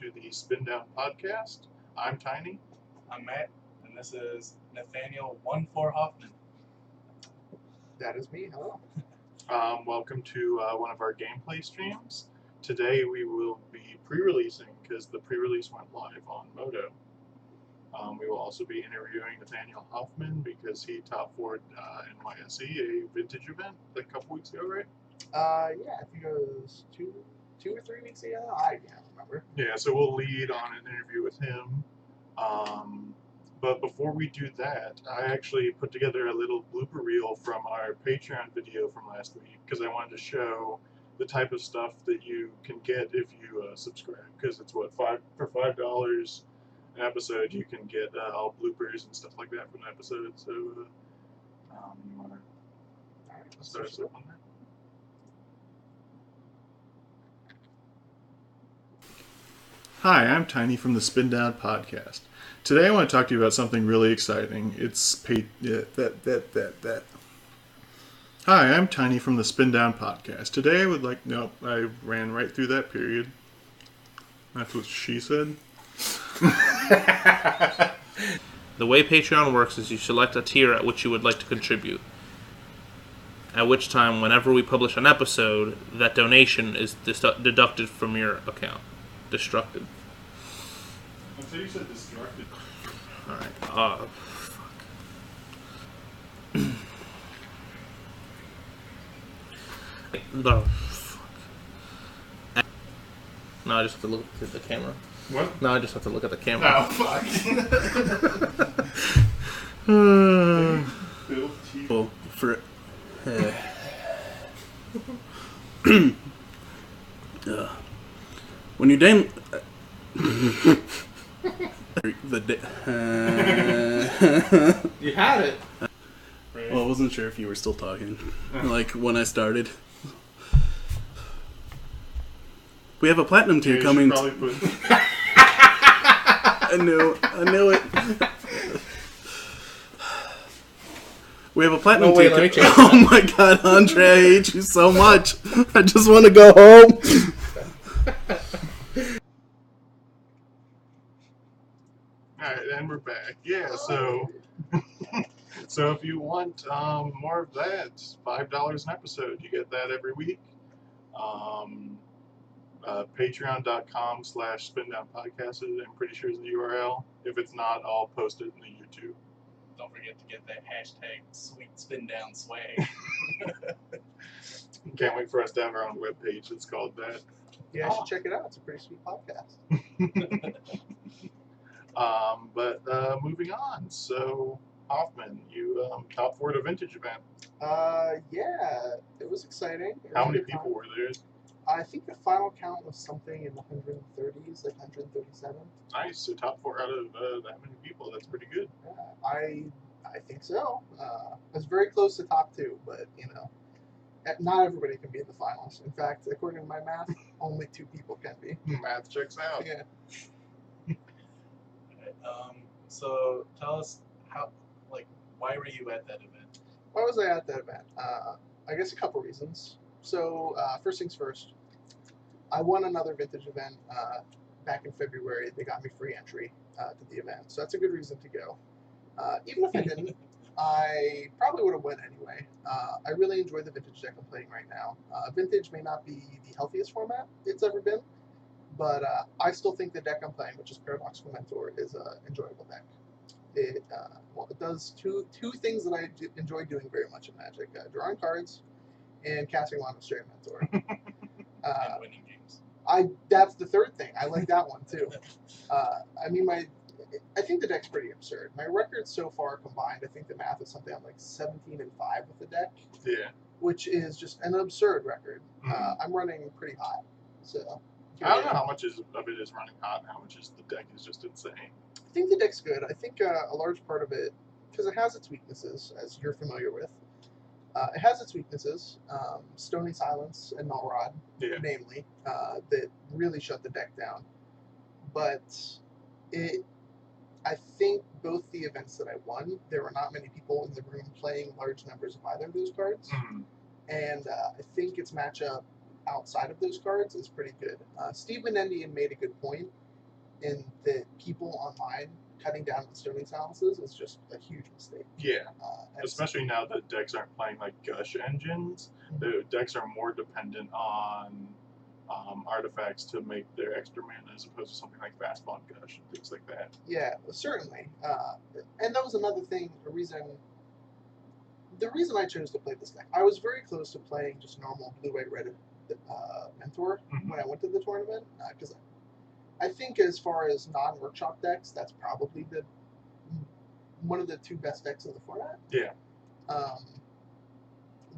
to the Spin Down Podcast. I'm Tiny. I'm Matt, and this is Nathaniel 1-4 Hoffman. That is me. Hello. Welcome to one of our gameplay streams. Today we will be pre-releasing because the pre-release went live on Moto. We will also be interviewing Nathaniel Hoffman because he top 4'd NYSE, a vintage event a couple weeks ago, right? Yeah, I think it was two or 3 weeks ago. I can't remember. Yeah, so we'll lead on an interview with him. But before we do that, I actually put together a little blooper reel from our Patreon video from last week because I wanted to show the type of stuff that you can get if you subscribe. Because it's what, for $5 an episode, you can get all bloopers and stuff like that from the episode. So you want to start us off on that? Hi, I'm Tiny from the Spin Down Podcast. Today I want to talk to you about something really exciting. Hi, I'm Tiny from the Spin Down Podcast. Today I would like... Nope, I ran right through that period. That's what she said. The way Patreon works is you select a tier at which you would like to contribute. At which time, whenever we publish an episode, that donation is deducted from your account. Destructed. Until you said destructed. Alright, fuck. The fuck. No, I just have to look at the camera. What? No, I just have to look at the camera. Oh, fuck. Well, for... When you dame You had it. well, I wasn't sure if you were still talking. Like when I started. We have a platinum tier coming. I knew it. We have a platinum No, wait, tier. let me change Oh my god, Andre, I hate you so much. I just want to go home. Alright, and we're back. Yeah, so so if you want more of that, $5 an episode. You get that every week. Patreon.com/spindownpodcast, I'm pretty sure is the URL. If it's not, I'll post it in the YouTube. Don't forget to get that hashtag sweet spin down swag. Can't wait for us to have our own webpage that's called that. Yeah, I should check it out. It's a pretty sweet podcast. But moving on. So, Hoffman, you top 4 at a vintage event. Yeah, it was exciting. It was How a many good people time. were there? I think the final count was something in the 130s, like 137. Nice. So top 4 out of that many people. That's pretty good. I think so. It's very close to top 2, but not everybody can be in the finals. In fact, according to my math, only 2 people can be. Math checks out. Yeah. So tell us why were you at that event? Why was I at that event? I guess a couple reasons. So first things first, I won another vintage event back in February. They got me free entry to the event, so that's a good reason to go. Even if I didn't, I probably would have went anyway. I really enjoy the vintage deck I'm playing right now. Vintage may not be the healthiest format it's ever been, but I still think the deck I'm playing, which is Paradoxical Mentor, is an enjoyable deck. It does two things that I enjoy doing very much in Magic: drawing cards and casting Wand of Straight Mentor. And winning games. That's the third thing. I like that one too. I think the deck's pretty absurd. My record so far combined, I think the math is something like 17-5 with the deck. Yeah. Which is just an absurd record. Mm-hmm. I'm running pretty hot, so. I don't know how much of it is running hot and how much is the deck is just insane. I think the deck's good. I think a large part of it, because it has its weaknesses, as you're familiar with. It has its weaknesses, Stony Silence and Null Rod, namely, that really shut the deck down. But I think both the events that I won, there were not many people in the room playing large numbers of either of those cards. Mm-hmm. And I think its matchup outside of those cards is pretty good. Steve Menendian made a good point and that people online cutting down on Stony Silences is just a huge mistake. Yeah, And especially now that decks aren't playing like Gush engines. The decks are more dependent on artifacts to make their extra mana as opposed to something like Fast Spawn Gush and things like that. yeah, certainly. And that was another thing, the reason I chose to play this deck. I was very close to playing just normal blue, white, red Mentor when I went to the tournament, because I think as far as non-workshop decks, that's probably one of the two best decks in the format. Yeah.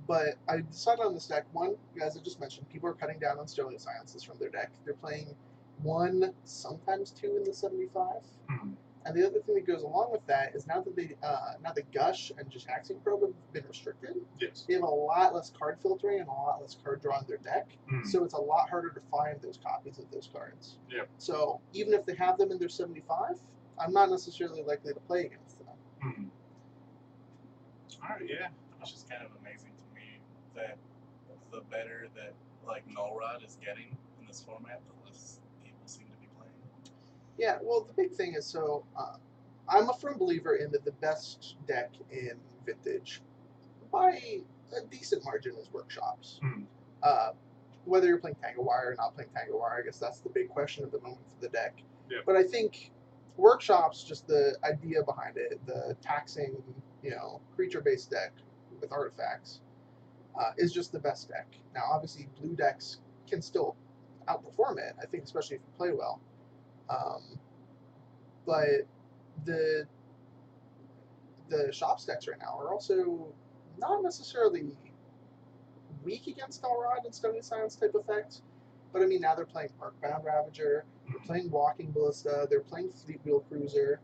But I decided on this deck. One, as I just mentioned, people are cutting down on Sterling Silences from their deck. They're playing 1, sometimes 2 in the 75. Mhm. And the other thing that goes along with that is now that Gush and just Taxing Probe have been restricted, Yes. they have a lot less card filtering and a lot less card draw in their deck. Mhm. So it's a lot harder to find those copies of those cards. Yep. So even if they have them in their 75, I'm not necessarily likely to play against them. Mhm. All right. Yeah. It's just kind of amazing to me that the better that like Null Rod is getting in this format, the less people seem to be playing. Yeah, well, the big thing is I'm a firm believer in that the best deck in Vintage, by a decent margin, is Workshops. Mhm. Whether you're playing Tango Wire or not playing Tango Wire, I guess that's the big question at the moment for the deck. Yeah. But I think Workshops, just the idea behind it, the taxing, creature-based deck with artifacts, is just the best deck. Now, obviously, blue decks can still outperform it, I think, especially if you play well. But the shop decks right now are also not necessarily weak against Null-Rod and Stony Silence type effects. But I mean, now they're playing Arcbound Ravager, they're playing Walking Ballista, they're playing Fleet Wheel Cruiser.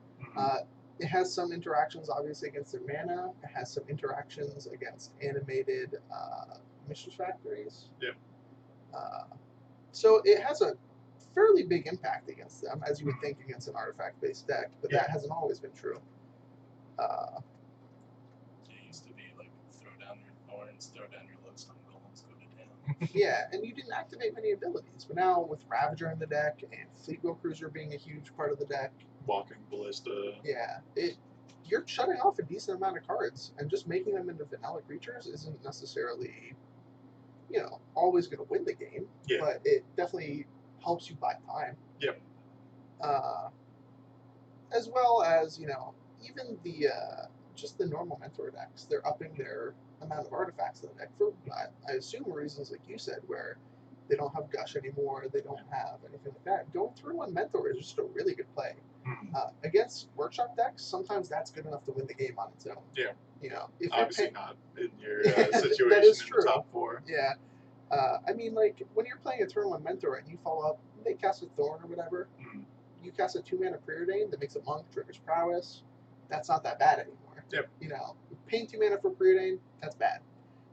It has some interactions, obviously, against their mana. It has some interactions against animated Mistress Factories. Yep. So it has a fairly big impact against them, as you would think against an artifact-based deck, but that hasn't always been true. It used to be like throw down your thorns, throw down your lodestone golems, go to town. Yeah, and you didn't activate many abilities, but now with Ravager in the deck and Fleet Wheel Cruiser being a huge part of the deck, Walking Ballista. yeah, you're shutting off a decent amount of cards, and just making them into vanilla creatures isn't necessarily, always going to win the game, Yeah. but it definitely helps you buy time. Yep. As well as, even just the normal Mentor decks, they're upping their amount of artifacts in the deck for, I assume, reasons like you said, where they don't have Gush anymore, they don't have anything like that. Going through one Mentor is just a really good play. Against Workshop decks, sometimes that's good enough to win the game on its own. Yeah. If Obviously you're not in your situation that is in true. the top 4. Yeah. I mean, like, when you're playing a turn 1 Mentor and you follow up, they cast a Thorn or whatever, you cast a 2-mana Preordain that makes a Monk, triggers Prowess, that's not that bad anymore. Yep. Paying 2 mana for Preordain, that's bad.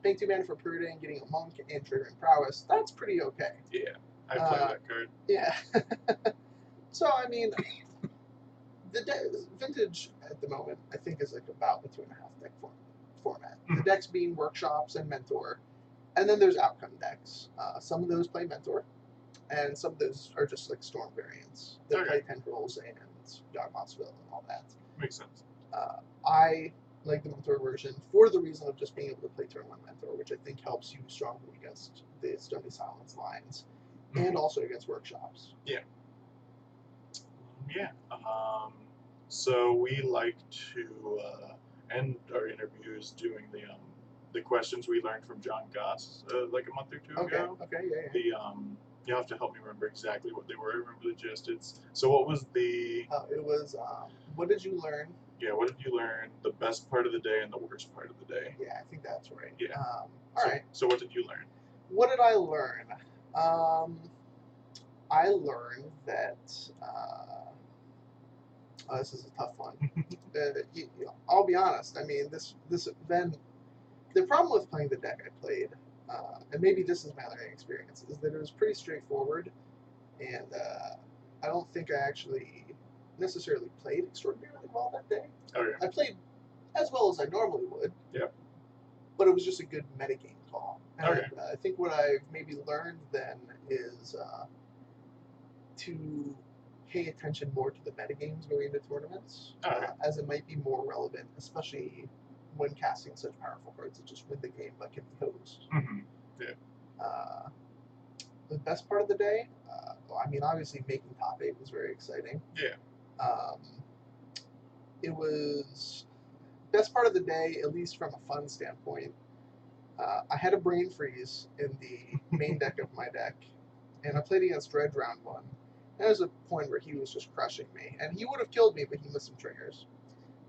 Paying 2 mana for Preordain, getting a Monk, and triggering Prowess, that's pretty okay. Yeah, I play that card. Yeah. So, I mean, Vintage at the moment, I think, is like about the 2.5 deck format. The decks being Workshops and Mentor, and then there's Outcome decks. Some of those play Mentor, and some of those are just like Storm variants that play Tendrils and Yawgmothsville and all that. Makes sense. I like the Mentor version for the reason of just being able to play turn 1 Mentor, which I think helps you strongly against the Stony Silence lines, and also against Workshops. Yeah. So we like to end our interviews doing the questions we learned from John Goss like a month or 2 ago. Okay, yeah. The you have to help me remember exactly what they were. I remember the gist. So what was the? It was what did you learn? Yeah, what did you learn? The best part of the day and the worst part of the day. Yeah, I think that's right. Yeah. All right. So what did you learn? What did I learn? I learned that. This is a tough one. I'll be honest. I mean, this event. The problem with playing the deck I played, and maybe this is my learning experience, is that it was pretty straightforward, and I don't think I actually necessarily played extraordinarily well that day. Okay. I played as well as I normally would. Yep. But it was just a good metagame call. And Okay. I think what I've maybe learned then is to pay attention more to the metagames going into tournaments, Alright. as it might be more relevant, especially when casting such powerful cards that just win the game but can be hosed. Mm-hmm. The best part of the day, well, I mean, obviously making top 8 was very exciting. Yeah. It was best part of the day, at least from a fun standpoint. I had a brain freeze in the main deck of my deck, and I played against Red round 1. There was a point where he was just crushing me, and he would have killed me, but he missed some triggers.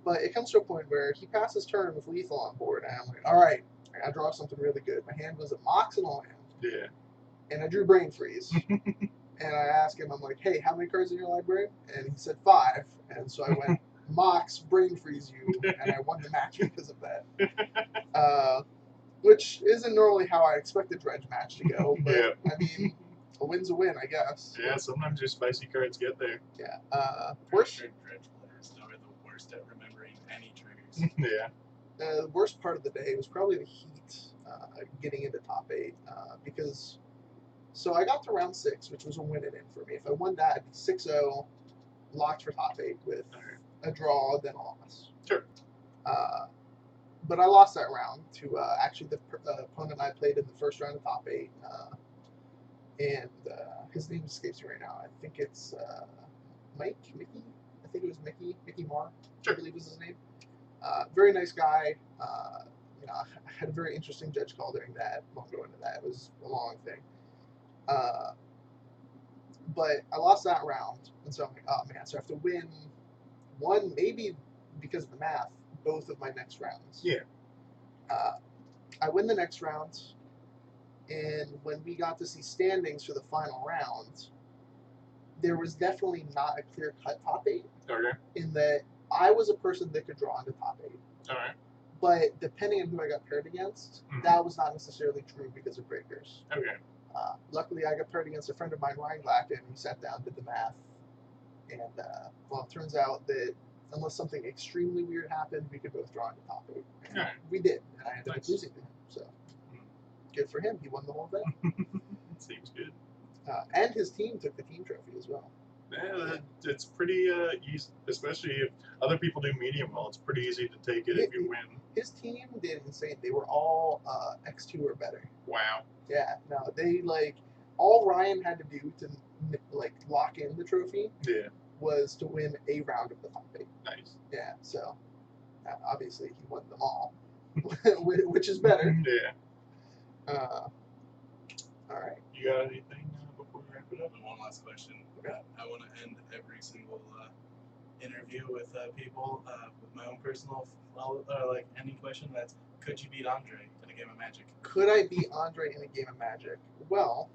But it comes to a point where he passes turn with lethal on board, and I'm like, all right, I gotta draw something really good. My hand was a Mox and a land. Yeah. And I drew Brain Freeze. And I asked him, I'm like, hey, how many cards in your library? And he said 5. And so I went, Mox, Brain Freeze you. And I won the match because of that. Which isn't normally how I expect the Dredge match to go. But, Yeah. I mean, a win's a win, I guess. Yeah, sometimes your spicy cards get there. Yeah. Pretty sure Dredge players are the worst at remembering any triggers. Yeah. The worst part of the day was probably the heat getting into top 8 because so I got to round 6, which was a win and in for me. If I won that, I'd be 6-0, locked for top 8 with a draw, then a loss. Sure. But I lost that round to actually the opponent I played in the first round of top 8, and his name escapes me right now. I think it's Mickey. I think it was Mickey Marr. Sure. I believe was his name. Very nice guy. You know, I had a very interesting judge call during that. Won't go into that. It was a long thing. But I lost that round, and so I'm like, oh man, so I have to win one, maybe because of the math, both of my next rounds. Yeah. I win the next round, and when we got to see standings for the final round, there was definitely not a clear-cut top 8. Okay. In that I was a person that could draw into top 8. Alright. But depending on who I got paired against, that was not necessarily true because of breakers. Okay. Luckily, I got paired against a friend of mine, Ryan Glacken, who sat down, did the math, and well, it turns out that unless something extremely weird happened, we could both draw into top 8. And Alright. we did, and I ended up Nice. losing to him. So good for him. He won the whole thing. Seems good. And his team took the team trophy as well. Yeah, it's pretty easy, especially if other people do medium well. It's pretty easy to take it if you win. His team did insane. They were all X2 or better. Wow. Yeah, no, they all Ryan had to do to lock in the trophy Yeah. was to win a round of the top 8. Nice. Yeah, so obviously he won them all, which is better. Yeah. All right. You got anything before we wrap it up? And one last question. Okay. I want to end every single interview with people with my own personal, any question that's, could you beat Andre in a game of Magic? Could I beat Andre in a game of Magic? Well,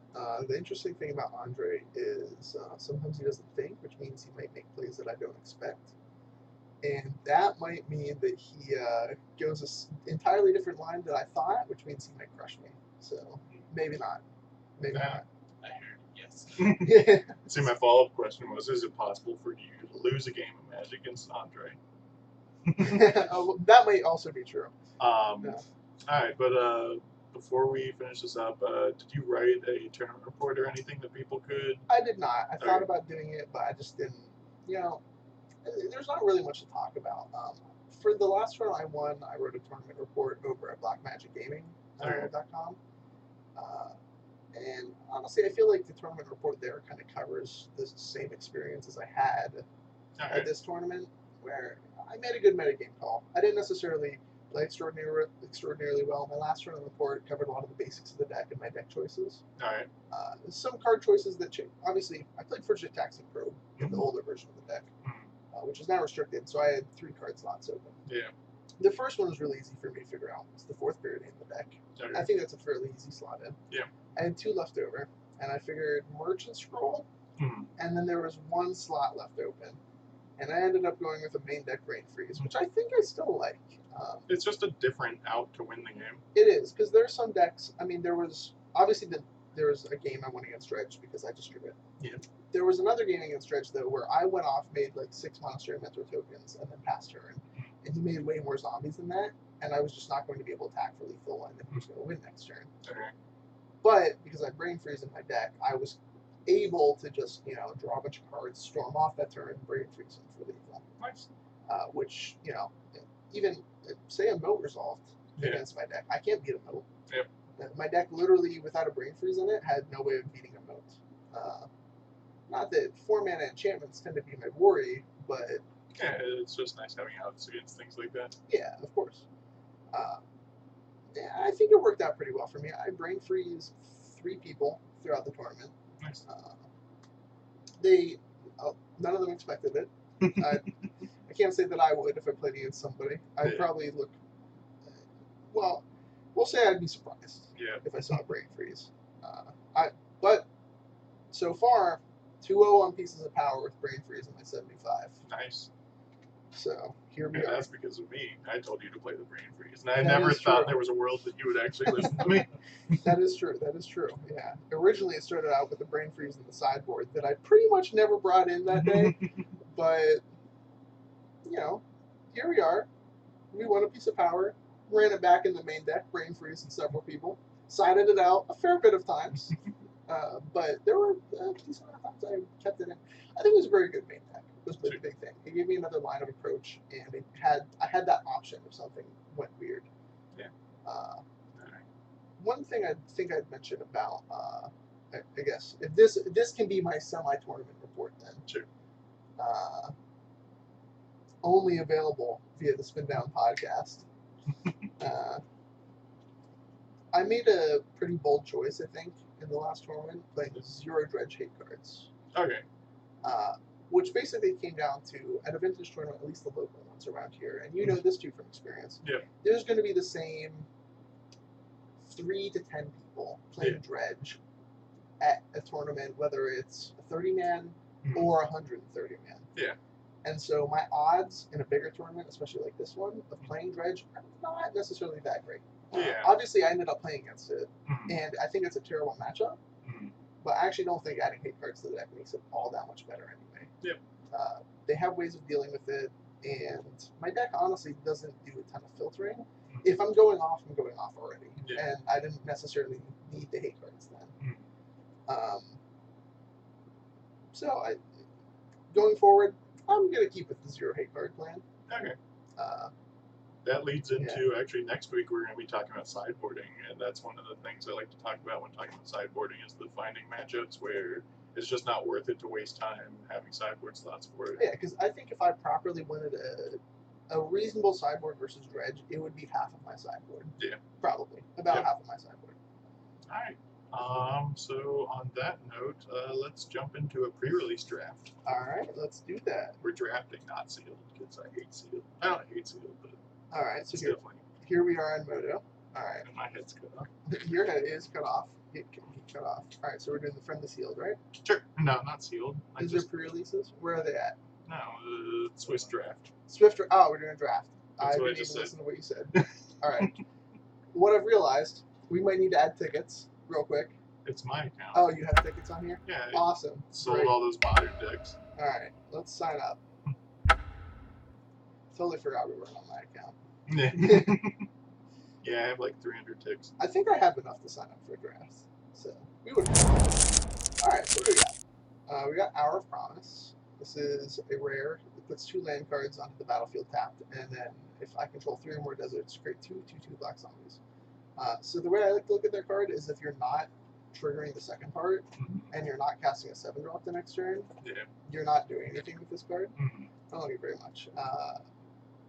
the interesting thing about Andre is sometimes he doesn't think, which means he might make plays that I don't expect. And that might mean that he goes an entirely different line than I thought, which means he might crush me. So maybe not. Maybe Yeah. I heard yes. not. See, my follow-up question was, is it possible for you to lose a game of Magic against Andre? That might also be true. All Yeah. right, but before we finish this up, did you write a tournament report or anything that people could? I did not. I thought Okay. about doing it, but I just didn't. You know, there's not really much to talk about. For the last tournament I won, I wrote a tournament report over at blackmagicgaming.com. And honestly, I feel like the tournament report there kind of covers the same experience as I had All at right. this tournament, where I made a good metagame call. I didn't necessarily play extraordinarily well. My last tournament report covered a lot of the basics of the deck and my deck choices. All right. Some card choices that change. Obviously, I played Frigid Taxing Probe in the older version of the deck, which is now restricted, so I had 3 card slots open. Yeah. The first one was really easy for me to figure out. It's the 4th period in the deck. Okay. I think that's a fairly easy slot in. Yeah. I had 2 left over, and I figured Merchant Scroll, Hmm. and then there was 1 slot left open. And I ended up going with a main deck Brain Freeze, which I think I still like. It's just a different out to win the game. It is, because there are some decks. I mean, there was obviously there was a game I won against Dredge because I just drew it. Yeah. There was another game against Dredge, though, where I went off, made 6 Monastery Mentor tokens, and then passed turn. And he made way more zombies than that, and I was just not going to be able to attack for lethal, and then he was going to win next turn. Okay. But because I Brain Freeze in my deck, I was able to just, draw a bunch of cards, storm off that turn, brain freeze them for lethal. Nice. Which, even say a moat resolved Yeah. against my deck, I can't beat a moat. Yep. My deck literally, without a brain freeze in it, had no way of beating a moat. Not that 4-mana enchantments tend to be my worry, but Yeah, it's just nice having outs against things like that. yeah, of course. Yeah, I think it worked out pretty well for me. I brain freeze 3 people throughout the tournament. Nice. None of them expected it. I can't say that I would if I played against somebody. I'd Yeah. probably look. Well, we'll say I'd be surprised Yeah. if I saw a brain freeze. But so far, 2-0 on pieces of power with brain freeze in my 75. Nice. So here we Yeah, are. that's because of me. I told you to play the brain freeze, and I That never is thought true. there was a world that you would actually listen to me. That is true. That is true. Yeah. Originally, it started out with the brain freeze in the sideboard that I pretty much never brought in that day. But here we are. We won a piece of power. Ran it back in the main deck. Brain freeze and several people. Sided it out a fair bit of times. But there were a decent amount of times I kept it in. I think it was a very good main deck. Was the big thing. It gave me another line of approach, and I had that option if something went weird. Yeah. One thing I think I'd mention about, I guess, if this can be my semi-tournament report, then Sure. only available via the Spin Down podcast. I made a pretty bold choice, I think, in the last tournament, playing 0 dredge hate cards. Okay. Which basically came down to, at a vintage tournament, at least the local ones around here, and you know this too from experience, Yeah. there's going to be the same 3 to 10 people playing dredge at a tournament, whether it's a 30-man or a 130-man. Yeah. And so my odds in a bigger tournament, especially like this one, of playing dredge are not necessarily that great. Yeah. Obviously, I ended up playing against it, Mhm. and I think it's a terrible matchup. Mhm. But I actually don't think adding hate cards to the deck makes it all that much better anyway. Yep. They have ways of dealing with it, and my deck honestly doesn't do a ton of filtering. Mhm. If I'm going off, I'm going off already, Yeah. and I didn't necessarily need the hate cards then. Mhm. So going forward, I'm gonna keep with the 0 hate card plan. Okay. Uh, That leads into actually next week we're going to be talking about sideboarding, and that's one of the things I like to talk about when talking about sideboarding is the finding matchups where it's just not worth it to waste time having sideboard slots for it. Yeah, because I think if I properly wanted a reasonable sideboard versus dredge, it would be half of my sideboard. Yeah. Probably about Yep. half of my sideboard. All right. So on that note, let's jump into a pre-release draft. All right, let's do that. We're drafting, not sealed, because I hate sealed. I don't hate sealed, but All right, so it's here, definitely. here we are in Moto. All right, And my head's cut off. your head is cut off. It can be cut off. All right, so we're doing the friendly sealed, right? Sure. No, not sealed. I Is just there pre-releases? Where are they at? no Swiss draft. Swift. Oh, we're doing a draft. That's I what I didn't just even said. listen to what you said. All right. What I've realized, we might need to add tickets real quick. It's my account. Oh, you have tickets on here? Yeah. Awesome. Sold Great. all those modern decks. All right, let's sign up. Totally forgot we were on my account. Yeah. Yeah, I have like 300 ticks. I think I have enough to sign up for a draft. So we would. All right, so what do we got? We got Hour of Promise. This is a rare. It puts 2 land cards onto the battlefield tapped, and then if I control 3 or more deserts, create 2 black zombies. So the way I like to look at that card is if you're not triggering the second part Mhm. and you're not casting a 7-drop the next turn, Yeah. you're not doing anything with this card. Mhm. I don't like it very much.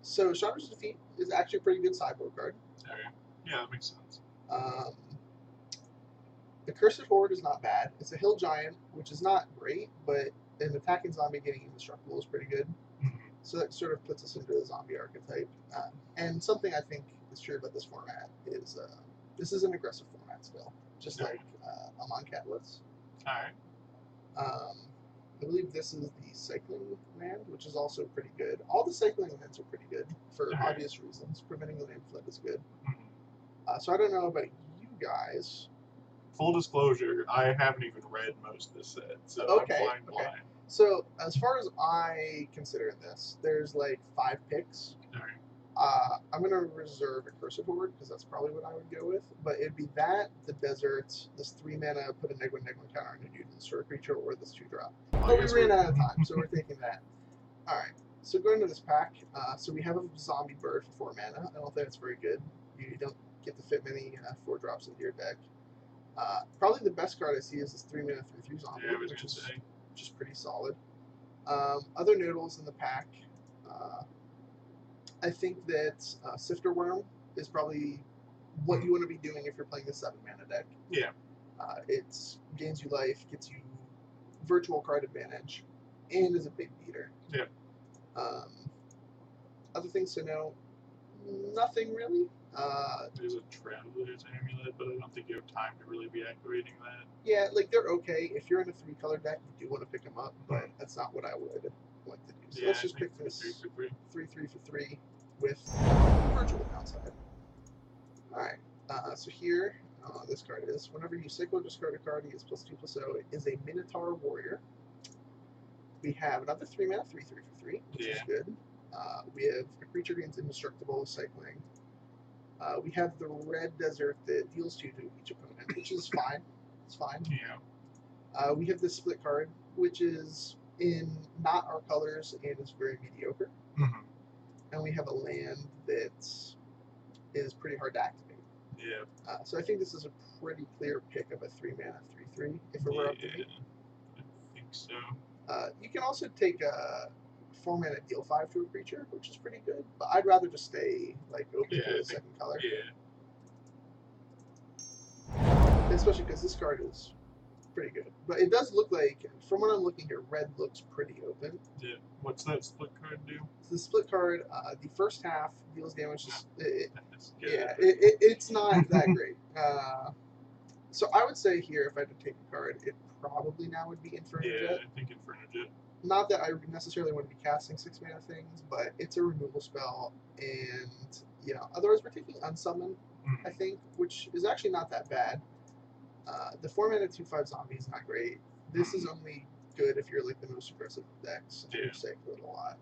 So Chandra's Defeat is actually a pretty good sideboard card. Okay. Yeah, that makes sense. The Cursed Horde is not bad. It's a hill giant, which is not great, but an attacking zombie getting indestructible is pretty good. Mhm. So that sort of puts us into the zombie archetype. And something I think is true about this format is this is an aggressive format still, just like Amon Catalyst. All right. I believe this is the cycling land, which is also pretty good. All the cycling lands are pretty good for Okay. obvious reasons. Preventing the land flood is good. Mhm. So I don't know about you guys. Full disclosure, I haven't even read most of this set, so Okay, I'm blind. So as far as I consider this, there's like 5 picks. All right. I'm gonna reserve a Cursed Horde because that's probably what I would go with. But it'd be that, the Desert, this 3 mana, put a -1/-1 counter on a dude and destroy a creature, or this 2-drop. But we ran out of time, so we're taking that. All right. So going to this pack, so we have a zombie bird for 4 mana. I don't think that's very good. You don't get to fit many 4-drops into your deck. Probably the best card I see is this 3 mana 3/3 zombie, Yeah, I was which gonna is say. just pretty solid. Other noodles in the pack. I think that Sifter Worm is probably what you want to be doing if you're playing the 7 mana deck. Yeah. It gains you life, gets you virtual card advantage, and is a big beater. Yeah. Other things to know, nothing really. There's a Traveler's Amulet, but I don't think you have time to really be activating that. Yeah, like they're okay. If you're in a 3-color deck, you do want to pick them up, but that's not what I would want to do. So let's just pick this 3/3 for 3 with virtual downside. Alright, so here, this card is, whenever you cycle discard a card, he is +2/+0. It is a Minotaur Warrior. We have another 3 mana 3/3 for 3, which is good. We have a creature gains indestructible cycling. We have the red desert that deals 2 to each opponent, which is fine. It's fine. Yeah. We have this split card, which is in not our colors and is very mediocre. Mm-hmm. And we have a land that is pretty hard to activate. Yeah. So I think this is a pretty clear pick of a 3 mana 3/3 if it were up to me. I think so. You can also take a 4 mana deal 5 to a creature, which is pretty good. But I'd rather just stay like open to the second color. Yeah. Especially because this card is pretty good. But it does look like, from what I'm looking here, red looks pretty open. Yeah. What's that split card do? So the split card, the first half deals damage. That's good. Yeah, it's not that great. So I would say here, if I had to take a card, it probably now would be Inferno Yeah, Jet. I think Inferno Jet. Not that I necessarily want to be casting 6 mana things, but it's a removal spell, and otherwise we're taking Unsummon, I think, which is actually not that bad. The 4 mana 2/5 zombie is not great. This is only good if you're like the most aggressive decks, and you cycle it a lot.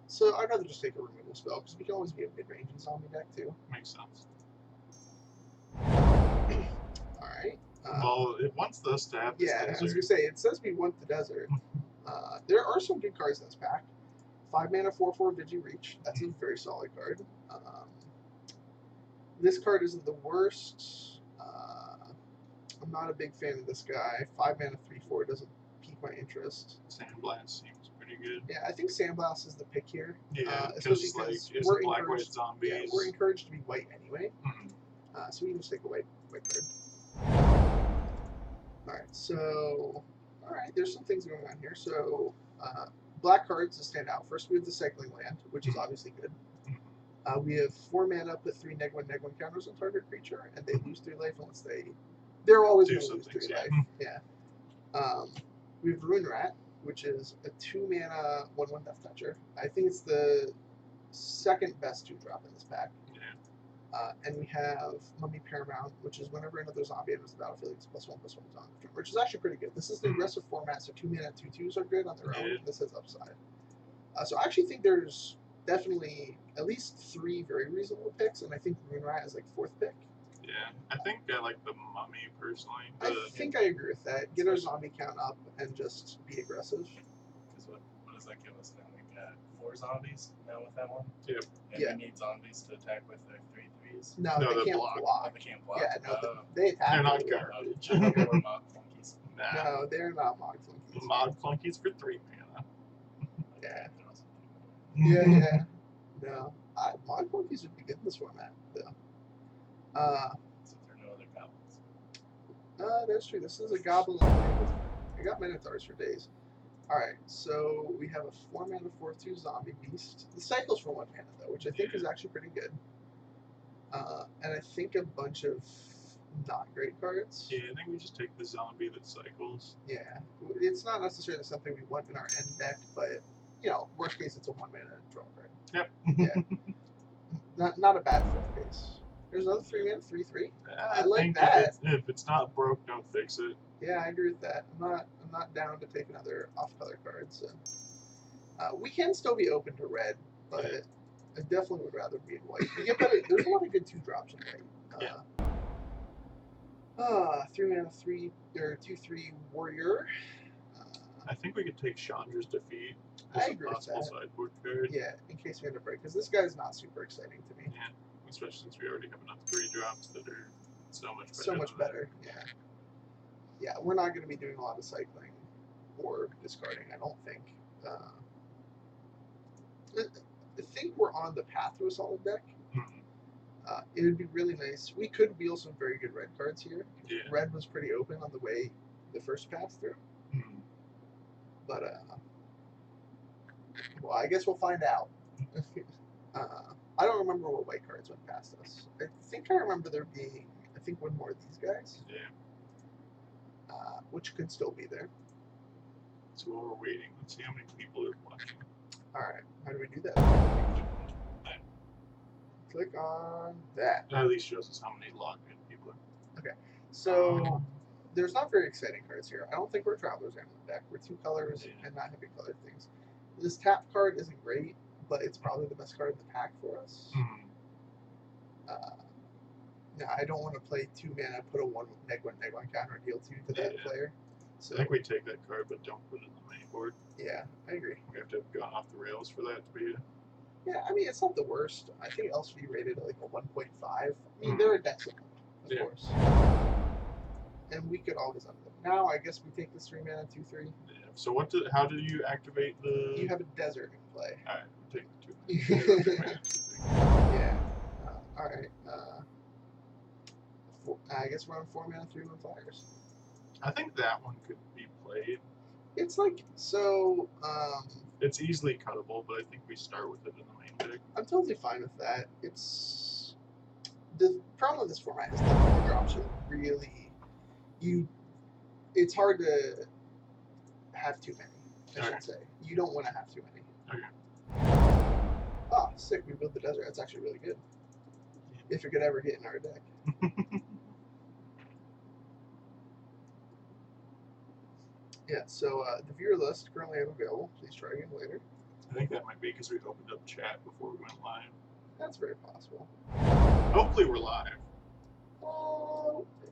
So I'd rather just take a removal spell because we can always be a mid-range zombie deck too. Makes sense. All right. Well, it wants us to have this Yeah, desert. I was gonna say it says we want the desert. There are some good cards in this pack. 5 mana 4/4 Vigi Reach. That's a very solid card. This card isn't the worst. I'm not a big fan of this guy. 5 mana 3/4 doesn't pique my interest. Sandblast seems pretty good. Yeah, I think Sandblast is the pick here. Yeah, especially because because it's we're black white encouraged. zombies. Yeah, we're encouraged to be white anyway. Mhm. So we can just take a white card. Alright, so there's some things going on here. So black cards to stand out. First we have the cycling land, which is obviously good. We have 4 mana, put 3 -1/-1 counters on target creature, and they lose 3 life unless they're always Do going to lose 3 something, life. Yeah. We have Ruin Rat, which is a 2 mana 1/1 Death Toucher. I think it's the second best 2-drop in this pack. Yeah. And we have Mummy Paramount, which is whenever another zombie enters the battlefield, it's +1/+1 zombie, which is actually pretty good. This is the aggressive format, so 2 mana 2/2s are good on their own. Yeah. This has upside. So I actually think there's definitely at least 3 very reasonable picks, and I think Ruin Rat is like 4th pick. Yeah, I think I like the Mummy personally. I think I agree with that. Get our zombie count up and just be aggressive. Because what does that give us now? We got 4 zombies now with that one. Yep. And Yeah. we need zombies to attack with their 3/3s. No, No, they they can't block. block. They can't block. Yeah, no, they attack. They're not with- garbage. I thought they were mock flunkies. Nah. No, they're not mod flunkies. Mod flunkies for 3 mana. Yeah. They're also- Yeah. No, mod flunkies would be good in this format, though. So there are no other goblins. That's true. This is a goblin. I got Minotaurs for days. Alright, so we have a 4 mana 4/2 zombie beast. The cycle's for 1 mana though, which I think is actually pretty good. And I think a bunch of not great cards. Yeah, I think we just take the zombie that cycles. Yeah. It's not necessarily something we want in our end deck, but worst case it's a 1 mana draw card. Yep. Yeah. Not a bad 5th case. There's another 3 mana 3/3. I like think that. If it's not broke, don't fix it. Yeah, I agree with that. I'm not down to take another off-color card. So we can still be open to red, but I definitely would rather be in white. You get better. There's a lot of good 2-drops in white. Yeah. 3 mana 3 or 2/3 warrior. I think we could take Chandra's Defeat I as a agree with possible that. sideboard card. Yeah, in case we end up break, because this guy's not super exciting to me. Yeah, especially since we already have enough 3-drops that are so much better. So much than that. better. Yeah. Yeah, we're not going to be doing a lot of cycling or discarding. I don't think. I think we're on the path to a solid deck. Mhm. It would be really nice. We could wheel some very good red cards here. Yeah. Red was pretty open on the way the first pass through, Mhm. but well, I guess we'll find out. I don't remember what white cards went past us. I think I remember there being, one more of these guys, Yeah. which could still be there. So while we're waiting, let's see how many people are watching. All right, how do we do that? That Click on that. at least shows us how many logged in people are. So there's not very exciting cards here. I don't think we're Traveler's Amulet deck. We're 2 colors Yeah. and not heavy colored things. This tap card isn't great, but it's probably the best card in the pack for us. Mhm. Now, I don't want to play 2 mana, put a 1 neg 1 counter, and deal 2 to that Yeah. player. I So think we take that card, but don't put it in the main board. yeah, I agree. We have to have gone off the rails for that to be. Yeah, I mean it's not the worst. I think LCD rated like a 1.5. I mean Mhm. they're a decibel, of Yeah. course. And we could always up them. Now I guess we take this 3 mana 2/3. Yeah. So how do you activate the? You have a desert in play. All right, take the 2 mana. Yeah. All right. I guess we're on 4 mana 3/1 flyers. I think that one could be played. It's like so. It's easily cuttable, but I think we start with it in the main deck. I'm totally fine with that. It's the problem with this format is the 4-drops are really It's hard to have too many. I Okay. should say you don't want to have too many. Okay. Oh, sick! We built the desert. That's actually really good. If it could ever get in our deck. Yeah. So the viewer list currently unavailable. Please try again later. I think that might be because we opened up chat before we went live. That's very possible. Hopefully we're live.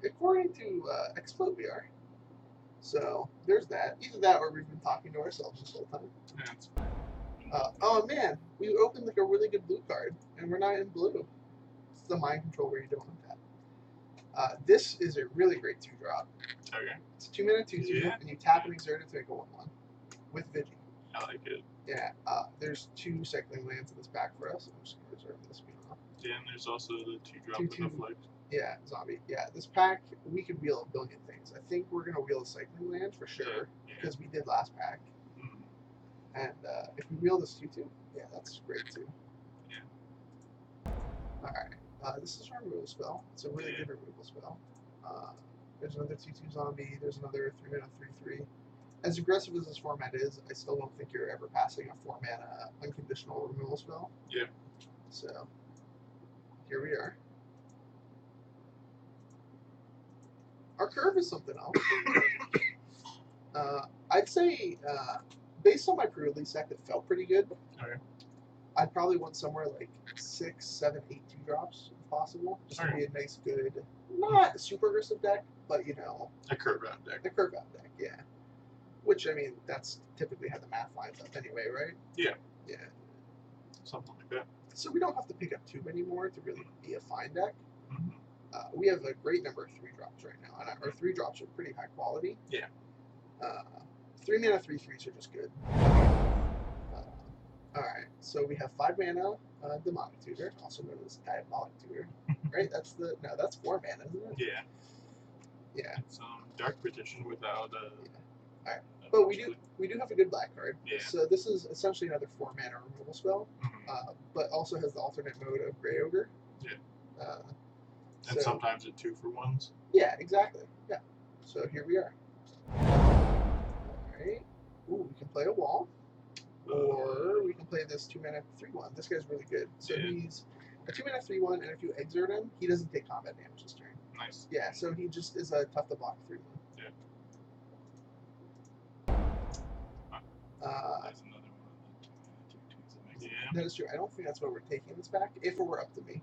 According to Explode, we are. So there's that. Either that, or we've been talking to ourselves this whole time. Yeah, it's Oh man, we opened like a really good blue card, and we're not in blue. It's the mind control where you don't untap. This is a really great 2-drop. okay. It's 2 mana 2/2, Yeah. and you tap and exert it to make a 1/1 with Vigi. I like it. Yeah. There's 2 cycling lands in this pack for us. I'm just gonna reserve this one. Yeah, and there's also the 2-drop 2/2. and the flick. Yeah, zombie. Yeah, this pack we could wheel a billion things. I think we're gonna wheel a cycling land for sure Yeah. because we did last pack. Mhm. And if we wheel this 2/2, yeah, that's great too. Yeah. Alright. This is our removal spell. It's a really Yeah. good removal spell. There's another 2/2 zombie. There's another 3 mana 3/3. As aggressive as this format is, I still don't think you're ever passing a 4 mana unconditional removal spell. Yeah. So here we are. Our curve is something else. I'd say, based on my pre-release deck, that felt pretty good. Okay. I'd probably want somewhere like 6, 7, 8 2-drops if possible, just to be a nice, good, not a super aggressive deck, but you know, A curve out deck. a curve out deck, yeah. Which I mean, that's typically how the math lines up anyway, right? Yeah. Yeah. Something like that. So we don't have to pick up too many more to really be a fine deck. Mhm. We have a great number of 3-drops right now, and our 3-drops are pretty high quality. Yeah. 3 mana 3/3s are just good. Alright, so we have 5 mana Demonic Tutor, also known as Diabolic Tutor. Right? That's 4 mana, isn't it? Yeah. Yeah. It's Dark Petition without Alright. But we do have a good black card. Yeah. So this is essentially another 4 mana removal spell, Mhm. but also has the alternate mode of Grey Ogre. Yeah. So, And sometimes a 2-for-1s. yeah, exactly. Yeah. So here we are. Alright. Ooh, we can play a wall. Or we can play this 2 mana 3/1. This guy's really good. So Yeah. he's a 2 mana 3/1, and if you exert him, he doesn't take combat damage this turn. Nice. Yeah, so he just is a tough to block 3/1. Yeah. There's another one of the 2/2s that makes it That is true. I don't think that's why we're taking this back. If it were up to me,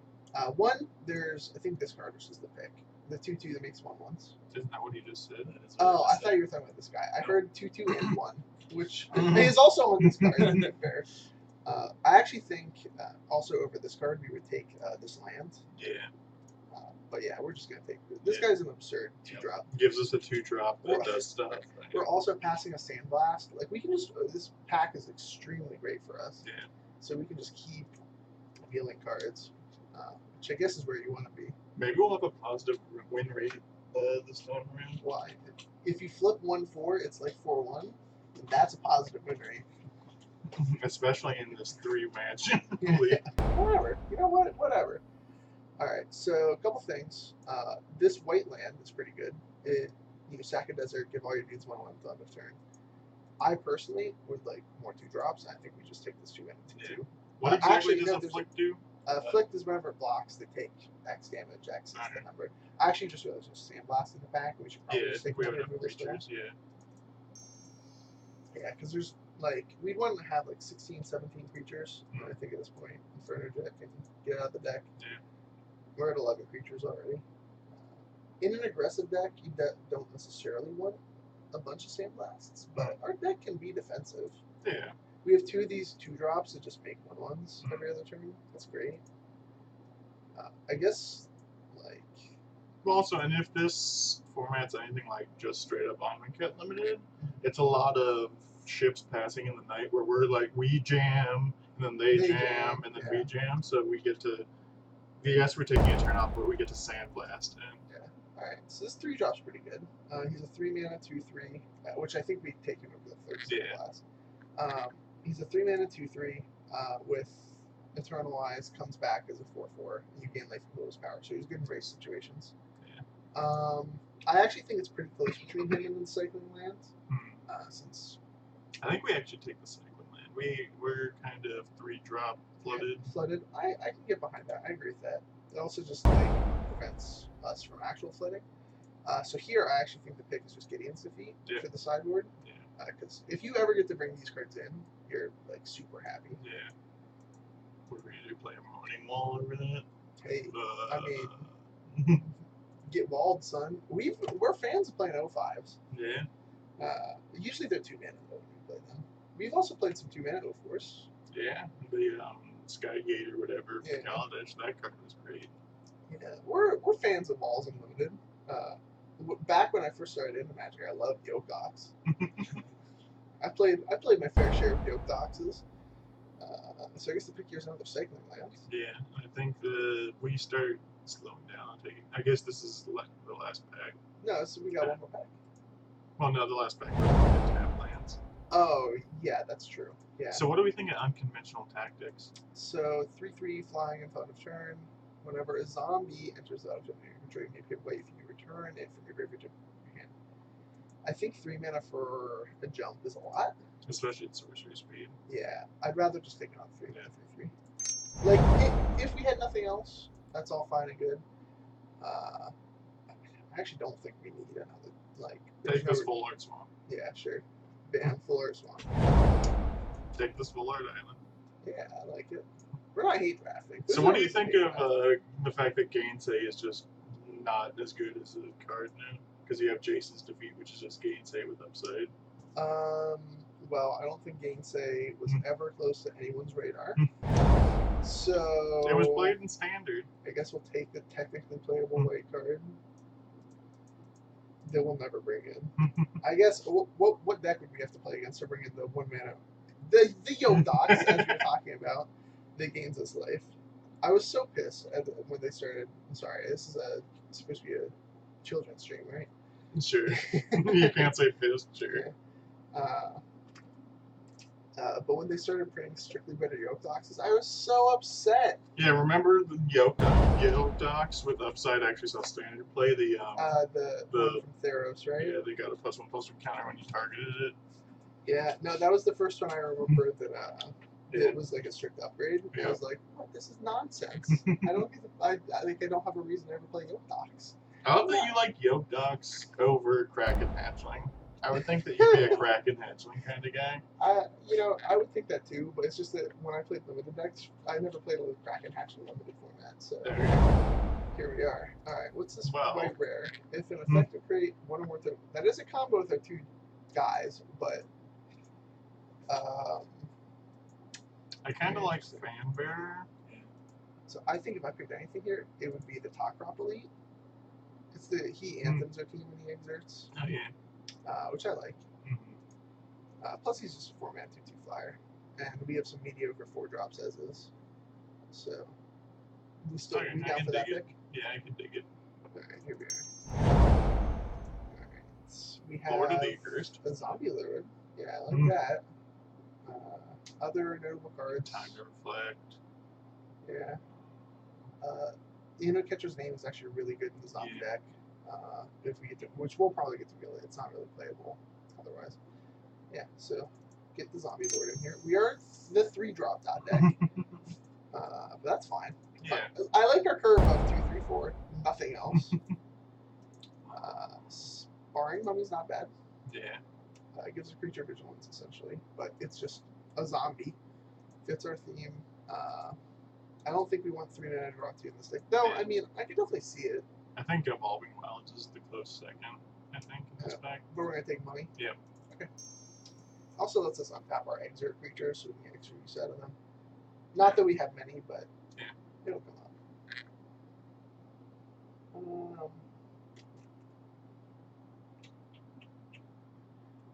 one, I think discarders is the pick. The 2/2 that makes 1/1s. Isn't that what you just said? That is what Oh, I just thought said. you were talking about this guy. I No. heard 2/2 and 1, which is also on this card. To be fair, I actually think also over this card we would take this land. Yeah. But yeah, we're just gonna take this Yeah. guy's an absurd 2-drop. Gives us a 2-drop that Well, does stuff. We're also passing a Sandblast. Like we can just this pack is extremely great for us. Yeah. So we can just keep dealing cards, which I guess is where you want to be. Maybe we'll have a positive win rate this time around. Why? If you flip 1/4, it's like 4/1. And that's a positive win rate. Especially in this 3-match Yeah. league. Whatever. You know what? Whatever. All right. So a couple things. This white land is pretty good. Sack a desert, give all your dudes 1/1 at the end of turn. I personally would like more 2-drops. I think we just take this 2 and 2/2. What exactly actually, does no, a there's flick do? Flicked is whenever it blocks, they take X damage. X is the number. I actually just realized there's Sandblast in the back. We should probably Yeah, just take we one have and enough move this down. creatures, yeah. Yeah, because there's like we'd want to have like 16, 17 creatures. Mhm. I think at this point, Inferno Jet can get out of the deck. Yeah. We're at 11 creatures already. In an aggressive deck, you don't necessarily want a bunch of Sandblasts, but our deck can be defensive. Yeah. We have 2 of these 2-drops that just make 1/1s every other turn. That's great. I guess like Well, also, and if this format's anything like just straight up Onmanket limited, it's a lot of ships passing in the night where we're like, we jam, and then they jam, and then yeah. we jam, so we get to. Yes, we're taking a turn off, but we get to Sandblast. And Alright, so this 3-drop's pretty good. He's a 3-mana 2/3, which I think we take him over the third class. He's a 3-mana 2/3 with Eternal Eyes, comes back as a 4/4, and you gain life and lose power. So he's good in race situations. Yeah. I actually think it's pretty close between him and the Cycling Lands, since I think we actually take the Cycling Land. We're kind of 3-drop flooded. flooded. I can get behind that. I agree with that. It also just like prevents us from actual flooding. So here, I actually think the pick is just Gideon's defeat for the sideboard. Because if you ever get to bring these cards in, you're like super happy. Yeah. We're ready to play a Morning Wall over that. Hey, I mean, get walled, son. We're fans of playing O5s. Yeah. Usually they're 2 mana though when we play them. We've also played some 2 mana O4s. Yeah. The Skygate or whatever for Yeah. Kaladesh, that card was great. Yeah, we're fans of Walls Unlimited. Back when I first started into Magic, I loved Yoke Docs. I played my fair share of Yoke Doxes. So I guess the pick here is another Cycling Lands. Yeah, I think we start slowing down. I guess this is the last pack. No, so we got one more pack. Well, no, the last pack we're going to tap lands. Oh, yeah, that's true. Yeah. So what do we think of unconventional tactics? So 3/3 flying until end of turn. Whenever a zombie enters the object in your inventory, you may pick away from your return it from your graveyard to your hand. I think 3 mana for a jump is a lot. Especially at sorcery speed. Yeah, I'd rather just take it on 3 Yeah. 3/3. Like if we had nothing else, that's all fine and good. I actually don't think we need another like. there's Take this no- Full Art Swamp. Yeah, sure. Bam, Full Art Swamp. Take this Full Art Island. Yeah, I like it. We're not hate drafting. So what do you think of the fact that Gainsay is just not as good as a card now? Because you have Jason's Defeat, which is just Gainsay with upside. Well, I don't think Gainsay was ever close to anyone's radar. So It was played in Standard. I guess we'll take the technically playable white card that we'll never bring in. I guess what deck would we have to play against to bring in the 1 mana the Yoke Docs as we were talking about that gains us life? I was so pissed when they started. I'm sorry, this is supposed to be a children's stream, right? Sure. You can't say fist, sure. But when they started printing strictly better Yoke Docs, I was so upset. Yeah, remember the Yoke Docs with upside actually saw Standard play the One from Theros, right? yeah, they got a +1/+1 counter when you targeted it. Yeah, no, that was the first one I remember that Yeah. it was like a strict upgrade. And Yeah. I was like, what? This is nonsense. I don't get I don't have a reason to ever play Yoke Docs. I love that you like Yoke Docs over Kraken Hatchling. I would think that you'd be a Kraken hatchling kind of guy. I would think that too, but it's just that when I played limited decks, I never played a Kraken Hatchling limited format. So There you go. here we are. All right, what's this Well. white rare? If an effective create one or more that is a combo with our 2 guys, but I kind of like Fanbearer. so I think if I picked anything here, it would be the Talkrop Elite. It's he anthems our team when he exerts, Oh yeah. which I like. Mhm. Plus he's just a 4-man 2/2 flyer, and we have some mediocre 4-drops as is. So we still Okay, we I down can for that dig it. pick. Yeah, I can dig it. Alright, here we are. Alright, we have Lord of the Accursed. a zombie lord. Yeah, I like Mhm. that. Other notable cards. Time to reflect. Yeah. Catcher's Name is actually really good in the zombie deck. If we get to, which we'll probably get to real it. It's not really playable otherwise. Yeah, so get the zombie lord in here. We are the 3-drop dot deck. But that's fine. Yeah. I like our curve of 2, 3, 4. Nothing else. Sparring Mummy's not bad. Yeah. It gives a creature vigilance essentially, but it's just a zombie. Fits our theme. I don't think we want 3-mana draw 2 in this deck. No, I mean I can definitely see it, I think Evolving Wilds is the close second. I think in this deck. but we're gonna take money. Yep. Okay. Also lets us untap our exert creatures, so we can get extra use out of them. Not that we have many, but Yeah. it'll come up.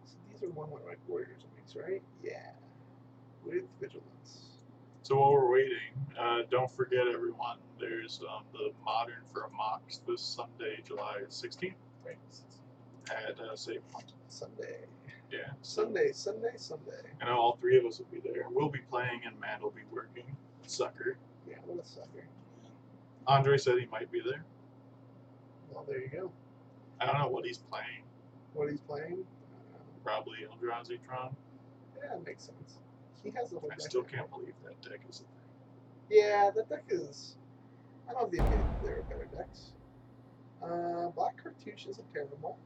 So these are 1/1 White Warriors wings, right? Yeah. With vigilance. So while we're waiting, don't forget everyone. There's the Modern for a Mox this Sunday, July 16th, Right. at Save Point. Sunday. Yeah. Sunday. I know all 3 of us will be there. We'll be playing, and Matt will be working. Sucker. Yeah, what a sucker. Andre said he might be there. Well, there you go. I don't know what he's playing. What he's playing? Probably Eldrazi Tron. Yeah, it makes sense. He has the whole I deck. still can't believe that deck is a thing. Yeah, that deck is. I don't have the opinion that there are better decks. Black Cartouche isn't terrible.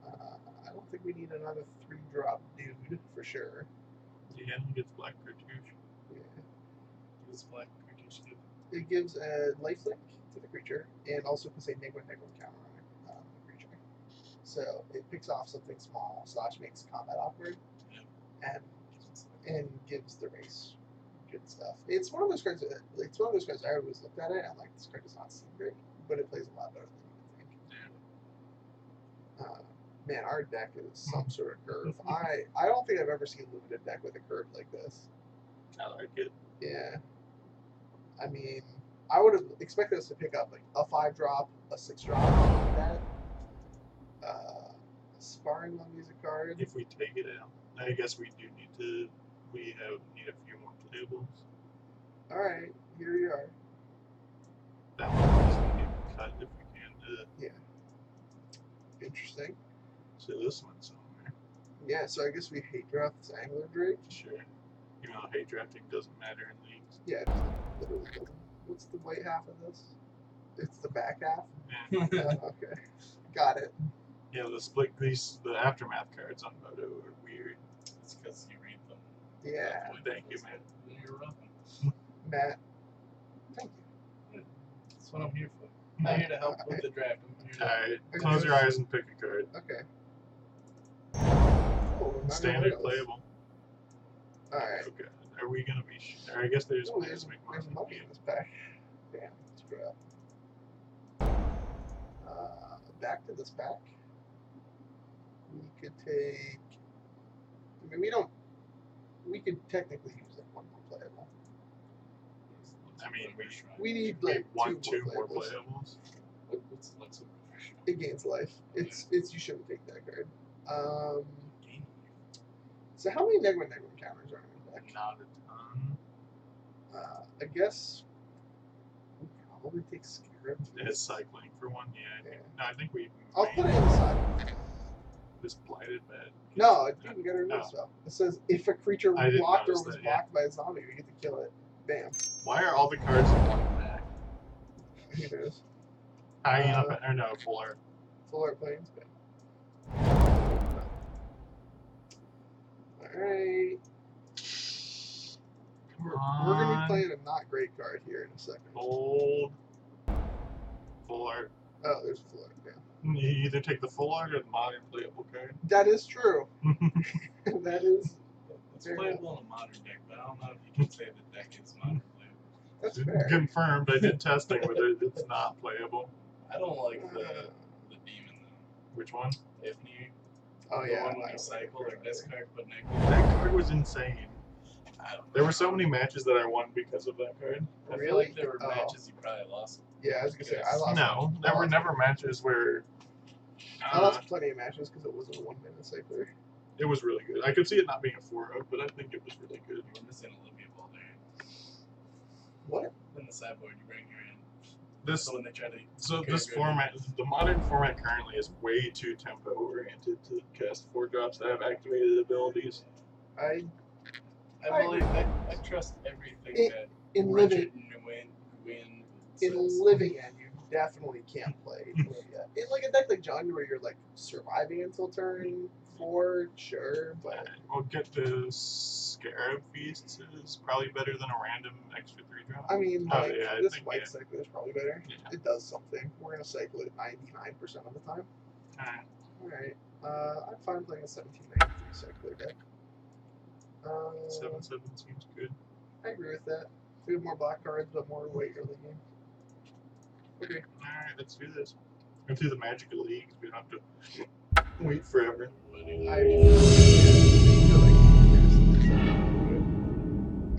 I don't think we need another 3-drop dude for sure. Yeah, he gets Black Cartouche. Yeah. Use black creatures too. It gives a lifelink to the creature and also puts a negative counter on the creature. So it picks off something small / makes combat awkward and gives the race good stuff. It's one of those cards. It's one of those cards I always looked at it and I'm like, this card does not seem great, but it plays a lot better than you would think. Man, our deck is some sort of curve. I don't think I've ever seen a limited deck with a curve like this. I like it. Yeah. I mean, I would have expected us to pick up like a 5-drop, a 6-drop, that. Sparring on music card. If we take it out, I guess we do need to. We need a few more playables. All right, here we are. That one needs to get cut if we can. Interesting. So this one's somewhere. Yeah, so I guess we hate draft this Angler Drake. Sure. Even though hate drafting doesn't matter in leagues. Yeah, it literally doesn't. What's the white half of this? It's the back half. Yeah. Okay, got it. Yeah, the aftermath cards on Moto are weird. It's because you read them. Yeah, Thank you, man. You're welcome. Matt. Thank you. That's what I'm here for. I'm not here to help with the draft. I'm here to Alright, close your eyes and pick a card. Okay. Oh, not Standard else. playable. All right. Okay. Are we gonna be? I guess there's Oh, ways there's to make money money. in this pack. Damn, screw up. Back to this pack. We could take. I mean, we don't. We could technically use like 1 more playable. I mean, We need we like want 2 2 more playables. playables. Let's It gains life. It's you shouldn't take that card. So how many Negma counters are in the deck? Not a ton. I guess we probably take Scarab. It's cycling for 1. Yeah. I think we. I'll put it in the side. This blighted bed. No, dude, we gotta remove stuff. It says if a creature I didn't blocked or notice was that, blocked by a zombie, we get to kill it. Bam. Why are all the cards in 1 pack? Who knows? Hyena, or no, Fuller. Full art planes. Bam. Alright. We're going to be playing a not great card here in a second. Fold. Full art. Oh, there's a full art, yeah. You either take the full art or the modern playable card. That is true. That is. It's playable in a modern deck, but I don't know if you can say the deck is modern playable. That's fair. Confirmed. I did testing with it. It's not playable. I don't like the demon though. Which one? Ifni. Oh, The yeah. one when I you don't cycle like or it. discard, but That card was insane. I don't know. There were so many matches that I won because of that card. I feel Really? like there were Oh. matches you probably lost. Yeah, I was going to say, I lost. No, there were never matches where I lost plenty of matches because it wasn't a 1 minute cycler. it was really good. I could see it not being a 4-0, but I think it was really good. You were missing Olivia Ball there. What? In the sideboard, you bring her in. This So when they try to. this format, the modern format currently is way too tempo oriented to cast 4-drops that have activated abilities. I I believe I trust everything that in Richard living Nguyen in says. living end, you definitely can't play Olivia. In like a deck like John, where you're like surviving until turn 4, sure, but We'll get the Scarab Feasts is probably better than a random extra 3-drop. I mean, Oh, like, yeah, I this think, white yeah. cycler is probably better. Yeah. It does something. We're gonna cycle it 99% of the time. Alright. Alright. I'm fine playing a 1793 cycler deck. 7/7 seems good. I agree with that. We have more black cards, but more white early game. Okay. Alright, let's do this. Go through the magical leagues. We don't have to wait forever.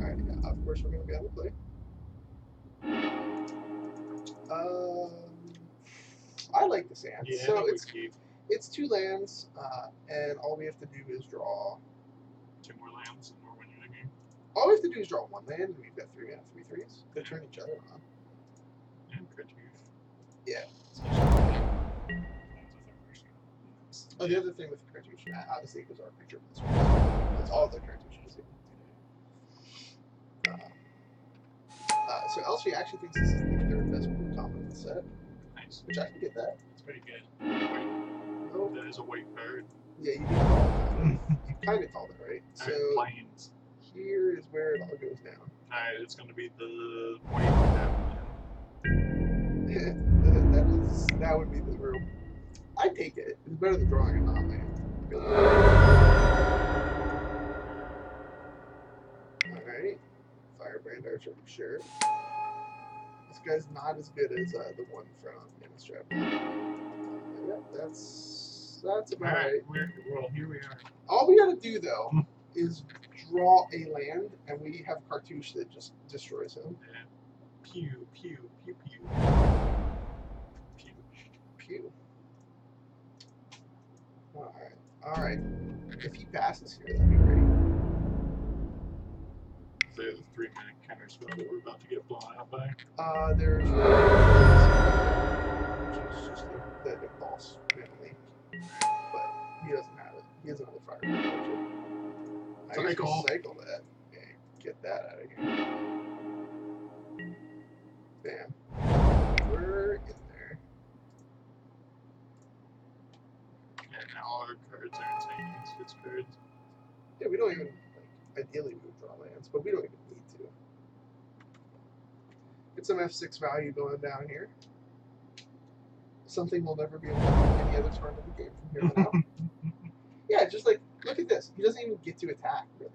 Alright, yeah, of course we're gonna be able to play. I like this hand. Yeah, So we it's keep 2 lands, and all we have to do is draw. 2 more lands and we're winning the game. All we have to do is draw 1 land, and we've got 3 mana, 3/3s. They turn each other on. And Cartouche. Yeah. Especially Oh, the other thing with the cartouche, obviously, because our creature plus 1. That's all the cartouches. So Elsie actually thinks this is the 3rd best blue combo in the set, Nice. which I can get that. It's pretty good. Oh, That is a white card. yeah, you can call it. You kind of called it right. So Alright, planes. here is where it all goes down. Alright, it's going to be the white captain. that would be the room. I take it. It's better than drawing a non-land. Alright. Firebrand Archer, sure. This guy's not as good as the one from Innistrad. Yeah, that's about Alright, right. well, here we are. All we gotta do though is draw a land, and we have Cartouche that just destroys him. Yeah. Pew, pew, pew, pew. Pew. Pew. Alright. Alright. If he passes here, that'd be great. There's a 3-minute counter spell that we're about to get blown out by. There's which is just the impulse mainly. But he doesn't have it. He doesn't have the fire. I guess Cycle. we'll cycle that. Okay, get that out of here. Bam. We're in there. And now all our cards are insane against its cards. Yeah, we don't even ideally we would draw lands, but we don't even need to. Get some F6 value going down here. Something we'll never be able to do in any other turn of the game from here on out. Yeah, just like, look at this. He doesn't even get to attack, really.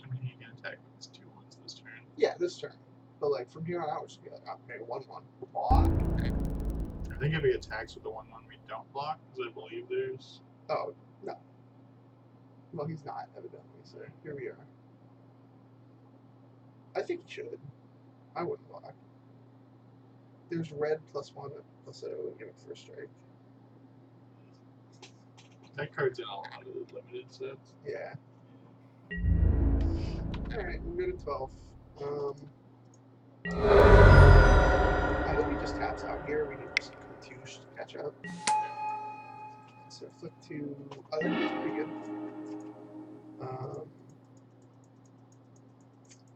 I mean, he can attack with his 2/1s this turn. Yeah, this turn. But like, from here on out, we're just going to be like, okay, 1/1. Block. I think if he attacks with the 1/1 we don't block, because I believe there's... Oh, no. Well, he's not, evidently, so here we are. I think he should. I wouldn't block. There's red +1 +0 and give it first strike. That card's in a lot of the limited sets. Yeah. Alright, we'll go to 12. I hope he just taps out here. We can just cartouche to catch up. So flip to... Oh, that was pretty good.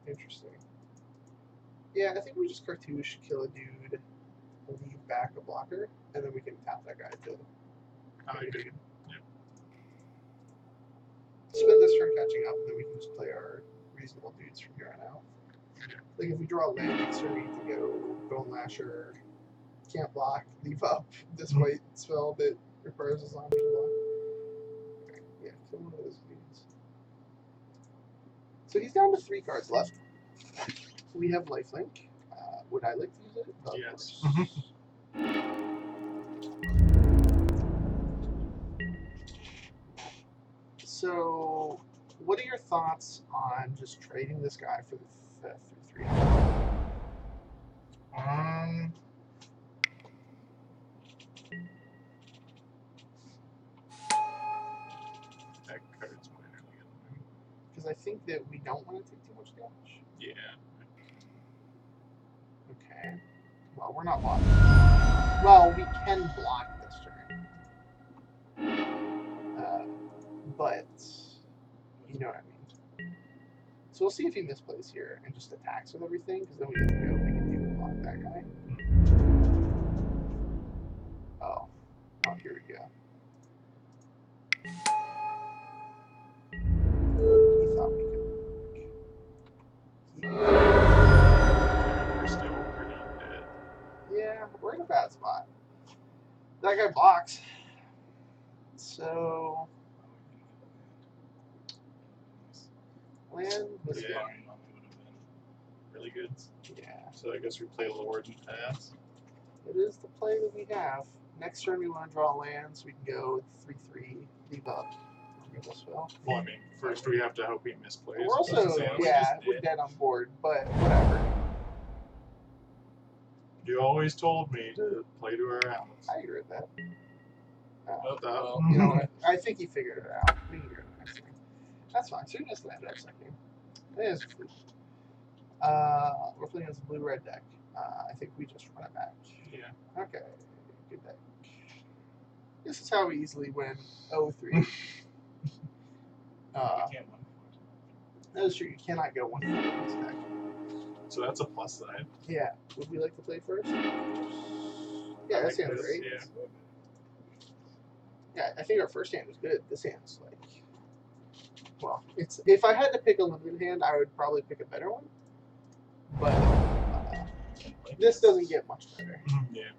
Interesting. Yeah, I think we just cartouche, kill a dude, leave back a blocker, and then we can tap that guy to... I agree. Spend this turn catching up, and then we can just play our reasonable dudes from here on out. Like if we draw land next turn, we can go Bone Lasher, can't block, leave up this white spell that requires a zombie to block. Okay, yeah, kill one of those dudes. So he's down to 3 cards left. We have lifelink. Would I like to use it? Of Yes. course. So, what are your thoughts on just trading this guy for the 5th or 300? That card's minorly annoying. Because I think that we don't want to take too much damage. Yeah. Okay. Well, we're not blocking. Well, we can block this turn. But, you know what I mean. So we'll see if he misplays here and just attacks with everything, because then we get to go, we can do block that guy. Oh, here we go. He thought we could. We're still pretty dead. Yeah, we're in a bad spot. That guy blocks. So, land was Yeah. Sparring on it would have been. Really good. yeah. So I guess we play Lord and pass. It is the play that we have. Next turn we want to draw land, so we can go 3/3, leave up. Removal spell. Well, I mean, first we have to hope he misplays. We're also, That's what we yeah, just we're did. dead on board, but whatever. You always told me to play to our outs. I agree with that. Well, You know what? I think he figured it out. We can go to the next thing. That's fine. So we just landed up second. It is fleet. We're playing as a blue-red deck. I think we just run it back. Yeah. Okay. Good deck. This is how we easily win 0-3. you can't win. That is true. You cannot go 1-4 in this deck. So that's a plus side. Yeah. Would we like to play first? Yeah, that sounds great. Yeah. Yeah, I think our first hand was good. This hand's like, well, it's if I had to pick a limited hand, I would probably pick a better one. But this doesn't get much better. Yeah.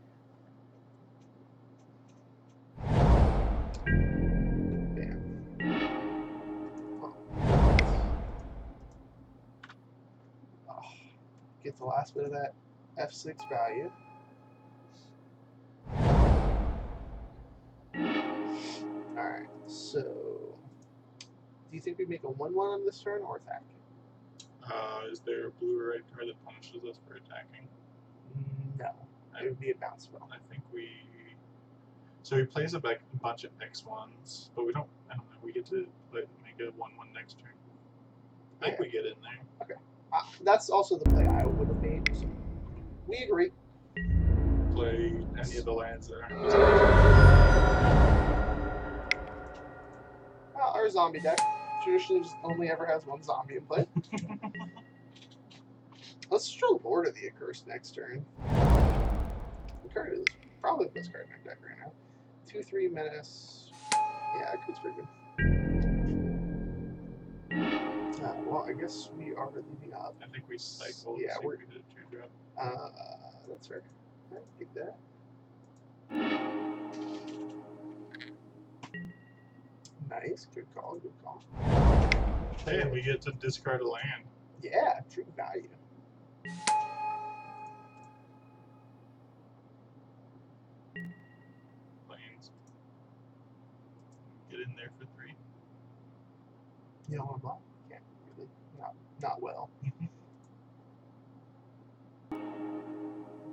Bam. Oh, get the last bit of that F6 value. Alright, so do you think we make a 1/1 on this turn or attack? Is there a blue or red card that punishes us for attacking? No. It would be a bounce spell. I think we. So he plays a bunch of X1s, but we don't. I don't know. We get to make a 1/1 next turn. I think we get in there. That's also the play I would have made. So we agree. Play any of the lands that aren't. Well, our zombie deck traditionally just only ever has one zombie in play. Let's just draw Lord of the Accursed next turn. The card is probably the best card in our deck right now. 2/3 menace. Yeah, that card's pretty good. Well, I guess we are leaving up. I think we cycle. Yeah, see if we're- we did a 2-drop. That's fair. Alright, get that. Nice, good call, good call. Hey, and we get to discard a land. Yeah, true value. Planes. Get in there for 3. You don't want to block? Can't really. Not well.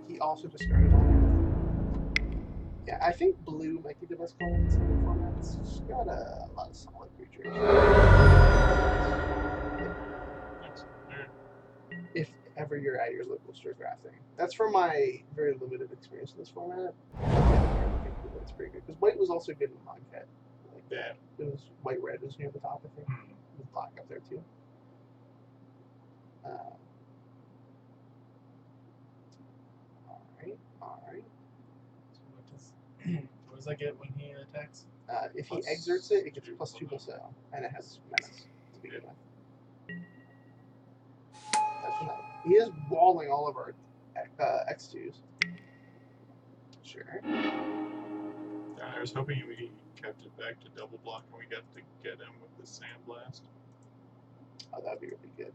He also discarded all that. Yeah, I think blue might be the best color in some of the formats. It's got a lot of solid creatures. Thanks. Alright. If ever you're at your local store drafting. That's from my very limited experience in this format. I think it's pretty good. Because white was also good in Monket. Like, Yeah. it was white-red was near the top, I think. Hmm. With black up there too. Alright. So what does that get when he attacks? If he Plus exerts it, it gets 2 plus 2 plus plus 0, and it has menace to begin with. That's enough. He is walling all of our X2s. Sure. I was hoping we kept it back to double block and we got to get him with the sandblast. Oh, that'd be really good.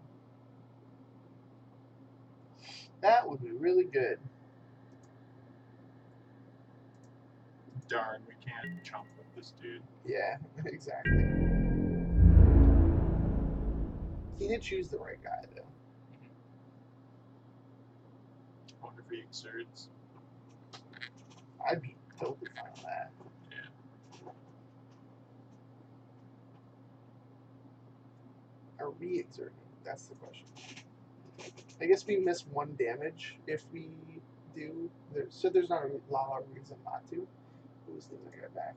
That would be really good. Darn, we can't chomp with this dude. Yeah, exactly. He did choose the right guy, though. I wonder if he exerts. I'd be totally fine with that. Yeah. Are we exerting? That's the question. I guess we miss 1 damage if we do. So there's not a lot of reason not to. Who's the other guy back?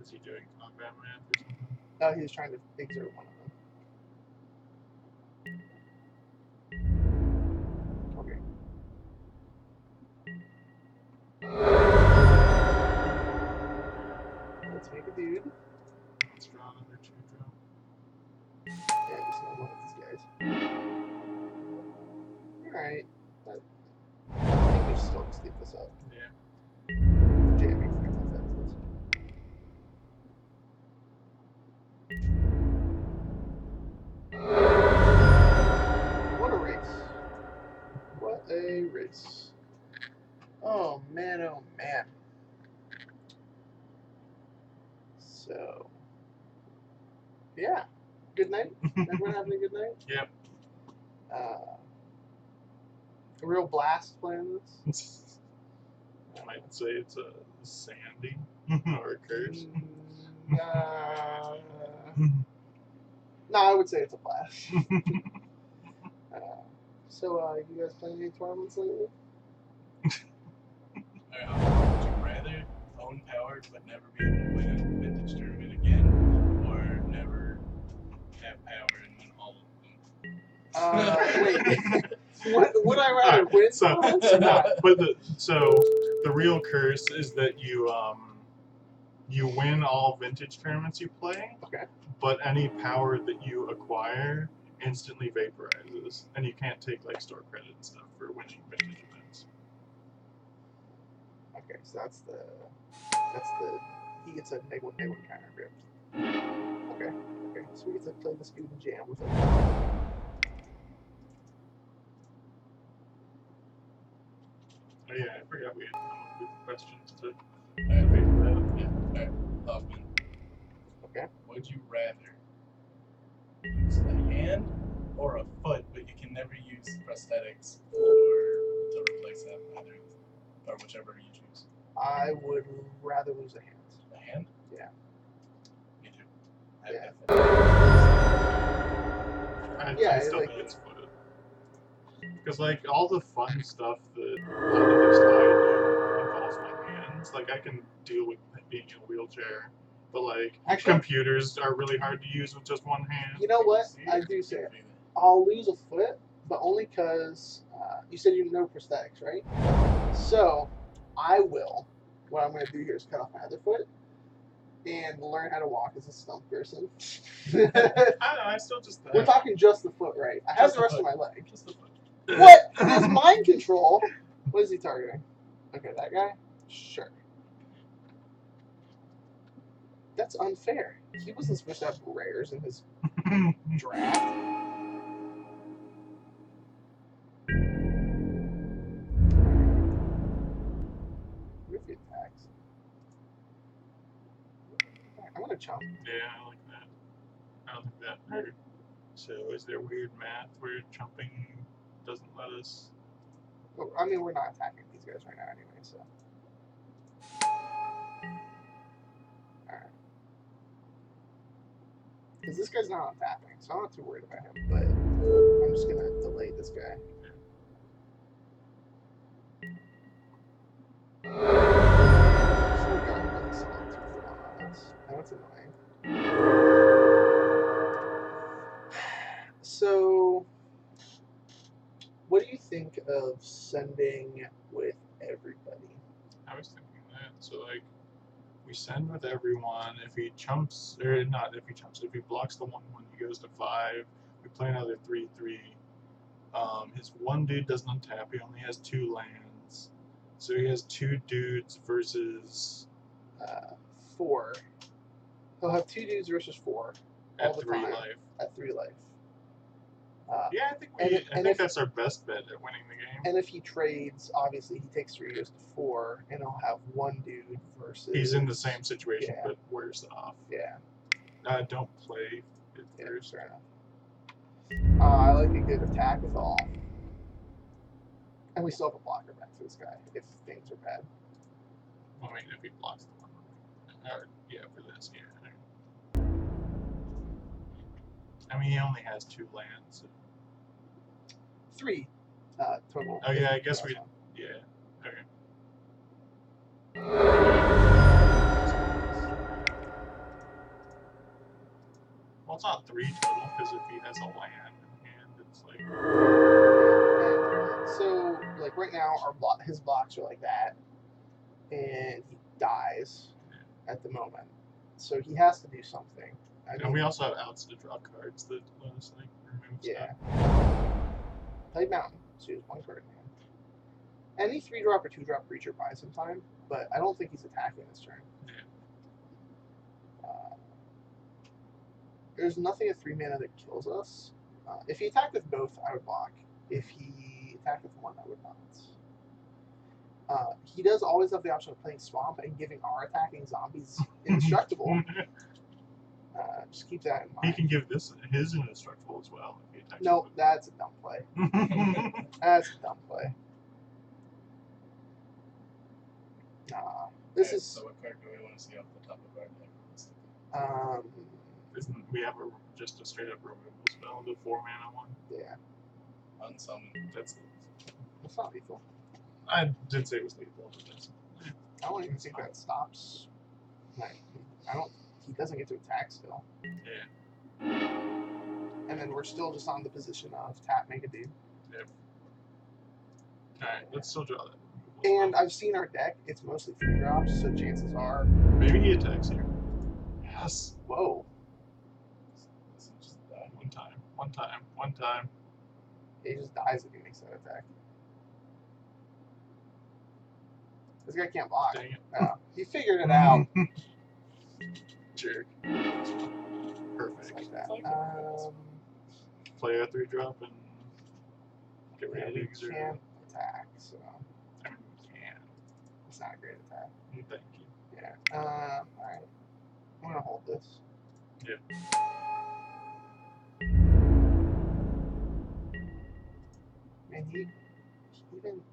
Is he doing combat math or something? No, he was trying to exert one of them. Okay. Let's make a dude. Let's draw another 2 drop. Yeah, just not one of these guys. Alright. I think we should still just leave this up. Yeah. We're jamming for enough access. What a race. What a race. Oh man, oh man. So, yeah. Good night. Everyone having a good night? Yep. A real blast playing this. I might say it's a Sandy or a curse. No, I would say it's a blast. So, you guys playing any tournaments lately? Would you rather own power but never be able to win a vintage tournament again, or never have power and win all of them? Wait. Would I rather win So, tournaments or not? but the real curse is that you win all vintage tournaments you play. Okay. But any power that you acquire instantly vaporizes, and you can't take like store credit and stuff for winning vintage events. Okay, so that's the he gets a -1/-1 counter grip. Okay, so we get to play this dude and jam with it. Oh yeah, I forgot we had come up with questions to Alright, debate that. yeah, alright, Hoffman. Okay. Would you rather use a hand or a foot, but you can never use prosthetics to replace that, either or whichever you choose? I would rather lose a hand. A hand? Yeah. Me too. I Yeah. I still think it's footed. Because like all the fun stuff that at least I do involves my hands. Like I can deal with being in a wheelchair, but like Actually, computers are really hard to use with just one hand. you know what? See? I do say it. I'll lose a foot, but only because you said you know prosthetics, right? So I will. What I'm going to do here is cut off my other foot and learn how to walk as a stump person. I don't know. I still just. We're talking just the foot, right? I have Just the the rest foot. of my leg. Just the foot. What? His mind control? What is he targeting? Okay, that guy? Sure. That's unfair. He wasn't supposed to have rares in his draft. What if he attacks? I'm gonna chomp. Yeah, I like that. I don't think that hurt. So is there weird math where jumping doesn't let us? Well, I mean, we're not attacking these guys right now anyway, so. Alright. Because this guy's not on tapping, so I'm not too worried about him, but I'm just gonna delay this guy. Still got really solid 2-for-1 on us. Now that's annoying. So, what do you think of sending with everybody? I was thinking that. So like, We send with everyone. If he chumps, or not if he chumps, if he blocks the 1/1, he goes to 5. We play another 3/3. His one dude doesn't untap. He only has 2 lands. So he has 2 dudes versus 4. He'll have 2 dudes versus 4 all at the 3 time life. at 3 life. Yeah, I think and I think if- that's our best bet at winning the game. And if he trades, obviously he takes 3, goes to 4, and he'll have 1 dude versus. He's in the same situation, Yeah. but worse off. Yeah. Don't play it Yeah, first. fair enough. I like a good attack with all. And we still have a blocker back for this guy if things are bad. I mean, if he blocks the 1/1. Yeah, for this, yeah. I mean, he only has 2 lands. So. 3 total. Oh, yeah, I guess we. Awesome. Yeah. Okay. Well, it's not 3 total because if he has a land in hand, it's like. And so, like right now, his blocks are like that, and he dies at the moment. So he has to do something. And we also have outs to draw cards that let us like remove Yeah. stuff. Played Mountain, so he has 1 card in hand. Any 3-drop or 2-drop creature buys some time, but I don't think he's attacking this turn. Yeah. There's nothing at 3 mana that kills us. If he attacked with both, I would block. If he attacked with 1, I would not. He does always have the option of playing Swamp and giving our attacking zombies indestructible. Just keep that in mind. He can give his indestructible as well if he attacks. No, that's a dumb play. That's a dumb play. Nah. This Okay, is. So what card do we want to see off the top of our deck? Isn't we have just a straight up removal spell, the 4 mana one? Yeah, Unsummon. That's. it's not lethal. I did say it was lethal, but that's. I don't even think that stops. Like, I don't. He doesn't get to attack still. Yeah. And then we're still just on the position of tap, make a dude. Yep. Alright, let's still draw that. And I've seen our deck. It's mostly 3-drops, so chances are. Maybe he attacks here. Yes. Whoa. This is just that. One time. He just dies if he makes that attack. This guy can't block. Dang it. No, he figured it out. Jerk. Just Perfect. like that. Play a 3-drop and get rid Yeah, of we the exert. can't attack, so I mean, we can. it's not a great attack. Thank you. Yeah. Alright. I'm gonna hold this. Yeah. Man,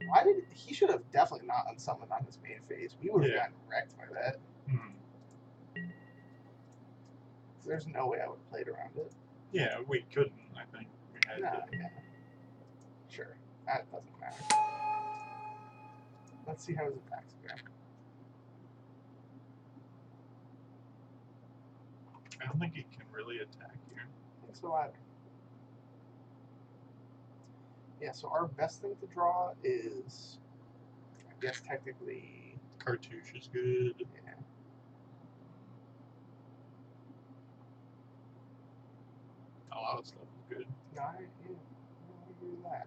why did he should have definitely not unsummoned on his main phase. We would have Yeah. gotten wrecked by that. Hmm. There's no way I would have played around it. Yeah, we couldn't. I think we had No, to. yeah. Sure. That doesn't matter. Let's see how his attacks go. I don't think he can really attack here. I think so either. Yeah, so our best thing to draw is, I guess technically, Cartouche is good. yeah. A lot of stuff is good. No, I agree with that.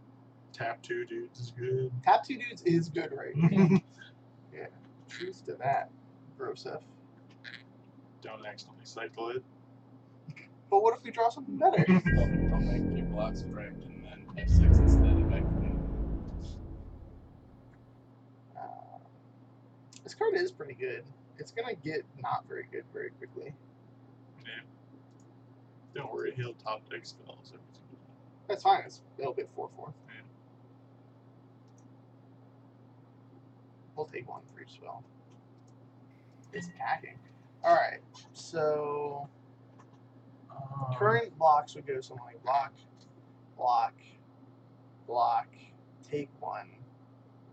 Tap 2 dudes is good. Tap 2 dudes is good right now. Yeah. Truth to that, Grosef. Don't accidentally cycle it. But what if we draw something better? Don't make your blocks correct and then F6 instead of activating. This card is pretty good. It's gonna get not very good very quickly. Yeah. Don't worry, he'll top deck spells every single time. That's fine. It'll get 4/4. Yeah. We'll take 1 for each spell. It's attacking. All right. So current blocks would go something like block, block, block, take 1.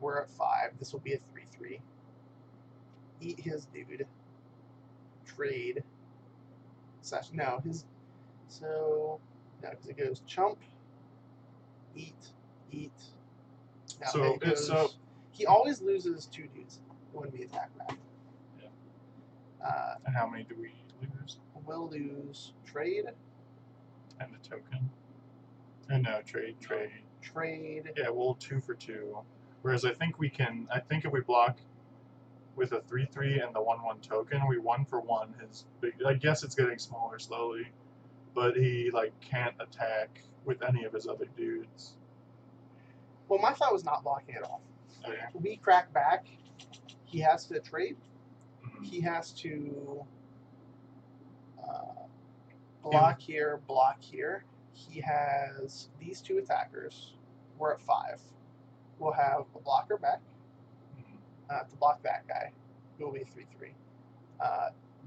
We're at 5. This will be a 3/3. Eat his dude. Trade. No, his. So, no, because it goes chump, eat. No, So, it goes, it's so. he always loses 2 dudes when we attack back. Yeah. And how many do we lose? We'll lose trade. And the token. And no, trade. Trade. Yeah, we'll 2 for 2. Whereas I think we can. I think if we block with a 3/3 and the 1/1 token, we 1 for 1 his big. I guess it's getting smaller slowly, but he like can't attack with any of his other dudes. Well, my thought was not blocking at all. Okay. We crack back. He has to trade. Mhm. He has to block here, block here. He has these 2 attackers. We're at 5. We'll have a blocker back to block that guy. It will be a 3/3.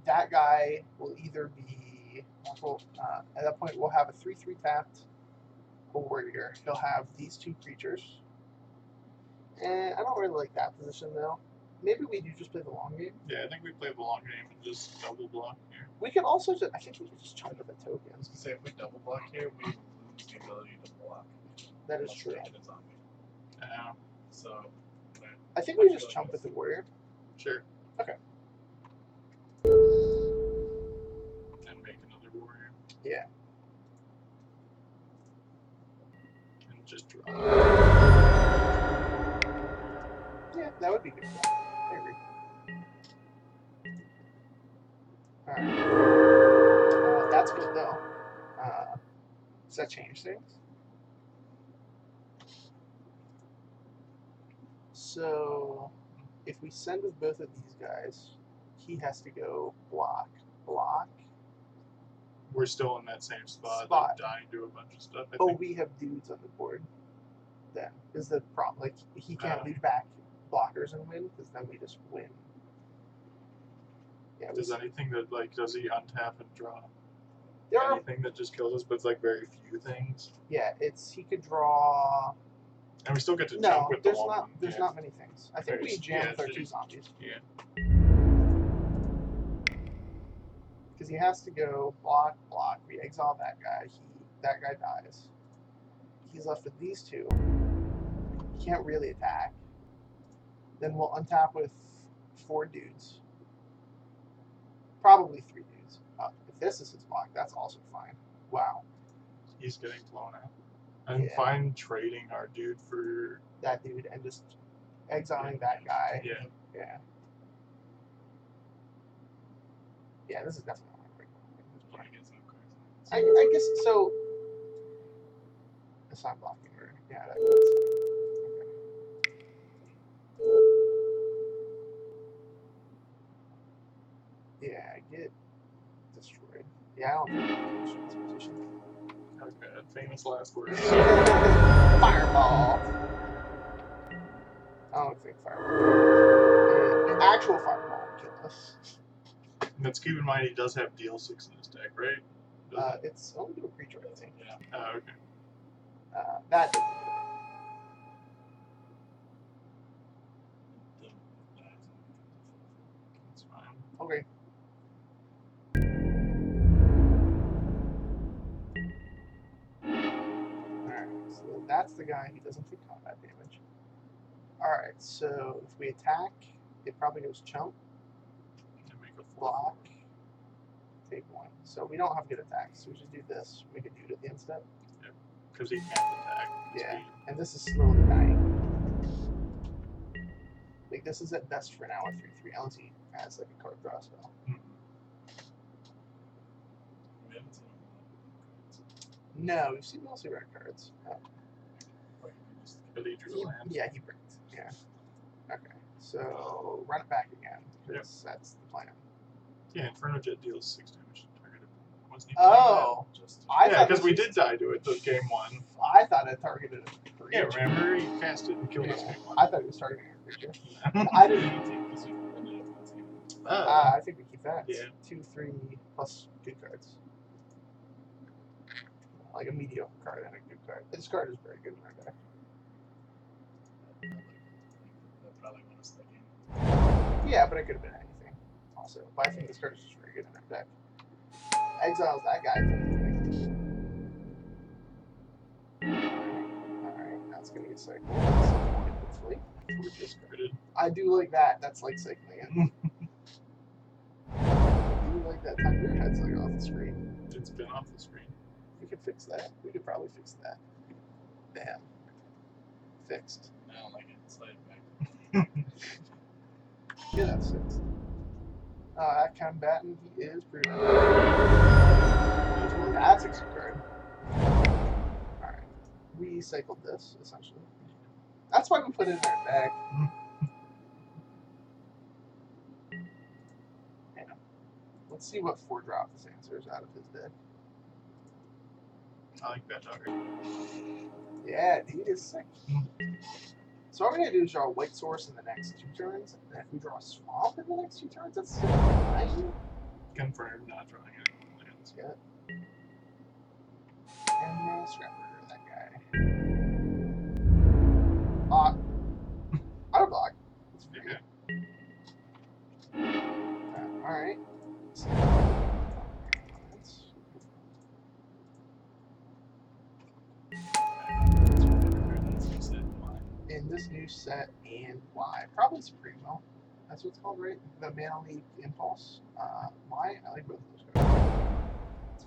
That guy will either be at that point we'll have a 3/3 tapped warrior. He'll have these 2 creatures. And I don't really like that position though. Maybe we do just play the long game. Yeah, I think we play the long game and just double block here. We can also just I think we can just chunk up the tokens. Say if we double block here, we lose the ability to block. That is Unless true. we hit a zombie. So, I think we just chunk with the warrior. Sure. Okay. And make another warrior. Yeah. And just draw. Yeah, that would be good. I agree. Alright. That's good though. Does that change things? So, if we send with both of these guys, he has to go block, block. We're still in that same spot. Spot. Dying to a bunch of stuff. I Oh, think. we have dudes on the board. Then is the problem. Like he can't Oh. lead back blockers and win because then we just win. Yeah. Does anything that like does he untap and draw? There are. Anything that just kills us, but it's like very few things. Yeah. He could draw. And we still get to No, jump with there's the not. one. There's Yeah. not many things. I think we There's- jam yeah, with our there's- 2 zombies Yeah. because he has to go block, block. We exile that guy. That guy dies. He's left with these 2. He can't really attack. Then we'll untap with 4 dudes. Probably 3 dudes. If this is his block, that's also fine. Wow. He's getting blown out. And Yeah. fine trading our dude for That dude and just exiling that guy. yeah. Yeah. Yeah, this is definitely not great. I guess no cards. I guess so. It's not blocking her. Yeah, that was. Okay. Yeah, I get destroyed. Yeah, I don't think I can this position. Okay, famous last words. Fireball. I don't think fireball. The actual fireball will kill us. And let's keep in mind he does have deal 6 in his deck, right? It's only to a creature, I think. Yeah. Oh, okay. That didn't do it. That's fine. Okay. Alright, so that's the guy who doesn't take combat damage. Alright, so if we attack, it probably goes chump, And make a 4. block, take 1. So we don't have good attacks, so we just do this. We could do it at the end step. Because he can't attack. Yeah, and this is slowly dying. Like, this is at best for now a 3/3, unless he has like a card draw spell. Mhm. We haven't seen him. No, we've seen mostly red cards. Or you can just But he drew a land. Yeah, he brings. Yeah. Okay, so run it back again, because that's the plan. Yeah, Inferno Jet deals 6 damage to target. Wasn't he? Oh, just I Yeah, thought because this we was- did die to it the game 1. I thought it targeted a creature. Yeah, remember? He cast it and killed us Yeah, game 1. I thought it was targeting a creature. I didn't. Oh. I think we keep that. Yeah. 2, 3 plus good cards. Like a mediocre card and a good card. This card is very good in our deck. That probably won us the game. Yeah, but it could have been anything. Also, but I think this card is just very good in our deck. Exiles that guy. Alright, that's gonna get cycled at some point, hopefully. We're discarded. I do like that. That's like cycling it. like that time your head's like off the screen. It's been off the screen. We could fix that. We could probably fix that. Bam. Fixed. I don't like it. Slide it back. Yeah, that's fixed. At combatant, he is pretty. That's a good card. Alright. We cycled this, essentially. That's why we put it in our bag. Yeah. Let's see what 4-drop this answers out of his deck. I like that dog. Yeah, dude is sick. So what we're gonna do is draw a white source in the next 2 turns, and if we draw a swamp in the next 2 turns, that's still fine. Confirmed, not drawing any lands. Good. And scrapper that guy. Out of block. That's pretty Yeah. good. Alright. In this new set and why? Probably Supremo. That's what it's called, right? The Mana Leak Impulse. Why? I like both of those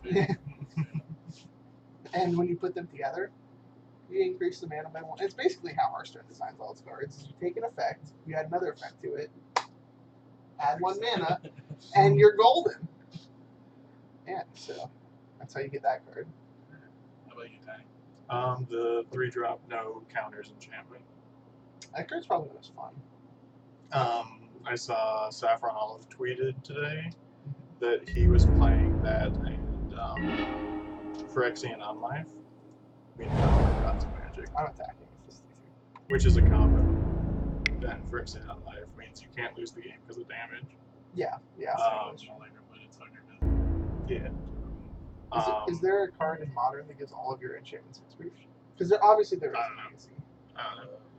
cards. And when you put them together, you increase the mana by 1. It's basically how Hearthstone designs all its cards. You take an effect, you add another effect to it, add 1 mana, and you're golden. Yeah, so that's how you get that card. How about you, Tiny? The 3-drop no counters enchantment. That card's probably the most fun. I saw Saffron Olive tweeted today that he was playing that and Phyrexian Unlife. Meaning Outward Gods of Magic, I'm attacking. It's just which is a combo. Then Phyrexian Unlife means you can't lose the game because of damage. yeah. It's no later, but it's harder to. Yeah. Is there a card in Modern that gives all of your enchantments exposure? Because obviously there is. I don't know. Legacy.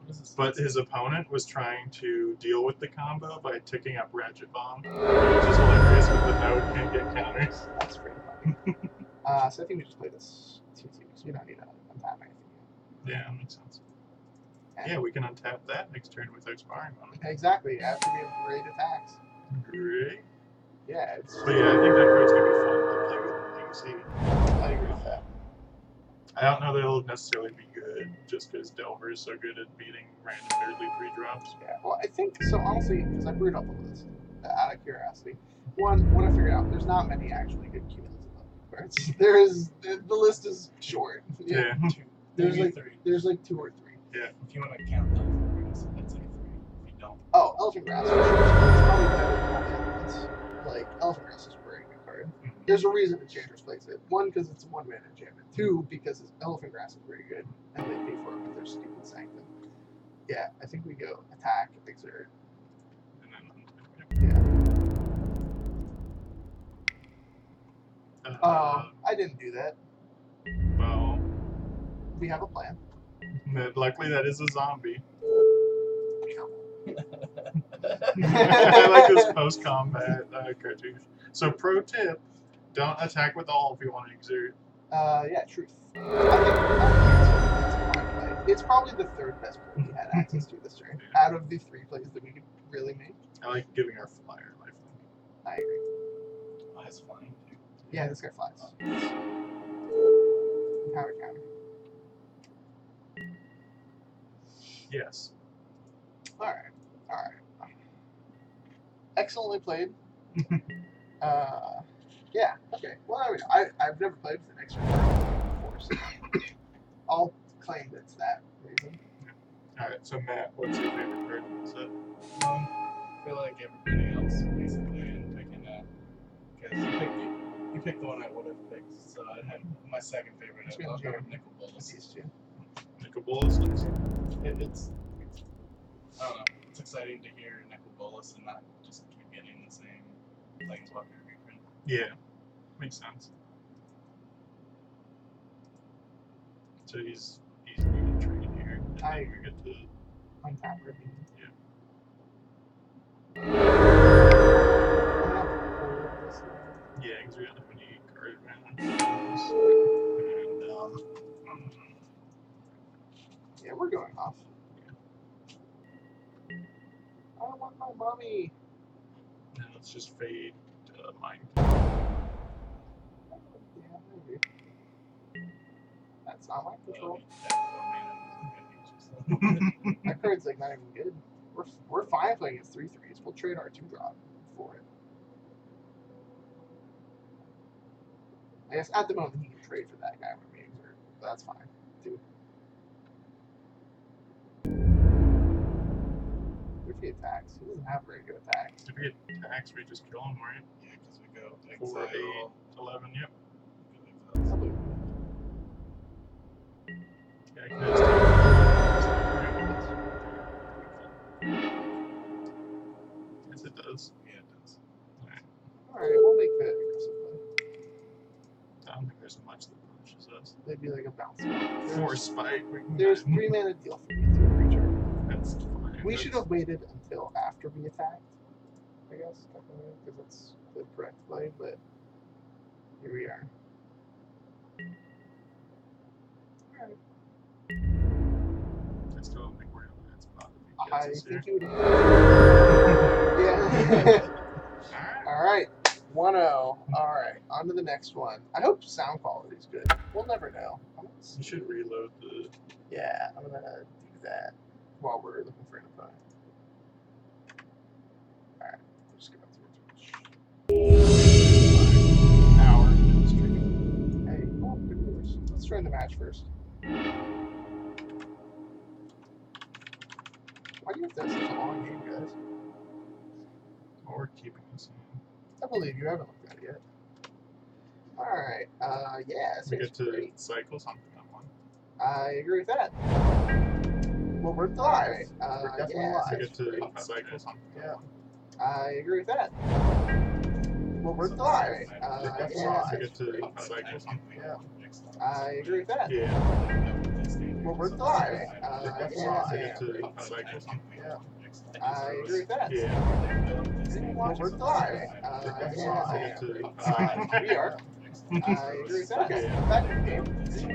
What is this? But his opponent was trying to deal with the combo by ticking up Ratchet Bomb, which is hilarious because the node can't get counters. That's pretty funny. So I think we just play this 2-2 because we don't need to untap anything. Yeah, that makes sense. Yeah, we can untap that next turn with expiring on it. Exactly. After we have great attacks. Great. Yeah, it's. But yeah, I think that card's gonna be fun to play with Legacy. I agree with that. I don't know that it'll necessarily be good, just because Delver is so good at beating random early 3-drops. Yeah. Well, I think so. Honestly, because I brewed up a list out of curiosity. One, what I figured out, there's not many actually good cumulative cards. There is the list is short. Yeah. There's Maybe like 3. there's like 2 or 3. If you want to count Elephant Grass, that's like 3. If you don't, Oh, Elephant Grass. For sure. It's probably better than all the other ones. Like Elephant Grass is a very good card. There's a reason Enchanters plays it. 1, because it's a 1-mana enchantment. 2, because Elephant Grass is very good, and they pay for it with their stupid Sanctum. Yeah, I think we go attack, exert. And then, I didn't do that. well, We have a plan. luckily that is a zombie. I like this post-combat cartouche. So pro tip, don't attack with all if you want to exert. Yeah, truth. I think it's a fine play. It's probably the 3rd best play we had access to this turn. Out of the 3 plays that we could really make. I like giving our flyer lifelink. I agree. oh, it's flying too. Yeah, this guy flies. Power counter. Yes. Alright. Excellently played. Yeah, okay. Well, I mean, I've never played with an extra card before, so I'll claim that's that reason. Alright, so Matt, what's your favorite card in the set? I feel like everybody else basically in picking that because you picked the one I would have picked. So I had my second favorite. I'll go with Nicol Bolas. These two. Nicol Bolas? It's I don't know. It's exciting to hear Nicol Bolas and not just keep getting the same Planeswalker reprint. Yeah, makes sense. So he's new to trade here. And I then we get to Untap Ribbon. yeah, because we don't have any card advantage. And Yeah, we're going off. I don't want my mommy. now let's just fade mine. Yeah, maybe. That's not my control. That card's like not even good. We're fine playing against 3/3s. We'll trade our 2-drop for it. I guess at the moment he can trade for that guy when we exert, but that's fine too. If he attacks, he doesn't have very good attacks. If we attacks, we just kill him, right? Yeah, because we go 4, 8, exile. 11, yep. I believe him. Yeah, I can just take Yes, it does. Yeah, it does. Alright, we'll make that aggressive play. I don't think there's much that punishes us. Maybe like a bounce spell. 4 spike. There's 3 mana deal for me to a creature. That's fine. We should have waited until after we attacked, I guess, technically, because that's the correct play, but here we are. Alright. I still don't think we're in that spot. I If he think gets you would. us Yeah. here. Alright. 1-0. Alright, on to the next one. I hope sound quality is good. We'll never know. You should reload the. Yeah, I'm gonna do that while we're looking for an opponent. Alright, we'll just go back to the Hour into the stream. Hey, oh, good moves. Let's try the match first. Why do you have to have such a long game, guys? Or keeping us in. I believe you haven't looked at it yet. Alright, yeah, We seems get to great. cycle something on one. I agree with that. Well, we're live. We're definitely We live. get to cycle something Yeah. on one. I agree with that. Well, we're live. We Definitely get live. to cycle something. Yeah. I agree with that. Yeah. Well, we're live. Definitely We live. get to cycle something. Yeah. I agree with that. Yeah. Well, we're live. Definitely live. We are. I agree with that. Yeah. Back in the game.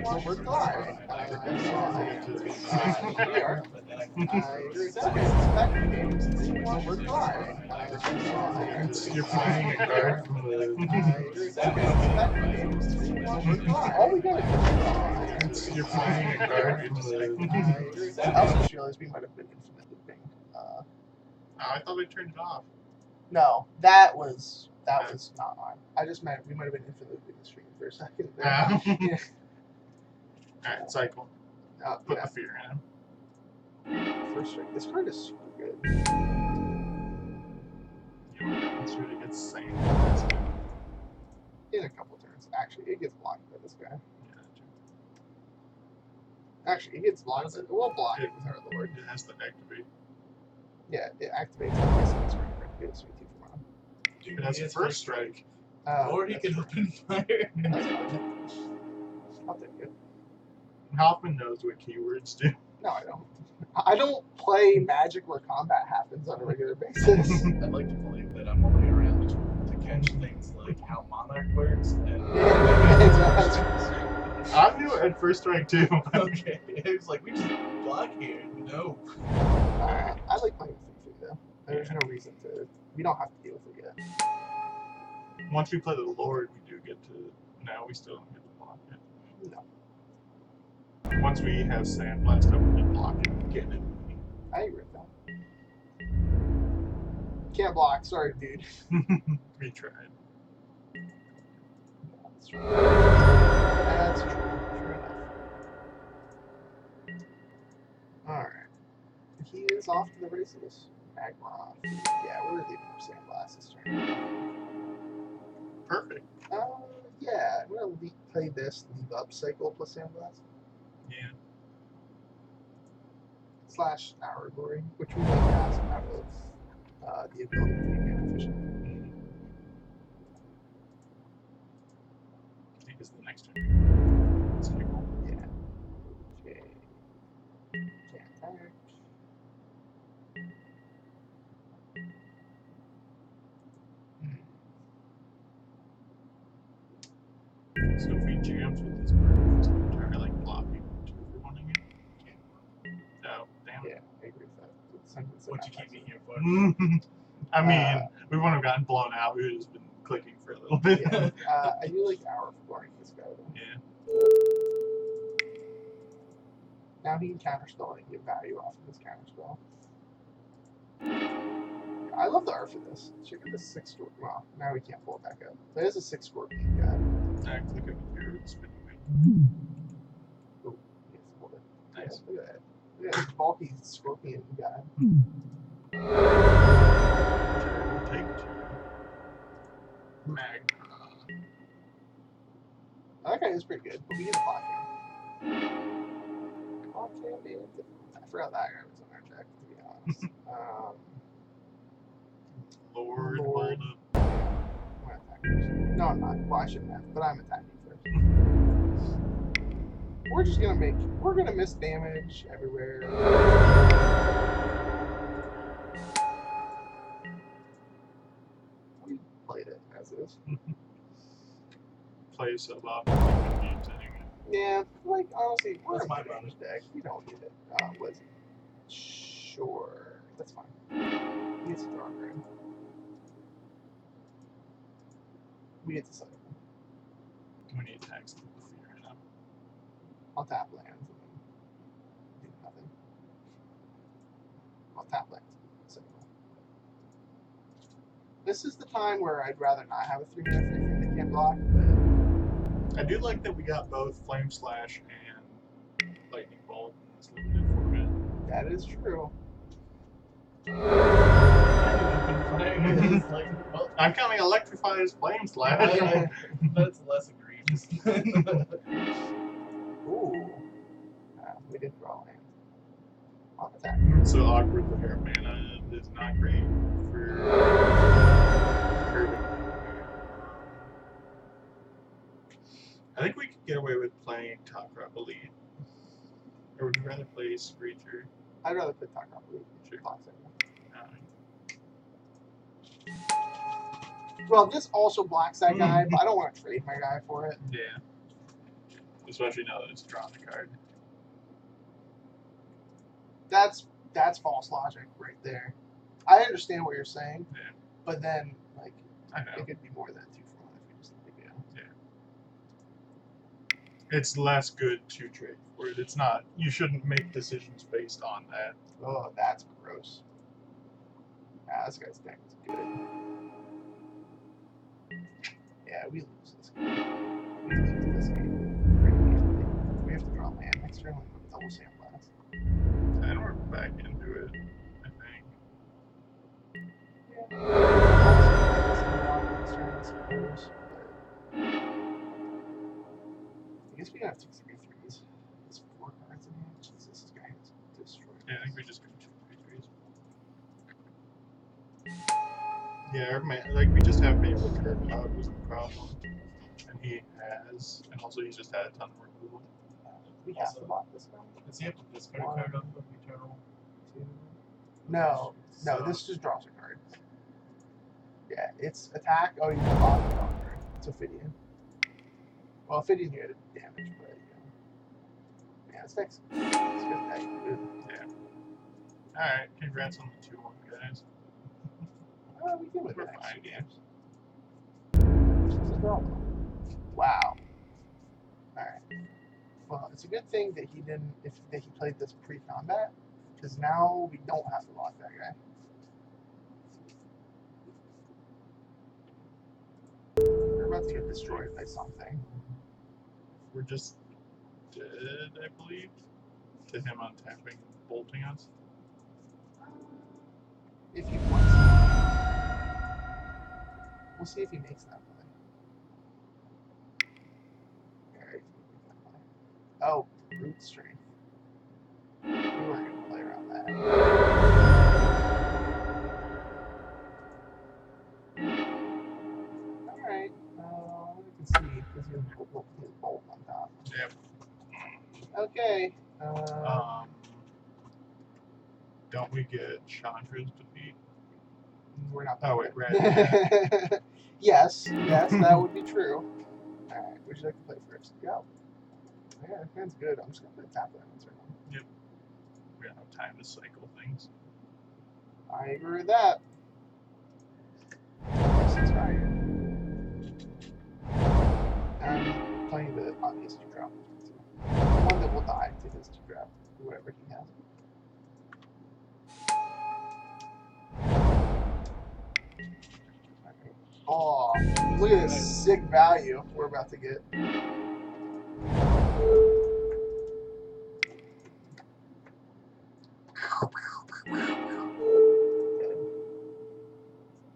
Well, we're live. Definitely live. We are. I agree with that. Back in the game. Well, we're live. Definitely live. You're playing a card from the. I agree with that. Back in the game. Well, we're live. All we gotta do is You're playing a card from I the. agree with that. I also just realized we might have been infinite looping. Oh, I thought we turned it off. No, that was not on. I just meant we might have been infinite looping the stream for a second there. Yeah. Alright, cycle. Put Yeah. the fear in him. First strike. This card is super good. It's really good saying. In a couple turns. Actually, it gets blocked by this guy. Actually, it gets blocked. We'll block it with our Lord. It has to activate. Yeah, it activates on this next turn. It gives me 2 for 1. It has a first strike. Or he That's can right. open fire. That's fine. I'll take it. Hoffman knows what keywords do. No, I don't. I don't play Magic where combat happens on a regular basis. I'd like to believe that I'm only around to catch things like how Monarch works and. I'm new at first strike too. Okay, it was like we just block here. No. I like playing with 3/3 though. There's no reason to. We don't have to deal with it yet. Once we play the Lord, we do get to. Now we still don't get to block it. No, Once we have Sandblast up, we can block it and get it. I agree with that. Can't block. Sorry, dude. We tried. That's true. That's true. True enough. Alright. He is off to the races. Magma. Yeah, we're leaving our Sandblast this turn. Perfect. Yeah, I'm gonna play this, leave up cycle plus Sandblast. Yeah. Slash Hour Glory, which we might pass out of the ability to be mana efficient. I think it's the next turn. It's pretty cool. Yeah. Okay. Can't attack. So if we jams with this card, it's going to try like blocking 2 for wanting it. Oh, damn. Yeah, I agree with that. It's What'd you keep me here for? I mean, we wouldn't have gotten blown out. We would have just been clicking for a little bit. Yeah. I do like Hour for Glory this guy though. Yeah. Now he can counterspell and get value off of his counterspell. I love the art for this. Check out this 6 score. Well, now we can't pull it back up. But it is a 6 scorpion guy. I click it with your spin wheel. Oh, yes, hold it. Nice. Yeah, look at that. Look at this bulky scorpion guy. We'll take 2. Magma. That guy is pretty good, but we need a block him. Block him, man. I forgot that guy was on our deck, to be honest. Lord, Lord. hold up. I'm gonna attack first. No, I'm not. Well, I shouldn't have, but I'm attacking first. We're gonna miss damage everywhere. We played it as is. Play suboptimal games anyway. Yeah, like honestly, we're That's a my mid-range deck. We don't need it. Was it? Sure, that's fine. He gets to draw a card. We get to cycle. We need tax them to figure it out. I'll tap lands and then do nothing. I'll tap lands. Cycle. This is the time where I'd rather not have a 3-mana 3/3 that can't block, but I do like that we got both Flame Slash and Lightning Bolt in this limited format. that is true. It's like, well, I'm counting Electrify as Flame Slash. that's less egregious. Ooh. We did draw land. On attack. So awkward with her mana is not great for curving. I think we could get away with playing Talkrop Elite. Or would you rather play Screecher? I'd rather play Talkrop Elite. Sure. Toxic. Uh, Well, this also blocks that guy, but I don't want to trade my guy for it. yeah. Especially now that it's drawn a card. That's false logic right there. I understand what you're saying, Yeah. but then like I know. it could be more than 2 for 1 if you just think It's less good to trade for it. It's not. You shouldn't make decisions based on that. oh, that's gross. Ah, this guy's deck is good. Yeah, we lose this game. We lose this game. Pretty handily. We have to draw land next turn with double sandblast. And we're back into it, I think. Yeah. Next turn, I suppose, but I guess we have 2 3/3s. There's 4 cards in here. Jesus, this guy has destroyed. Yeah, I think we just go 2 3/3s. Yeah, our like we just haven't been able to curve out was the problem. And he has, and also he's just had a ton of removal. We have to block this guy. Does he have to discard a card off of Eternal? 2. No, So- this just draws a card. Yeah, it's attack. Oh, you can block the draw card. It's Ophidian. Well, Ophidian you had damage, but yeah, it's next. It's good. That good. Alright, congrats on the 2-1 guys. Oh, we can win the We're next fine, 2 yeah. games. It's a draw. Wow. Alright. Well, it's a good thing that he didn't. That he played this pre-combat, because now we don't have to block that guy. We're about to get destroyed by something. We're just dead, I believe. To him untapping, bolting us. If he wants. We'll see if he makes that play. Alright, he's making that play. Oh, root strength. We weren't gonna play around that. Alright, we can see because he has bolt on top. Yep. Okay. Don't we get Chandra's defeat? We're not. Oh, wait, right. Yes, that would be true. Alright, would you like to play first? Go. Yeah, that hand's good. I'm just gonna play tap that answer. We don't have time to cycle things. I agree with that. Let's try it. playing the obvious 2-drop. One that will die to his 2-drop, whatever he has. Okay. Oh, look at this sick value we're about to get.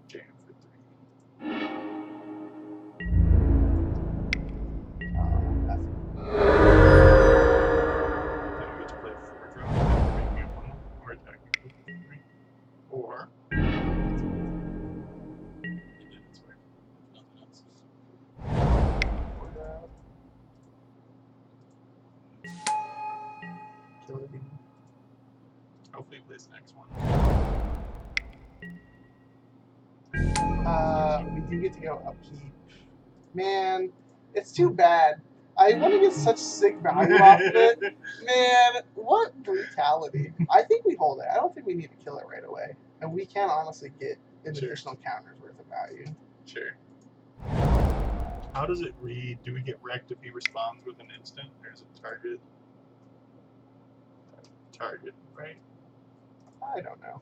Jam for 3. That's Then we get to play 4-drop and make me 1 or attacking with 3. Or Nothing else. Killer Bee. hopefully he plays the next one. We do get to go upkeep. Man, it's too bad. I want to get such sick value off of it. Man, what brutality. I think we hold it. I don't think we need to kill it right away. And we can honestly get an Sure. additional counters worth of value. Sure. How does it read? Do we get wrecked if he responds with an instant? There's a target. Target, right? I don't know.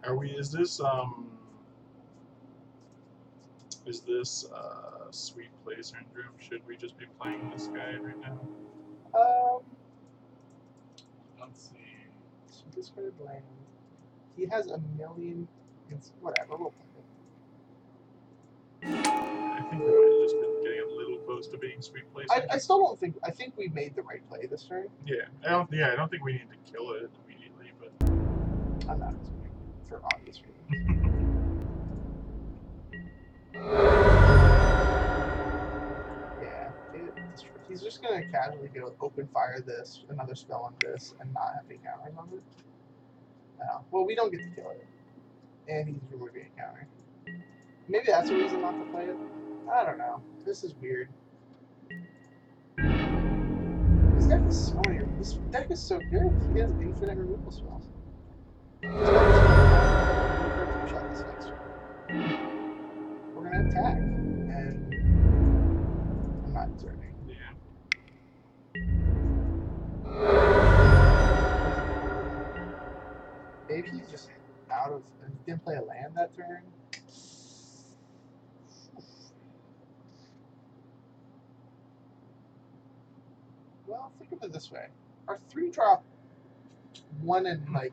Are we? Is this sweet play syndrome? Should we just be playing this guy right now? Let's see. So discarded land. He has a million. Whatever, we'll play it. I think we might have just been getting a little close to being sweet play syndrome. I still don't think. I think we made the right play this turn. Yeah, I don't think we need to kill it immediately, but I'm not assuming for obvious reasons. Yeah, he's just gonna casually go open fire this, another spell on this, and not have any counters on it. No. Well, we don't get to kill it, and he's removing a counter. Maybe that's a reason not to play it. I don't know. This is weird. This deck is so weird. This deck is so good. He has infinite removal spells. Shot this next turn. We're gonna attack, and I'm not exerting. yeah. Maybe he's just out of. He didn't play a land that turn. Well, think of it this way: our 3-drop won in like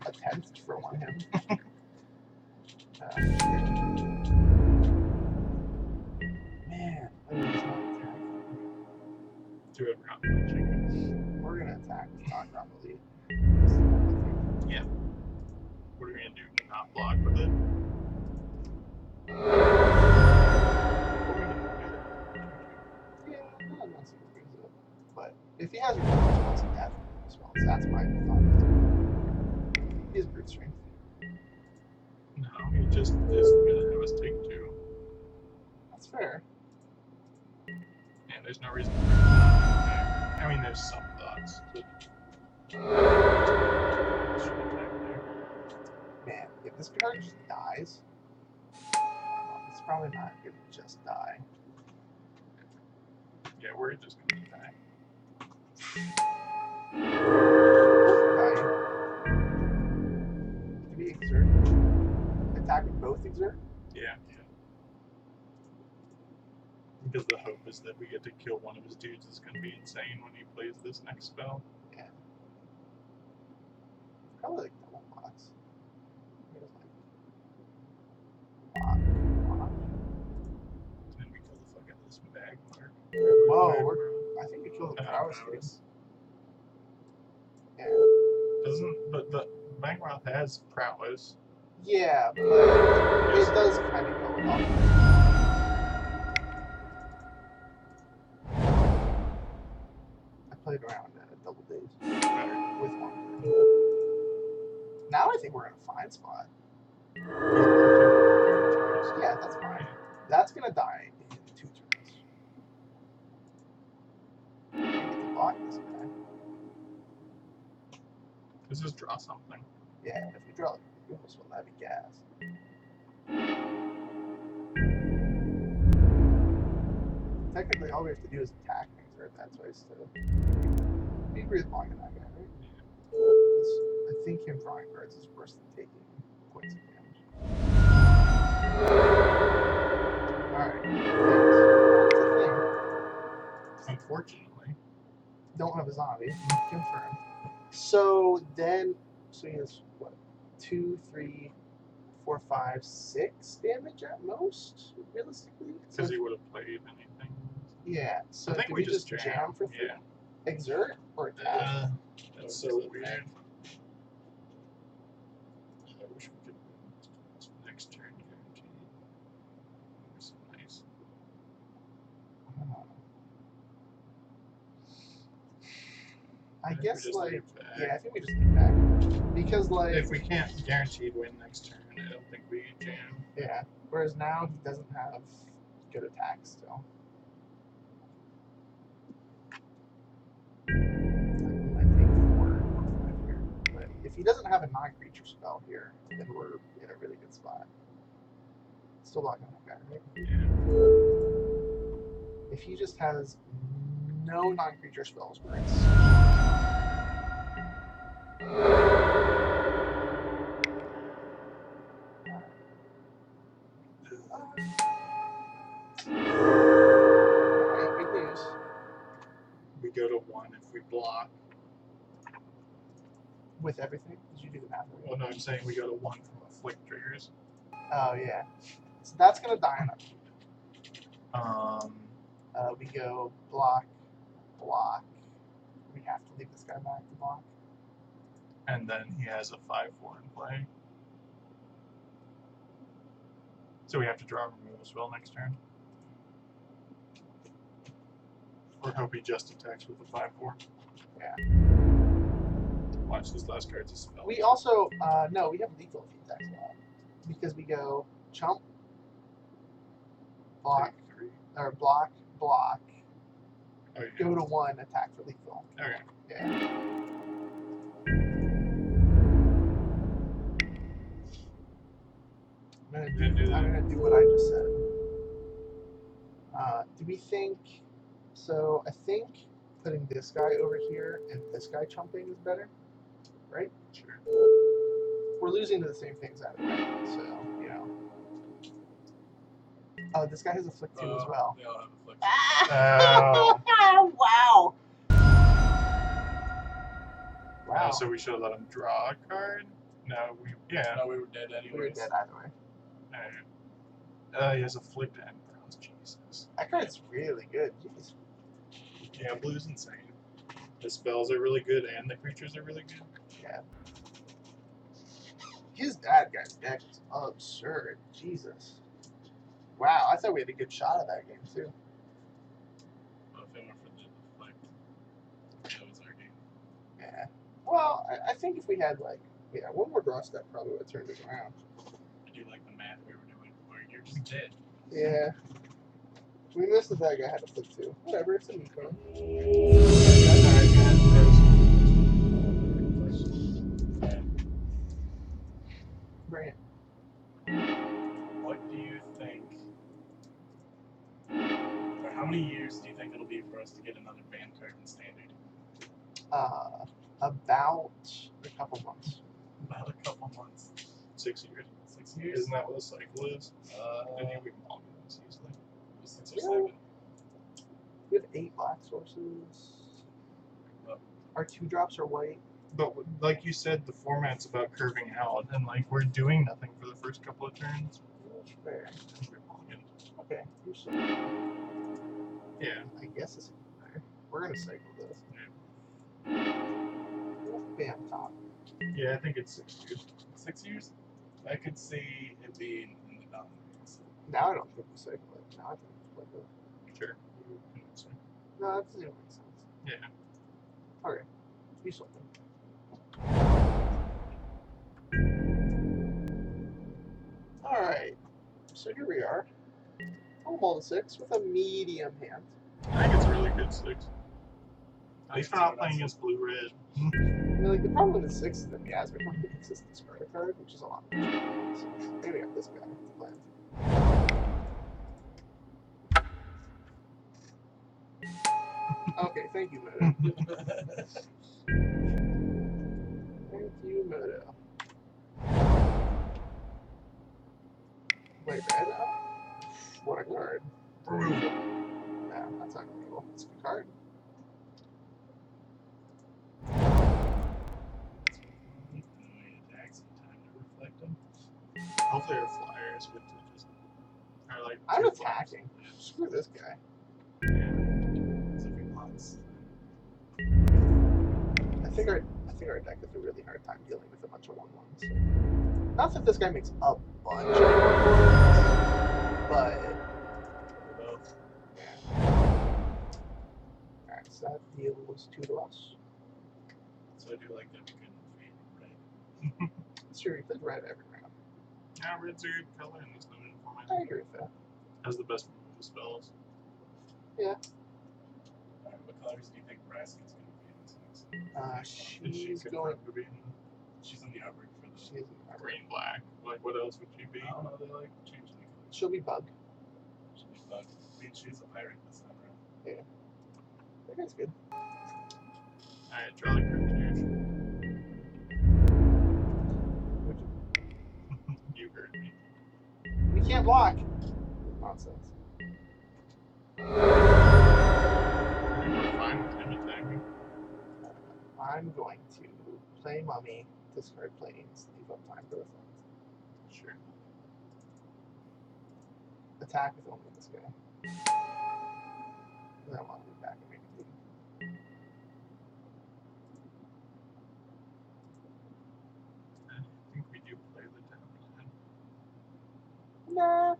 a 10th for one him. Man, I mean, he's not attacking. Do it around the chicken. We're gonna attack with non-drop elite. Yeah. What are we gonna do? Not block with it? What are we gonna do? Yeah, I'm not super brings it up. But if he has removal spells, he has removal spells. That's my thought. He has brute strength. No, he just is gonna have us take 2. That's fair. And there's no reason. I mean, there's some thoughts. But should attack there. Man, if this card just dies, it's probably not gonna just die. Yeah, we're just gonna die. Do we exert? Attack with both exert? Yeah. Because the hope is that we get to kill one of his dudes is gonna be insane when he plays this next spell. Yeah. Probably like double box. And we kill the fuck out of this bag mark. Whoa, I think we killed the prowess here. Yeah. But the Bankroth has prowess. Yeah, but it does kind of go off. I played around at double days with one. Now I think we're in a fine spot. Yeah, that's fine. That's gonna die in 2 turns. We get to block this guy. Let's just draw something. Yeah, if we draw like a beautiful spell, that'd be gas. technically all we have to do is attack and exert that twice to be breathe long in that guy, right? I think him drawing cards is worse than taking points of damage. Alright. That's a thing. Unfortunately. Don't have a zombie. Confirmed. So then, so he has what? 2, 3, 4, 5, 6 damage at most, realistically. Because he would have played anything. Yeah. So I think do we we just jam for 3? Yeah. Exert or attack? That's so weird. I wish we could next turn guaranteed. That's nice. I think we guess just like leave back. yeah, I think we just leave back because like If we can't guaranteed win next turn, I don't think we jam. yeah. Whereas now he doesn't have good attack still. I might take 4 or 5 here, but if he doesn't have a non-creature spell here, then we're in a really good spot. Still blocking that guy, right? Yeah. If he just has no non-creature spells, we're in. Alright, good news. We go to 1 if we block. With everything? Did you do the math? Right? Well, no, I'm saying we go to 1 from afflict triggers. Oh yeah. So that's gonna die on upkeep. We go block, block. We have to leave this guy back to block. And then he has a 5/4 in play. So we have to draw a removal spell next turn. Or hope he just attacks with a 5/4. Yeah. Watch this last card's a spell. We also no, we have lethal if he attacks a lot. Because we go chump, block, Take 3. or block, block, Oh, yeah. go to 1, attack for lethal. Okay. Yeah. I'm gonna do what I just said. Do we think? So I think putting this guy over here and this guy chumping is better, right? Sure. We're losing to the same things anyway, so you know. Oh, this guy has a flick too as well. They all have affliction. Oh. Wow. Wow. So we should let him draw a card? No, we. Yeah. No, we were dead We were anyways. dead either way. He has afflict and bronze. Jesus. That card's really good. Jeez. Yeah, blue's insane. The spells are really good and the creatures are really good. Yeah. His bad guy's deck is absurd. Jesus. Wow, I thought we had a good shot at that game too. But if it weren't for the deflect, that was our game. Yeah. Well, I think if we had like one more draw step probably would have turned it around. I do like the math we were doing, where you're just dead. Yeah. We missed that that guy had a flip too. Whatever, it's a Nico. Bring it. What do you think, or how many years do you think it'll be for us to get another ban card in Standard? About a couple months. About a couple months. 6 years. 6 years? Isn't that what a cycle is? I think we can all do this easily. 6 or Yeah. 7. We have 8 black sources. Well. Our 2-drops are white. But like you said, the format's about curving out, and like we're doing nothing for the first couple of turns. Fair. Okay. Here's some. Yeah. I guess it's there. We're gonna cycle this. Bam, top. Yeah, I think it's 6 years. 6 years? I could see it being in the dominance. Now I don't think we cycle it. Now I think we play it. Sure. No, that doesn't even make sense. Yeah. Okay. You something. Alright. So here we are. Home all to 6 with a medium hand. I think it's a really good 6. At least we're not playing against blue-red. I mean, like, the problem with the 6 is that he has become a consistent discard card, which is a lot. So maybe we have this guy to play. Okay, thank you, Moto. Thank you, Moto. Wait, red? Oh, what a card. Brutal. No, that's not cool. It's a good card. Attacks in time to reflect them. Hopefully our flyers get to just are like. I'm 2 attacking. Screw this guy. So if he blocks, I think our deck has a really hard time dealing with a bunch of 1/1s. So. Not that this guy makes a bunch of 1/1s, but both. alright, so that deals 2 to us. So I do like that we can fade red. Sure, you played red every round. Yeah, red's a good color in this limited format. I agree with that. Has the best removal spells. Alright, what colors do you think Brassica's going to be in this next? And she She's could going. probably be She's in the artwork for the. She's green black. Like what else would she be? I don't know, they like changing the colors. She'll be bug. She'll be bugged. I mean, she's a pirate this time around. That guy's good. Alright, draw the card. You heard me. We can't block. Nonsense. We're fine with him attacking. I'm going to play Mummy, discard planes, leave up time for reflect. Sure. Attack with only this guy. And then I want to be back and make it bleed. I think we do play the tap line. Nah.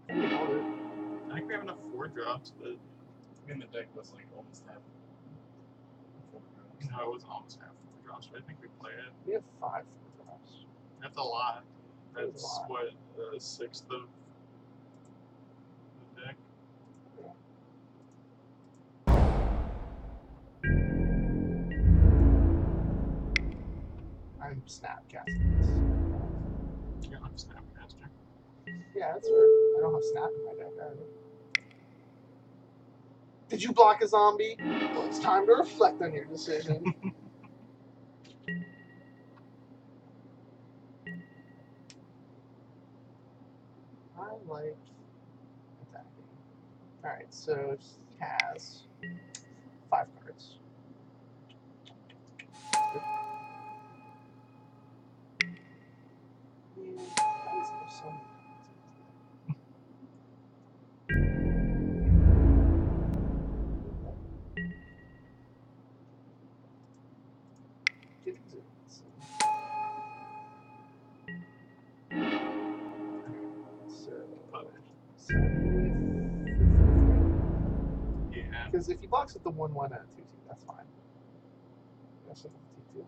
I can hold it. I think we have enough 4-drops, but I mean, the deck was like almost half. no, it was almost half 4-drops. But I think we play it. We have 5 drops. That's a lot. That is a That's lot. what, a sixth of the deck. I'm snap casting this. You don't have Snapcaster. Yeah, that's fair. I don't have snap in my deck either. Did you block a zombie? Well, it's time to reflect on your decision. I like attacking. Alright, so he has 5 cards. Yeah, why is there so many cards in this deck? Get into it. So, 7 with Yeah. because if he blocks with the 1/1 and a 2/2, that's fine. That's with the 2/2.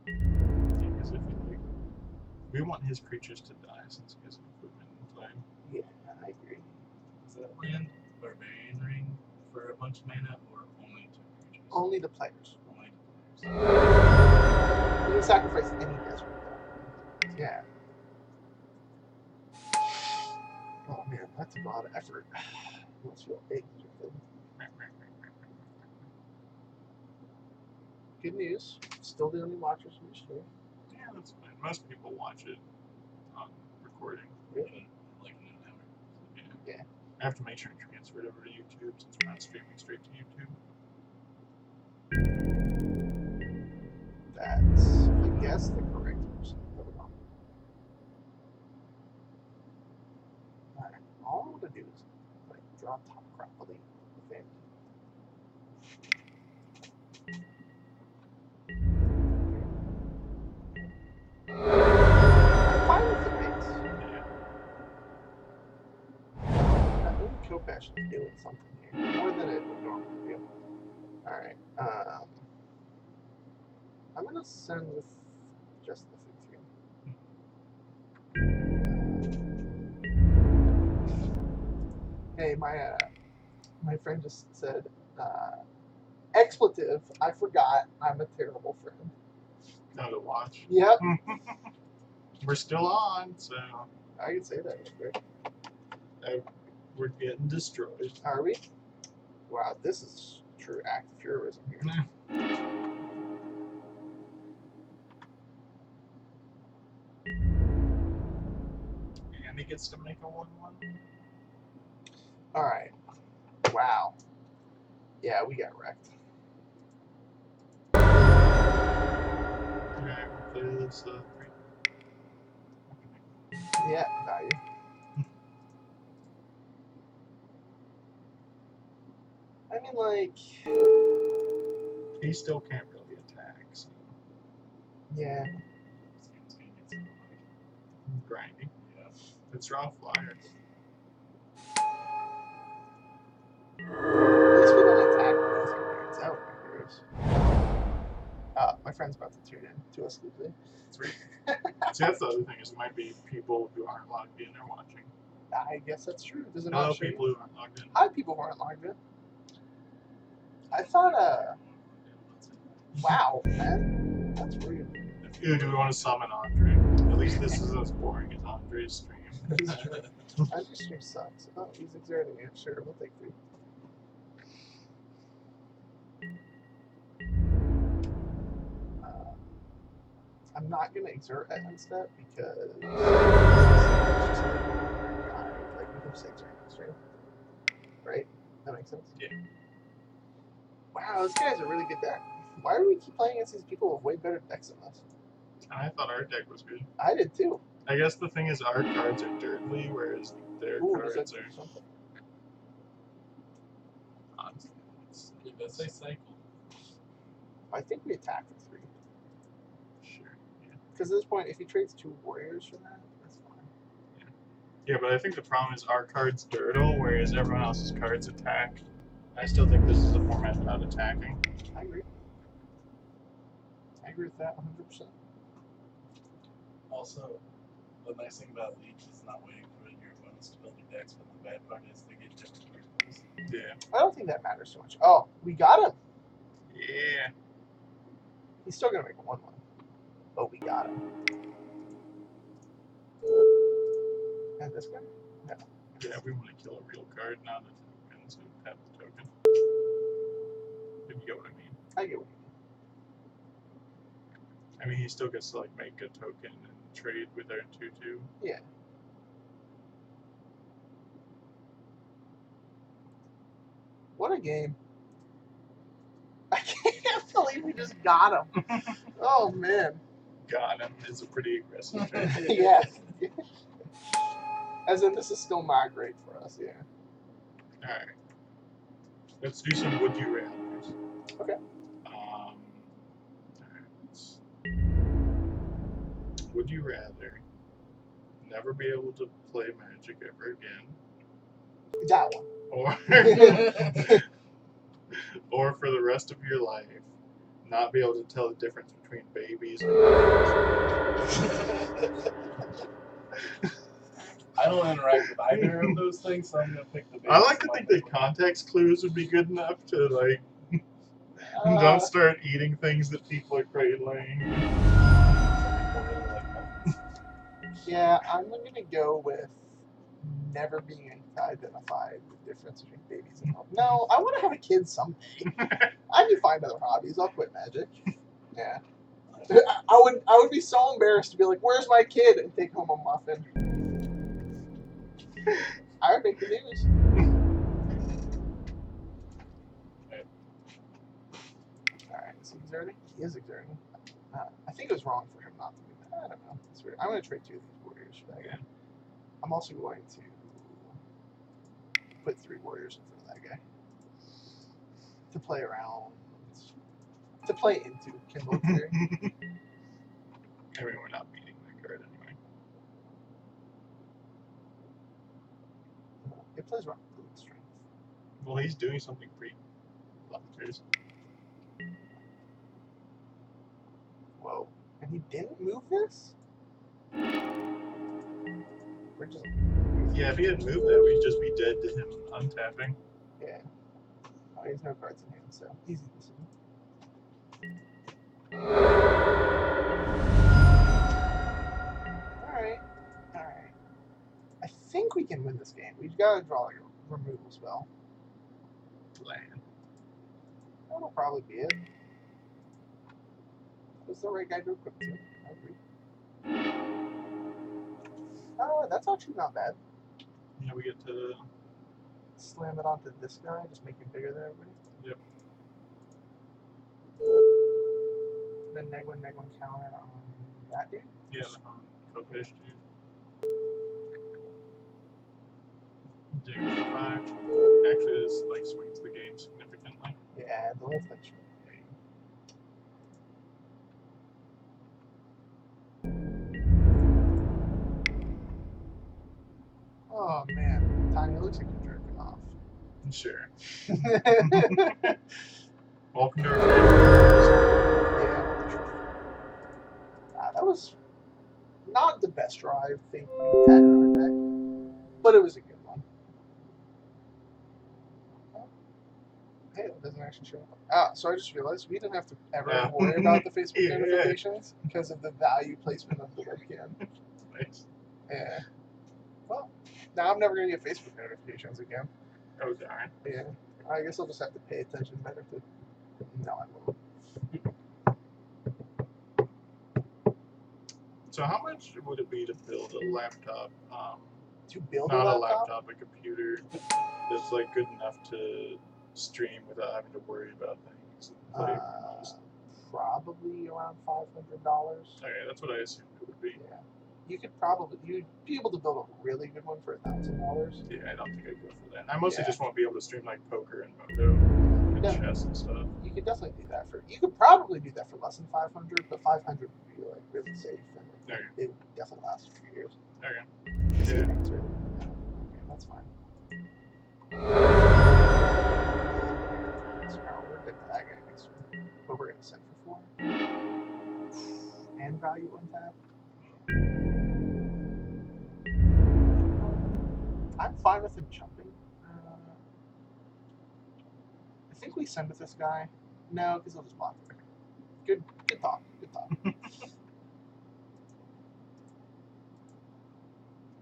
Because if you like, we want his creatures to die since he has an equipment in play. Yeah, I agree. Is that land Barbarian Ring for a bunch of mana or only 2 creatures? Only the players. Only the players. You can sacrifice any desert. Yeah. Oh man, that's a lot of effort. Must feel big. Good news. Still the only watchers in the stream. Yeah, that's fine. Most people watch it on recording. Really? Like in an hour. Yeah. I have to make sure I transfer it over to YouTube since we're not streaming straight to YouTube. That's, I guess, the correct person. Hold on. Alright. All I want to do is like draw top properly within. I'm fine with the base. That maybe Kopesh is doing something here. More than it would normally do. Alright. I'm gonna send with just the 3. Hey, my friend just said, expletive, I forgot, I'm a terrible friend. Now to watch. Yep. We're still on, so I can say that. Right? We're getting destroyed. Are we? Wow, this is true act of heroism here. And he gets to make a 1-1. All right. Wow. Yeah, we got wrecked. Alright, we'll play this 3. Yeah, value. I mean, like, He still can't really attack, so yeah. This game's gonna get so hard. grinding. Yeah. It's raw flyer. At least we don't attack these cards. That would be gross. My friend's about to tune in to us quickly. 3. See, that's the other thing, is it might be people who aren't logged in or watching. I guess that's true. Does it Hello, not show people you? who aren't logged in. Hi, people who aren't logged in. I thought, wow, man. That's weird. Do we want to summon Andre? At least this is as boring as Andre's stream. This is true. Andrew's stream sucks. Oh, he's exerting it. Sure, we'll take 3. I'm not gonna exert at instead because it's just like we can say stream. Right? That makes sense? Yeah. Wow, this guy's a really good deck. Why do we keep playing against these people with way better decks than us? I thought our deck was good. I did too. I guess the thing is our cards are dirtly, whereas their Ooh, cards does that are do something? honestly. Yeah, but say cycle. I think we attacked the 3. Sure. Yeah. Because at this point, if he trades 2 warriors for that, that's fine. Yeah, but I think the problem is our cards dirtle, whereas everyone else's cards attack. I still think this is a format without attacking. I agree. I agree with that 100%. Also, the nice thing about Leech is not waiting for your opponents to build their decks, but the bad part is they get different pools. Yeah. I don't think that matters so much. Oh, we got him. Yeah. He's still gonna make a 1-1, but we got him. And this guy? No. Yeah, we want to kill a real card, not a token, so have the token. If you get what I mean. I get what you I mean, he still gets to like make a token and trade with our 2/2. mean. Yeah. What a game. I can't believe we just got him. Oh man. Got him is a pretty aggressive trade. Yeah. As in, this is still not great for us, yeah. Alright. Let's do some would you rathers. Okay. Alright. Would you rather never be able to play Magic ever again, That one. or for the rest of your life not be able to tell the difference between babies and I don't interact with either of those things, so I'm gonna pick the. I like to think that context clues would be good enough to like don't start eating things that people are cradling. Yeah, I'm gonna go with never being able to identify the difference between babies and milk. No, I want to have a kid someday. I can find other hobbies. I'll quit Magic. Yeah, I would be so embarrassed to be like, "Where's my kid?" and take home a muffin. I would make the news. All right, is he exerting? He is exerting. I think it was wrong for him not to do that. I don't know. It's weird. I'm going to trade 2 of these warriors for that guy. I'm also going to put 3 warriors in front of that guy to play around, to play into Kindle Theory. I mean, we're not beating that card anyway. It plays around with strength. Well, he's doing something pretty bonkers. Whoa. And he didn't move this? We're just... Yeah, if he hadn't moved that, we'd just be dead to him untapping. Yeah. Oh, he has no cards in hand, so easy decision. Alright. Alright. think we can win this game. We've got to draw like a removal spell. Land. That'll probably be it. That's the right guy to equip to. I agree. That's actually not bad. Yeah, we get to. Slam it onto this guy, just make him bigger than everybody. Yep. Then neg1 counter on that dude. Yeah, Copish, dude. Dig for 5. Actually, this like swings the game significantly. Yeah, the lift like Oh man, Tiny, it looks like you're jerking off. Sure. Yeah. Welcome to our That was not the best draw I think we've had in our deck, but it was a good one. Hey, it doesn't actually show up. So I just realized we didn't have to ever worry about the Facebook Yeah. notifications because of the value placement of the webcam. Nice. Yeah. Well, now I'm never going to get Facebook notifications again. Oh, darn. Yeah. I guess I'll just have to pay attention better to. No, I won't. So how much would it be to build a laptop? To build Not a a laptop? laptop, a computer that's like good enough to stream without having to worry about things. Like, Probably around $500. okay, that's what I assumed it would be. Yeah. You'd be able to build a really good one for $1,000. Yeah, I don't think I'd go for that. I mostly Yeah. just want to be able to stream like poker and Moto and Yeah. chess and stuff. You could definitely do that for. You could probably do that for less than 500, but 500 would be like really safe and Okay. it would definitely last a few years. Okay. So Yeah. that's really, okay, that's fine. So now we're good to that guy next one. But we're gonna set for 4 and value on tap. I'm fine with him jumping. I think we send with this guy. No, because he'll just block it. Good thought. Good thought.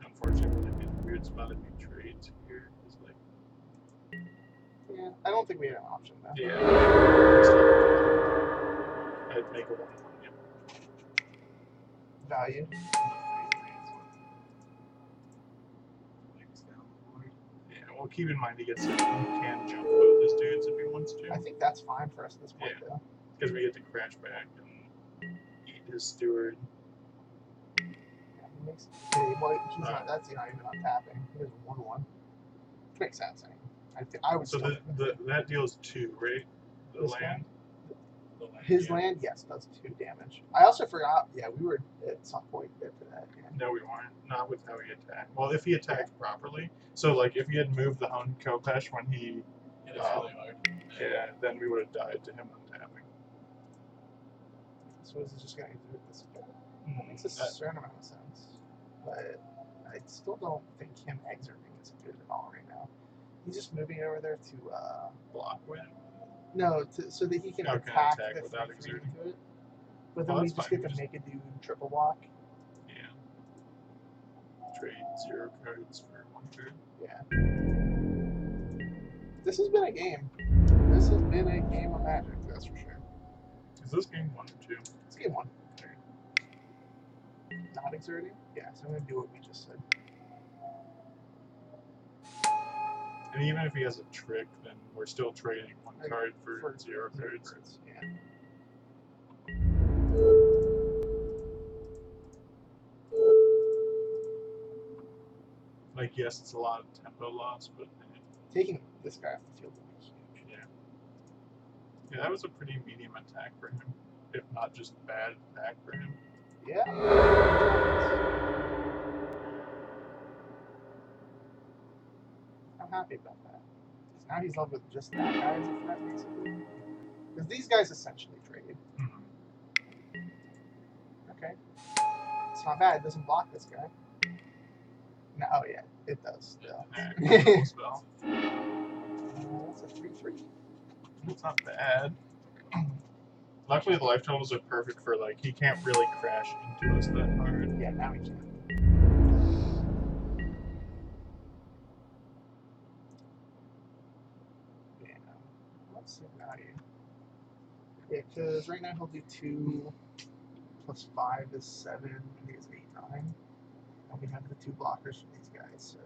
Unfortunately, we're in a weird spot if you trades here. It's like, Yeah, I don't think we had an option though. yeah. I'd make a 1-1. Yeah. Value. Yeah, well, keep in mind he gets he can jump both his dudes if he wants to. I think that's fine for us at this point Yeah. though. Because we get to crash back and eat his steward. Yeah, he makes. Well, he's not. That's not even untapping. He has a 1/1. Which makes sense. I would. So still that deals 2, right? The This land. his yeah. land, yes, does 2 damage. I also forgot. Yeah, we were at some point there to that. Yeah. No, we weren't. Not with how he attacked. Well, if he attacked properly. So, like, if he had moved the Hone Kopesh when he. Hit us really hard. Yeah, then we would have died to him untapping. So is it just going to exert this? Makes a That- certain amount of sense, but I still don't think him exerting is good at all right now. He's just moving over there to block with. no, so that he can Oh, can attack attack the without 3/3 exerting. into it. But then Well, we that's just fine, get we to just- make a dude triple block. Yeah. Trade 0 cards for 1 card. Yeah. This has been a game. This has been a game of Magic, that's for sure. Is this game 1 or 2? It's game 1. Not exerting? Yeah, so I'm going to do what we just said. And even if he has a trick, then we're still trading 1 Like, card for 0 zero cards. cards, yeah. Like, yes, it's a lot of tempo loss, but Taking this guy off the field would be huge. yeah. Yeah, that was a pretty medium attack for him, if not just bad attack for him. Yeah. I'm happy about that. 'Cause now he's left with just that guy as a threat, basically. Because these guys essentially trade. Okay. It's not bad. It doesn't block this guy. No, oh yeah, it does. Still. Alright, spell. That's a 3/3. It's not bad. Luckily, the life totals are perfect for, like, he can't really crash into us that hard. Yeah, now he can. same value. Yeah, because right now he'll do 2 plus 5 is 7. He has 8, 9. And we have the 2 blockers for these guys. So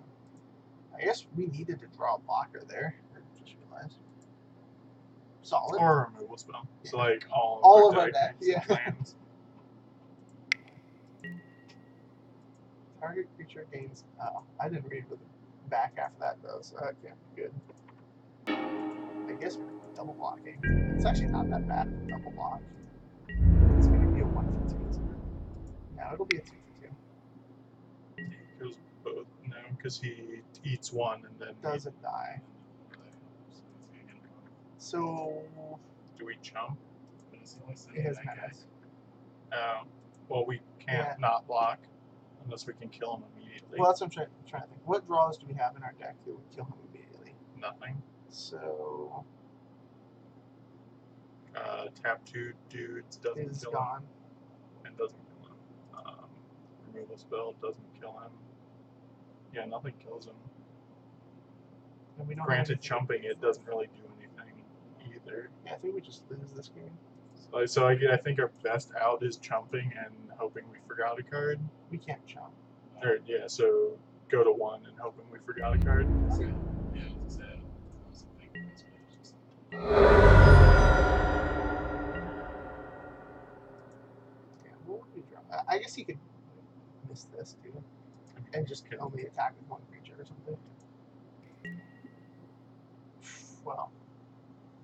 I guess we needed to draw a blocker there. I just realized. Solid. Or a removal spell. So like All of our deck, makes yeah. lands. Target creature gains. Oh, I didn't read what the back half of that does. So that can't be good. I guess we're double blocking. It's actually not that bad of a double block. It's going to be a 1 for 2, isn't it? No, it'll be a 2 for 2. He goes both. No, because he eats 1 and then Doesn't die. So do we jump? it has menace. Well, we can't Yeah. not block unless we can kill him immediately. Well, that's what I'm trying to think. What draws do we have in our deck that would kill him immediately? Nothing. So Tap 2 dudes doesn't is kill gone. him and doesn't kill him. Removal spell doesn't kill him. Yeah, nothing kills him. And we don't have Granted, anything- jumping it doesn't really do anything either. Yeah, I think we just lose this game. So I think our best out is jumping and hoping we forgot a card. We can't jump. Or yeah, so go to 1 and hoping we forgot a card. Yeah, it's sad. I was thinking that's what it was just. Yeah, what would we draw? I guess he could miss this too, and just only attack with 1 creature or something. Well,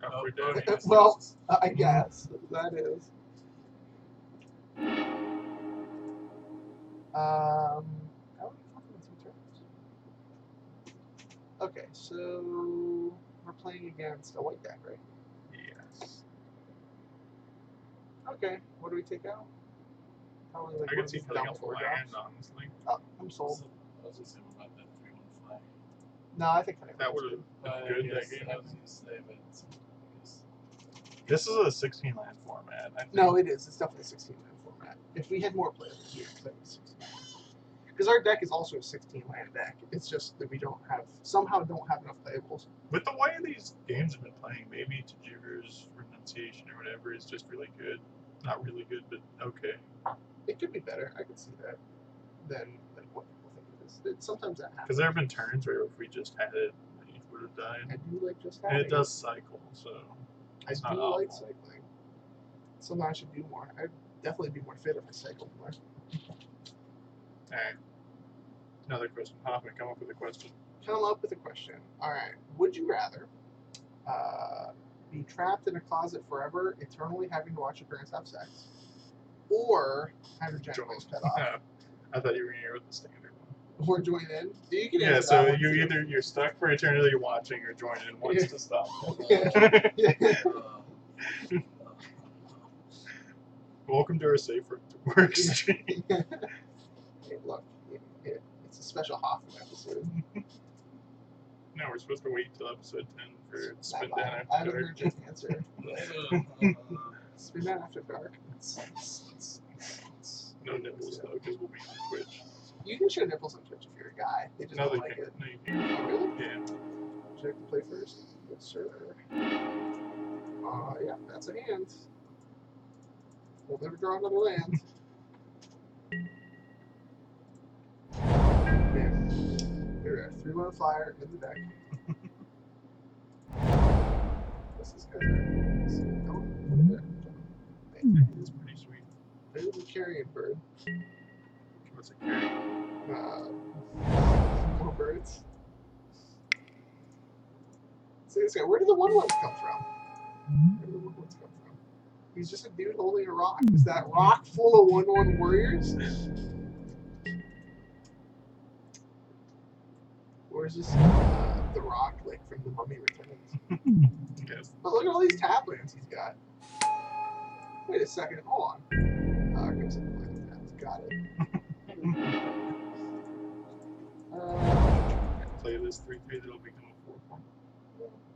Up for Oh, down. okay. well, I guess that is. How are we fucking with 2 turns? Okay, so we're playing against a white deck, right? Yes. Okay, what do we take out? Probably like I one could of see these cutting double off 4 land, drops. honestly. Oh, I'm sold. I was just saying about that 3-1 flag. No, I think That would have been good that game. I was gonna say, but it's, This is a 16 land format. I think. No, it is. It's definitely a 16-land format. If we had more players, we would play with 16. Because our deck is also a 16-land deck. It's just that we somehow don't have enough playables. With the way these games have been playing, maybe Tajir's renunciation or whatever is just really good. Not really good, but okay. It could be better. I could see that than what people think it is. Sometimes that Because happens. there have been turns where if we just had it, it would have I died. do like just And having it does cycle, so I it's do not like awful. cycling. Something I should do more. I'd definitely be more fit if I cycled more. Alright. Another question. Hoffman, come up with a question. Come up with a question. All right. Would you rather be trapped in a closet forever, eternally having to watch your parents have sex, or have your genitals cut off, I thought you were going to hear with the standard one. or join in? You can Yeah, answer so that one you too. you're stuck for eternity watching or join in once Yeah. to stop. Yeah. Welcome to our safe work stream. Hey, look, it's a special Hoffman episode. No, we're supposed to wait till episode 10 for Spin I Down haven't After heard Dark. your answer. Spin Down After Dark. No nipples though, because we'll be on Twitch. You can show nipples on Twitch if you're a guy. They just No, don't they like can't. it. No, you can't. Oh, really? Yeah. Would you like to play first? Yes, sir. Yeah, that's a hand. We'll never draw another land. Man, you're a 3-1 flyer in the deck. What's this guy doing? It's pretty sweet. There's a carrion bird. What's it carry? More birds. See this guy. Where did the 1/1s come from? Where did the 1/1s come from? He's just a dude holding a rock. Is that rock full of 1/1 warriors? Or is this the rock like from the Mummy Returns? Yes. But look at all these tablands he's got. Wait a second. Hold on. Give us a land tabs. Got it. Play this 3/3 that'll become a 4/4.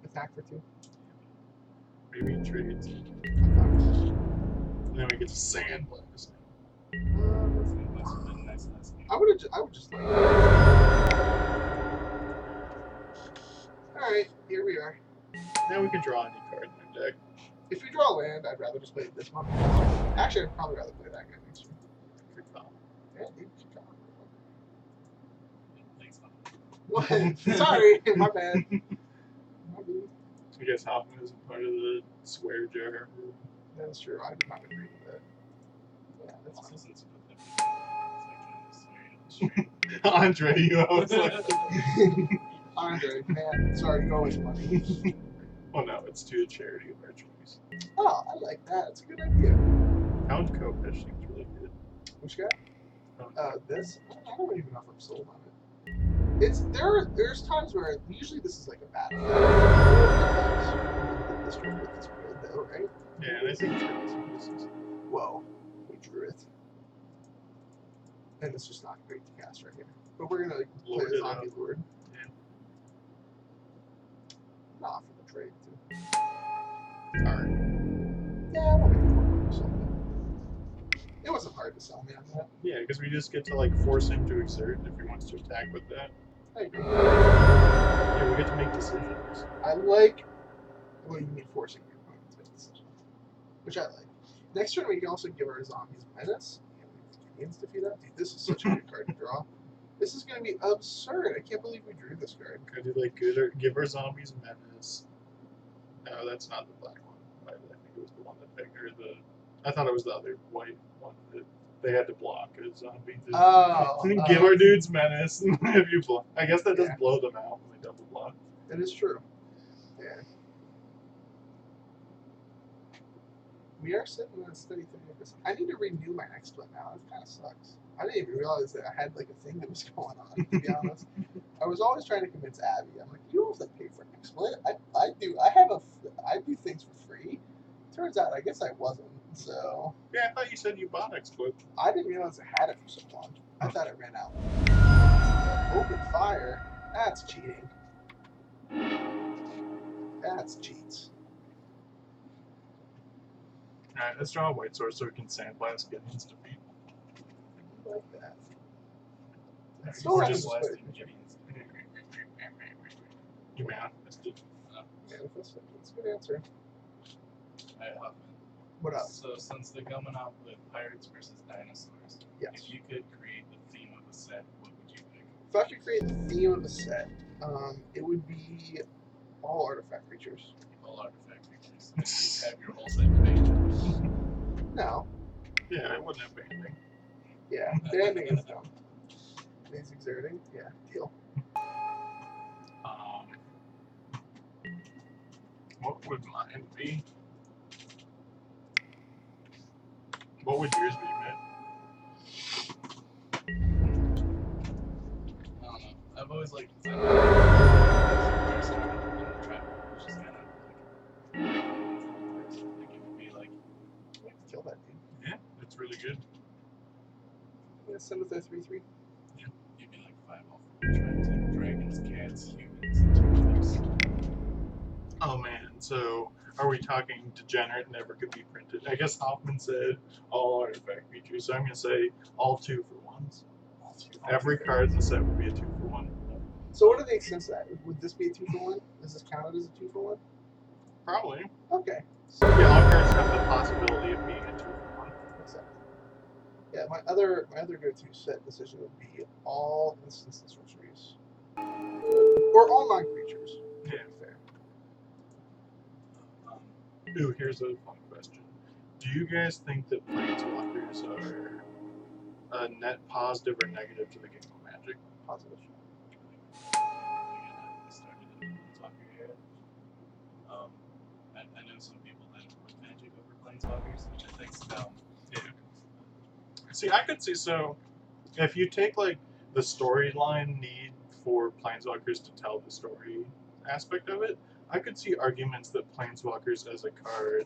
Attack for 2. Maybe trades. And then we get to sand. I would just like. All right, here we are. Now we can draw any card in my deck. If we draw land, I'd rather just play this one. Actually, I'd probably rather play that guy next turn. Yeah, dude, keep drawing. Thanks, man. What? Sorry, my bad. My bad. I guess Hoffman isn't part of the swear jar. That's true. I did not agree with that. Yeah, that's Also, fine. since you put that, it's like trying to swear it Andre, you know, it's like, Andre, man, sorry, go with money. well, no, it's to a charity of our choice. Oh, I like that. That's a good idea. Count Kopesh seems really good. Which guy? Count This. I don't even know if I'm sold on it. It's there's times where usually this is like a bad thing. This one with this good though, right? Yeah, and I think it's got some pieces. Whoa, we drew it. And it's just not great to cast right here. But we're gonna play Lord the it zombie up. lord. Yeah. Nah, for the trade too. Alright. Yeah, we'll make it work or something. It wasn't hard to sell me on that. Yeah, because we just get to like force him to exert if he wants to attack with that. I agree. Yeah, we get to make decisions. I like well you mean forcing your opponent to make a decision. Which I like. Next turn we can also give our zombies menace. And Indians defeat that. Dude, this is such a good card to draw. This is gonna be absurd. I can't believe we drew this card. Could do like good or give our zombies menace. No, that's not the black one. I think it was the one that picked or the. I thought it was the other white one that they had to block a zombie. Give our dudes menace. If you block, I guess that does Yeah. blow them out when they double block. That is true. Yeah. We are sitting in a steady 30%. I need to renew my exploit now. It kind of sucks. I didn't even realize that I had like a thing that was going on, to be honest. I was always trying to convince Abby. I'm like, you don't have to pay for an exploit. I do. I do things for free. Turns out, I guess I wasn't. So Yeah, I thought you said you bought exploit. I didn't realize I had it for so long. I thought it ran out. Open fire. That's cheating. That's cheats. Alright, let's draw a white sword so we can sandblast Gideon's defeat. I like that. Alright, Still we're running just this way. You manifested. Manifest it. That's a good answer. Alright, Hoffman. What else? So since they're coming out with pirates versus dinosaurs, Yes. if you could create the theme of a set, what would you pick? If I could create the theme of the set, it would be all artifact creatures. All artifact creatures. And you have your whole set banned. No. Yeah, I wouldn't have banding. Yeah. Banding is dumb. He's exerting. Yeah. Deal. What would mine be? What would yours be, man? I don't know. I've always liked the design. Which is kind of like it would be like Kill that dude. Yeah, it's really good. Yeah, send with a 3/3. you'd be like 5 off trying to dragons, cats, humans, and 2 others. Oh man, so are we talking degenerate never could be printed? I guess Hoffman said all artifact features, so I'm gonna say all 2-for-1s. Every card in the set would be a 2-for-1. So what are the extents of that? Would this be a 2-for-1? Is this counted as a 2-for-1? Probably. Okay. Yeah, all cards have the possibility of being a 2-for-1. Exactly. Yeah, my other go-to set decision would be all instants and sorceries. Or all non-creatures. Yeah. Fair. Ooh, here's a fun question. Do you guys think that planeswalkers are a net positive or negative to the game of Magic? Positive. I know some people that put magic over planeswalkers, which I think's dumb. See, I could see, so if you take like the storyline need for planeswalkers to tell the story aspect of it, I could see arguments that planeswalkers as a card.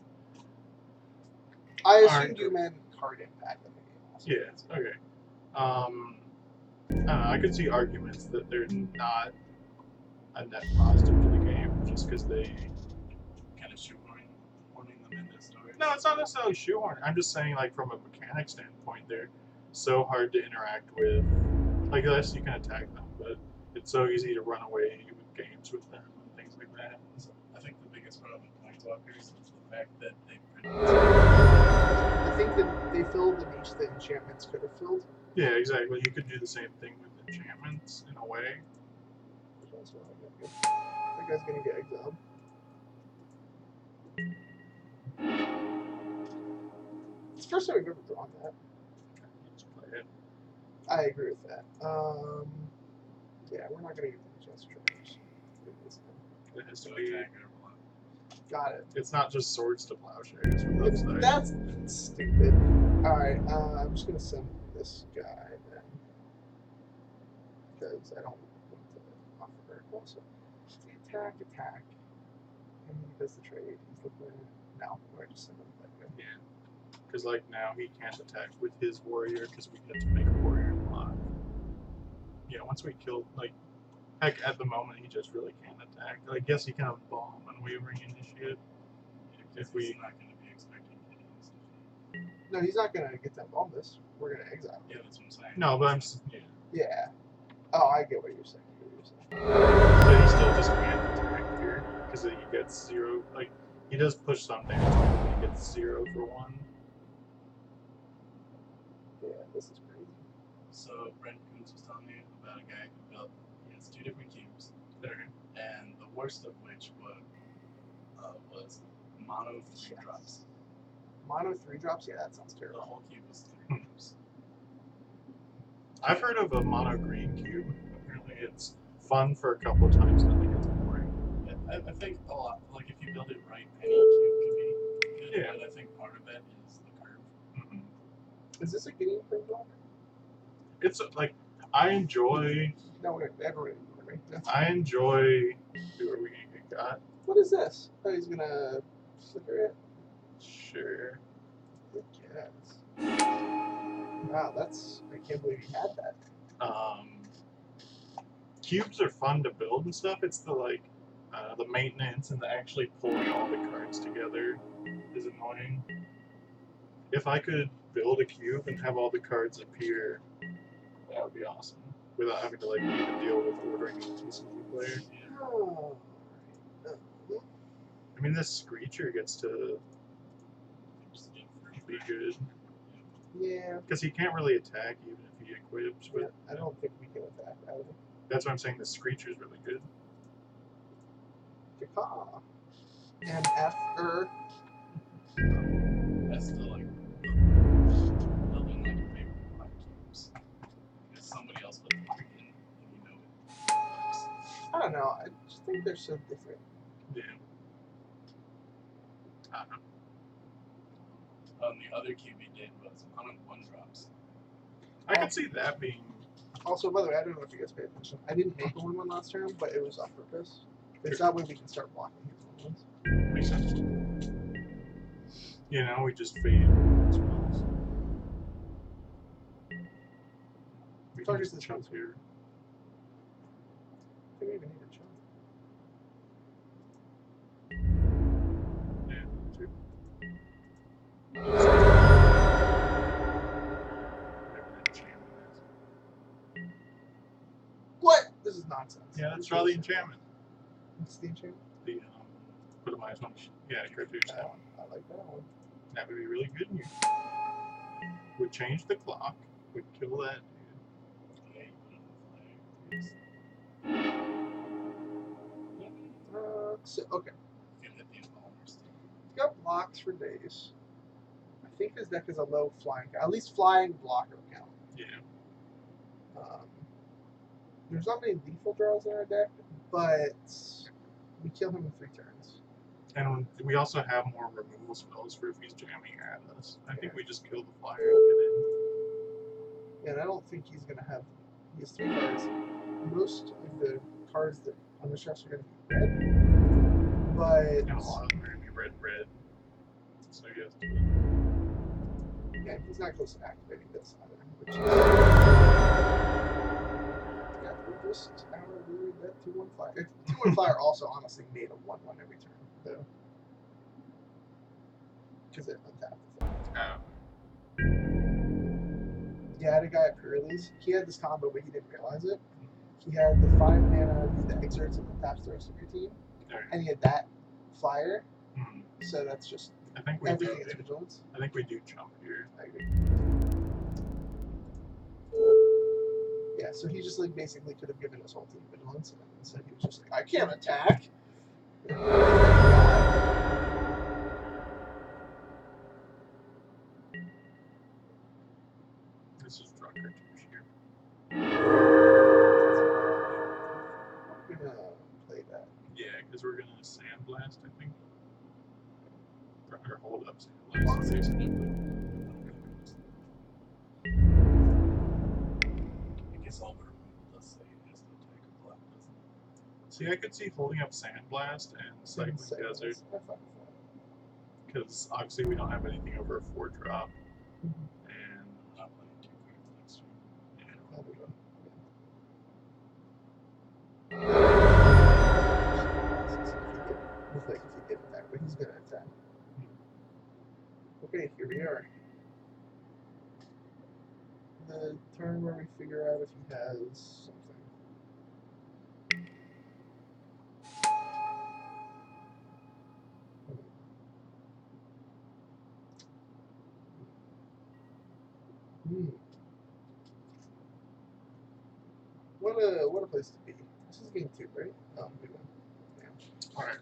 I assumed Aren't- you meant card impact of the game. Also. Yeah, okay. I don't know, I could see arguments that they're not a net positive to the game just because they. Kind of shoehorning them into stories. No, it's not necessarily shoehorn. I'm just saying, like, from a mechanic standpoint, they're so hard to interact with. Like, yes, you can attack them, but it's so easy to run away with games with them and things like that. I think the biggest worst part of the Planeswalkers is the fact that they print. I think that they filled the niche that enchantments could have filled. Yeah, exactly. You could do the same thing with enchantments in a way. That's why that guy's gonna get exiled. It's the first time we've ever drawn that. Just play it. I agree with that. Yeah, we're not gonna get the chance to try this. It has to So be. attack or block. Got it. It's not just swords to plowshares with upside. That's stupid. Alright, I'm just gonna send this guy then. Because I don't want to offer also. Attack. And he does the trade. He's looking. No, we're just sending him that guy. Yeah. Because like now he can't attack with his warrior because we get to make a warrior block. Yeah, once we kill, like, heck, at the moment he just really can't attack. I guess he can have bomb Unwavering Initiate. If we. He's not going to be expecting to do this. No, he's not gonna get that bomb this. We're gonna exile. Yeah, that's what I'm saying. No, but yeah. Yeah. Oh, I get what you're saying. But he still just can't attack here because he gets 0. Like, he does push some damage, but he gets 0 for 1. Yeah, this is crazy. So Brent Coons was telling me about a guy who built. He has 2 different cubes, and the worst of which was mono 3 drops. Mono 3 drops? Yeah, that sounds The terrible. whole cube was 3 drops. I've heard of a mono green cube. Apparently, it's fun for a couple of times, and then it gets boring. Yeah, I think a lot. Like if you build it right, any cube could be good. Yeah. But I think part of that is the curve. Mm-hmm. Is this a guinea pig block? It's like I enjoy. No, everyone. I enjoy. Who are we got? What is this? Oh, he's gonna flicker it? Sure. I guess. Wow, that's. I can't believe he had that. Cubes are fun to build and stuff. It's the the maintenance and the actually pulling all the cards together is annoying. If I could build a cube and have all the cards appear, that would be awesome. Without having to even deal with ordering TCG player. Oh. I mean, this Screecher gets to be good Yeah. because he can't really attack even if he equips. But I don't think we can attack either. that's why I'm saying the Screecher is really good. Caw. MF. That's still like building like a paper block cubes. Because somebody else put the work in, and you know it works. I don't know. I just think they're so different. Yeah. The other cube he did was mono 1 drops. I could see that being. Also, by the way, I don't know if you guys paid attention. I didn't make a 1/1 last turn, but it was on purpose. It's that way we can start blocking his 1/1s. Makes sense. You know, we just fade spells. We can Target just this chunk one. here. I don't even need a chunk. Yeah, two. What? This is nonsense. Yeah, let's draw the enchantment. What's the enchantment? The put a minus 1. Yeah, cartoon That style. one. I like that one. That would be really good news. Would change the clock. Would kill that dude. Okay, you put it on the flag. So, okay. You can hit the embalmers too. He's got blocks for days. I think his deck is a low flying, at least flying blocker count. Yeah. There's not many lethal draws in our deck, but we kill him in 3 turns. And we also have more removal spells for if he's jamming at us. I think Yeah. we just kill the flyer and And I don't think he's going to have. He has 3 cards. Most of the cards that on the shelf are going to be red. But. get in. And a lot of them are going to be red. So you have to. Yeah, he's not close to activating this either. Which is, yeah, we're just out of that 2/1 flyer. 2/1 flyer also honestly made a 1/1 every turn, though. Because it untapped the flyer. Yeah, I had a guy at Prerelease. He had this combo, but he didn't realize it. He had the 5 mana do the exerts and untaps the rest of your team. Alright. And he had that flyer, Hmm. so that's just I think we everything do. is vigilance. I think we do jump here. I agree. Yeah, so he just like basically could have given his whole team vigilance, and instead he was just like, I can't attack. This is drug cartouche here. I'm gonna play that. Yeah, because we're gonna sandblast, I think. Or hold up sandblast. I guess all we're let's say has to attack a block, doesn't it? See, I could see holding up sandblast and cycling desert, I fucking thought. because obviously we don't have anything over a 4-drop. And I'm not playing 2 cards next turn. There we go. Looks like if he did attack, but he's gonna attack. Okay, here we are. The turn where we figure out if he has something. Hmm. What a place to be. This is game 2, right? Oh, we won. Yeah. alright.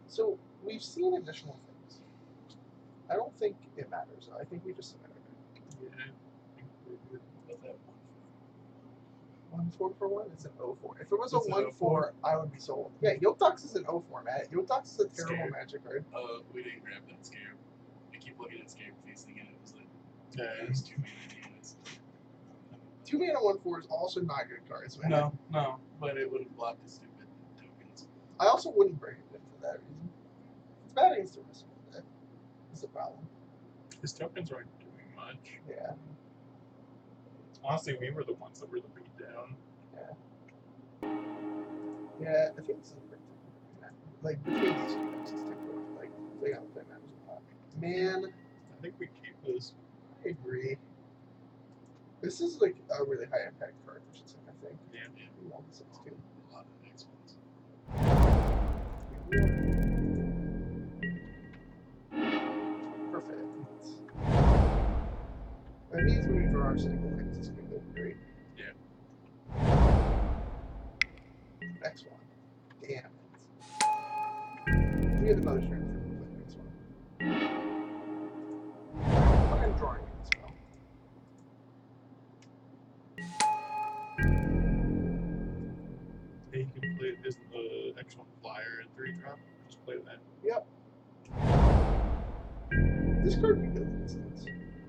So we've seen additional things. I don't think it matters. I think we just submit it. Yeah, I think we're good. But that 1-4 for 1? It's an 0-4. If it was a It's an 1-4, I would be sold. Yeah, Yotux is an 0-4, Matt. Yotux is a terrible Scared. magic card. we didn't grab that scare. I keep looking at scare facing and it was like Yeah. it was 2 mana units. 2 mana 1-4 is also not good cards, man. No, but it would have blocked the stupid tokens. I also wouldn't bring it in for that reason. It's bad against the risk. That's the problem. His tokens aren't doing much. Yeah. Honestly, we were the ones that were the beat down. Yeah, I think this is a great thing. Like, between these two decks, it's typical. Like, they gotta play matters a lot. Man, I think we keep this. I agree. This is like a really high impact card, I should say, I think. Yeah. We want this too. A lot of the next ones. Perfect. That means when we draw our single things, it's gonna go great. Yeah. Next one. Damn it. We have another turn for the next one. I'm drawing it as well. Hey, you can play this the X1 flyer and 3-drop. Just play that. Yep. This card would be good with this sense.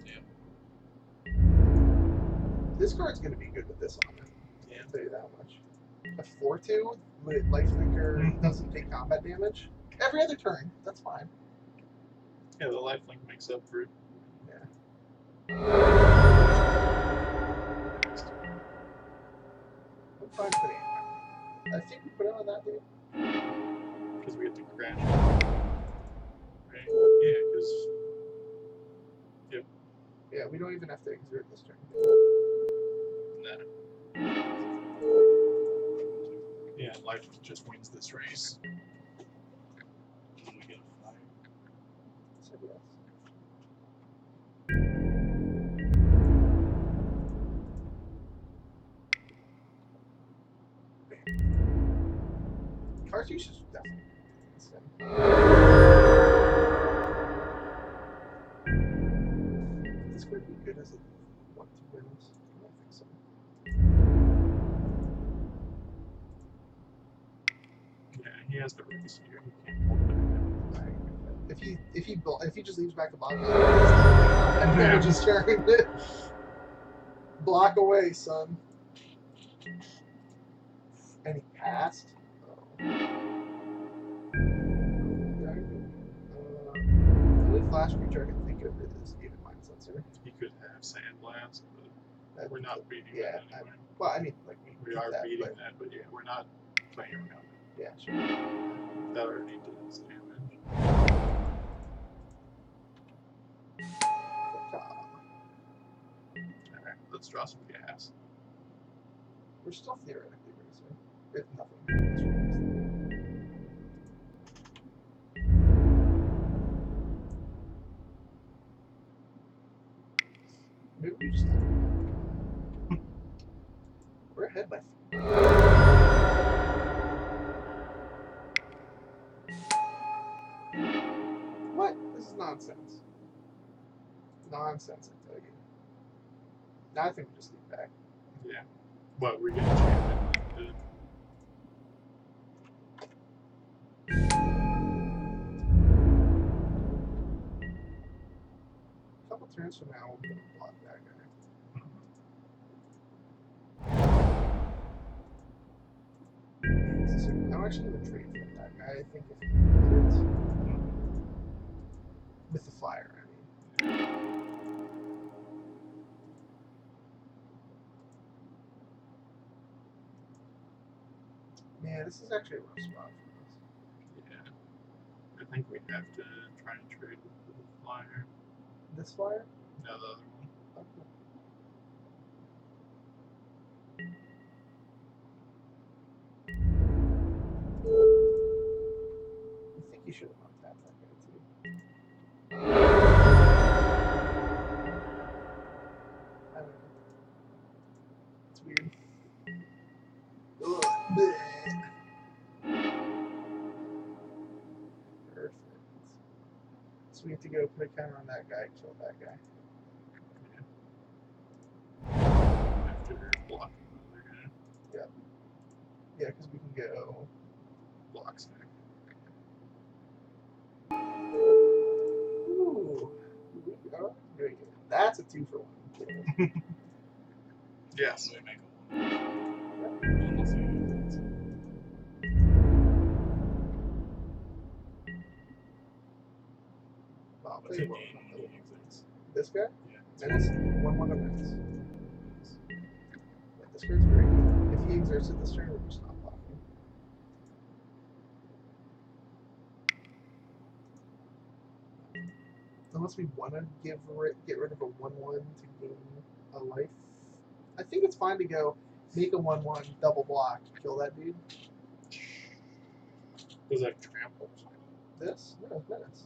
Yeah. This card's gonna be good with this on it. Yeah. I'll tell you that much. A 4-2 with Lifelinker doesn't take combat damage. Every other turn, that's fine. Yeah, the lifelink makes up for it. I'm fine putting it down. I think we put it on that day. Because we have to crash. Right? Yeah, because. Yep. Yeah, we don't even have to exert this turn. Nah. Yeah, lifelink just wins this race. When we get a flyer. So yes. Cartouche is definitely. This could be good as a 1-2 wins. I don't think so. Yeah, he has the race here. He can't hold back. If he just leaves back the block, and then just turn block away, son. And he passed. Oh. The only flash creature I can think of is even Mind Sensor. He could have Sandblast, but That- we're not beating yeah, that anyway. Well, I mean, like We beat are that, beating but, that, but yeah, we're not playing around. yeah, sure. That already did its damage. Alright, let's draw some gas. We're still theoretically racing. If nothing happens from Nonsense. Nonsense, I tell you. Now I think we just leave back. Yeah. What, we're getting jammed. A couple turns from now, we'll be able to block that guy. So I'm actually going to trade for that guy. I think if he hurts. With the flyer, I mean. Man, this is actually a rough spot for us. Yeah. I think we have to try and trade with the flyer. This flyer? No, the other one. Okay. I think you should have untapped that guy too. I don't know. It's weird. Ugh. Perfect. So we have to go put a counter on that guy, kill that guy. After blocking the other guy. Yep. Yeah, because we can go Block stack. Ooh. We are doing it. That's a 2 for 1. Yes. So we make a 1. Unless we- Wow, What's play it one gain from when he exits? this guy? Yeah. Menace? 1/1 of Menace. Yeah, this card's very good. If he exerts it this turn, we're just not blocking. Unless we want to get rid of a 1/1 to gain a life. I think it's fine to go make a 1/1, double block, kill that dude. Was that trampled? This? No, it's Menace.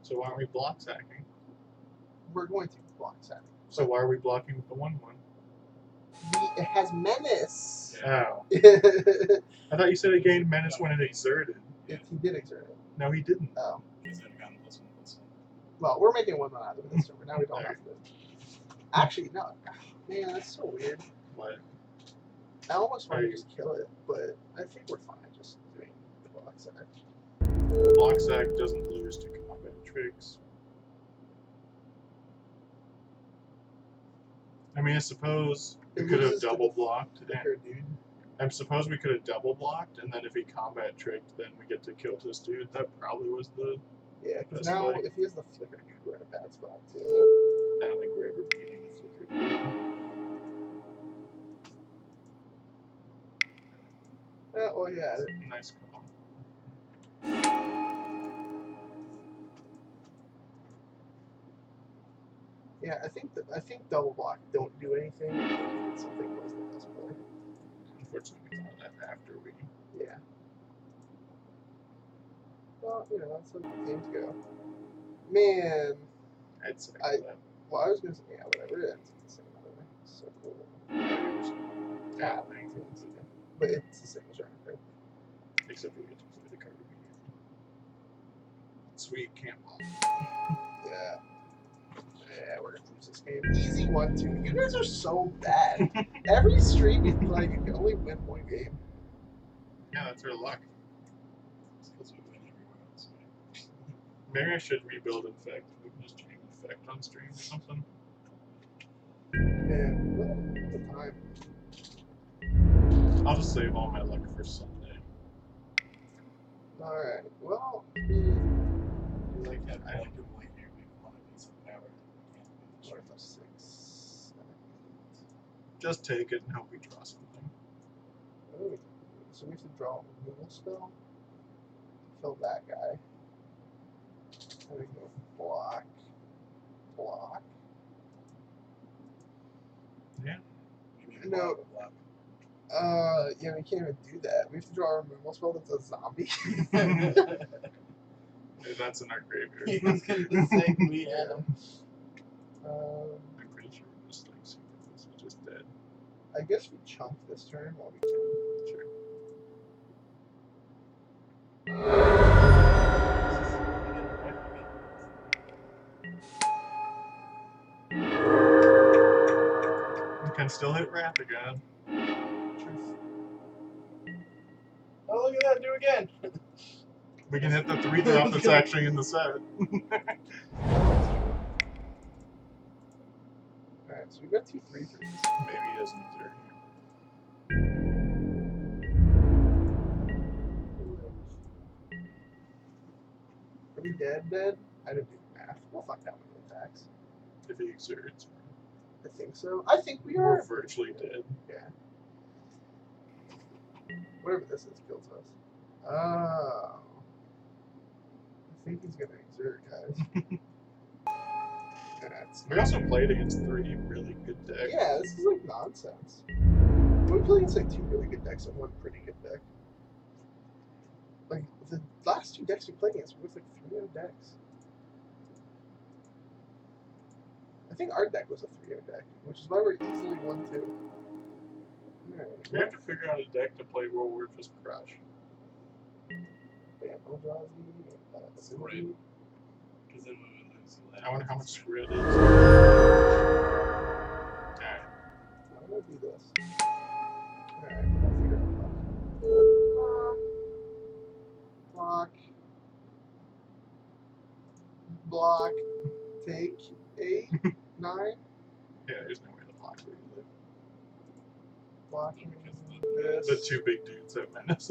So why are we block stacking? We're going to block that. So why are we blocking with the 1/1? It has Menace! Oh. It, I thought you said it gained menace when it exerted. he did exert it. No, he didn't. Oh. Because then got +1/+1. Well, we're making 1/1 out of it this turn, but now we don't have to. Actually, no. Man, that's so weird. What? I almost want to Right. just kill it, but I think we're fine just doing the block side. Block stack doesn't lose to combat tricks. I mean, I suppose we It could have loses to double the- blocked. To the her dude. I suppose we could have double blocked, and then if he combat tricked, then we get to kill this dude. That probably was the. Yeah, because That's now like- if he has the flicker dude, we're in a bad spot too. I don't think we're ever beating the flicker. Oh yeah. Nice call. Yeah, I think double block don't do anything. It's something was the best play. Unfortunately, we thought that after we. Yeah. Well, you know, that's how the games go. Man, I'd say I- that. well, I was gonna say, yeah, whatever it is, it's the same other way. So cool. Yeah, But it's the same as right? except we get to play the card immediately. Sweet Campbell. Yeah. Yeah, we're gonna lose this game. Easy 1-2. You guys are so bad. Every stream you play, you can only win one game. Yeah, that's our luck. It's because we win everywhere else. Right? Maybe I should rebuild Infect. We can just change Infect on stream or something. And well, the time. I'll just save all my luck for Sunday. Alright. Well, It's like that point of point here, we want a piece of power. We can't north do of 6. Just take it and hope we draw something. Oh, so we have to draw a removal spell. Kill that guy. And we go block. Block. Yeah. We need No. a block. Yeah, we can't even do that. We have to draw a removal spell that's a zombie. That's in our graveyard. He was gonna say we had him. I'm pretty sure we're just like super this is just dead. I guess we chunk this turn while we can. Sure. can still hit Wrath again. Oh, look at that! Do again. We can hit the 3-drop that's actually in the set. Alright, so we got 2 3-3s. Maybe he isn't there. Are we dead? I didn't do the math. Well, fuck that one with attacks. If he exerts. I think so. I think we We're are virtually dead. Yeah. Whatever this is kills us. Oh. I think he's gonna exert, guys. That's We also played against 3 really good decks. yeah, this is like nonsense. We played against like 2 really good decks and 1 pretty good deck. Like the last 2 decks we played against were with like 3-0 decks. I think our deck was a 3-0 deck, which is why we're easily 1-2. Alright. We have to figure out a deck to play where we're just crush. Bam, Eldrazi, Squid. Because then we would lose the I wonder how much squid is. Alright. I'm gonna do this. Alright, I'll figure it out. Block. Block. Take 8, 9. Yeah, there's no way to block where you live. Blocking Because this. The 2 big dudes have menace.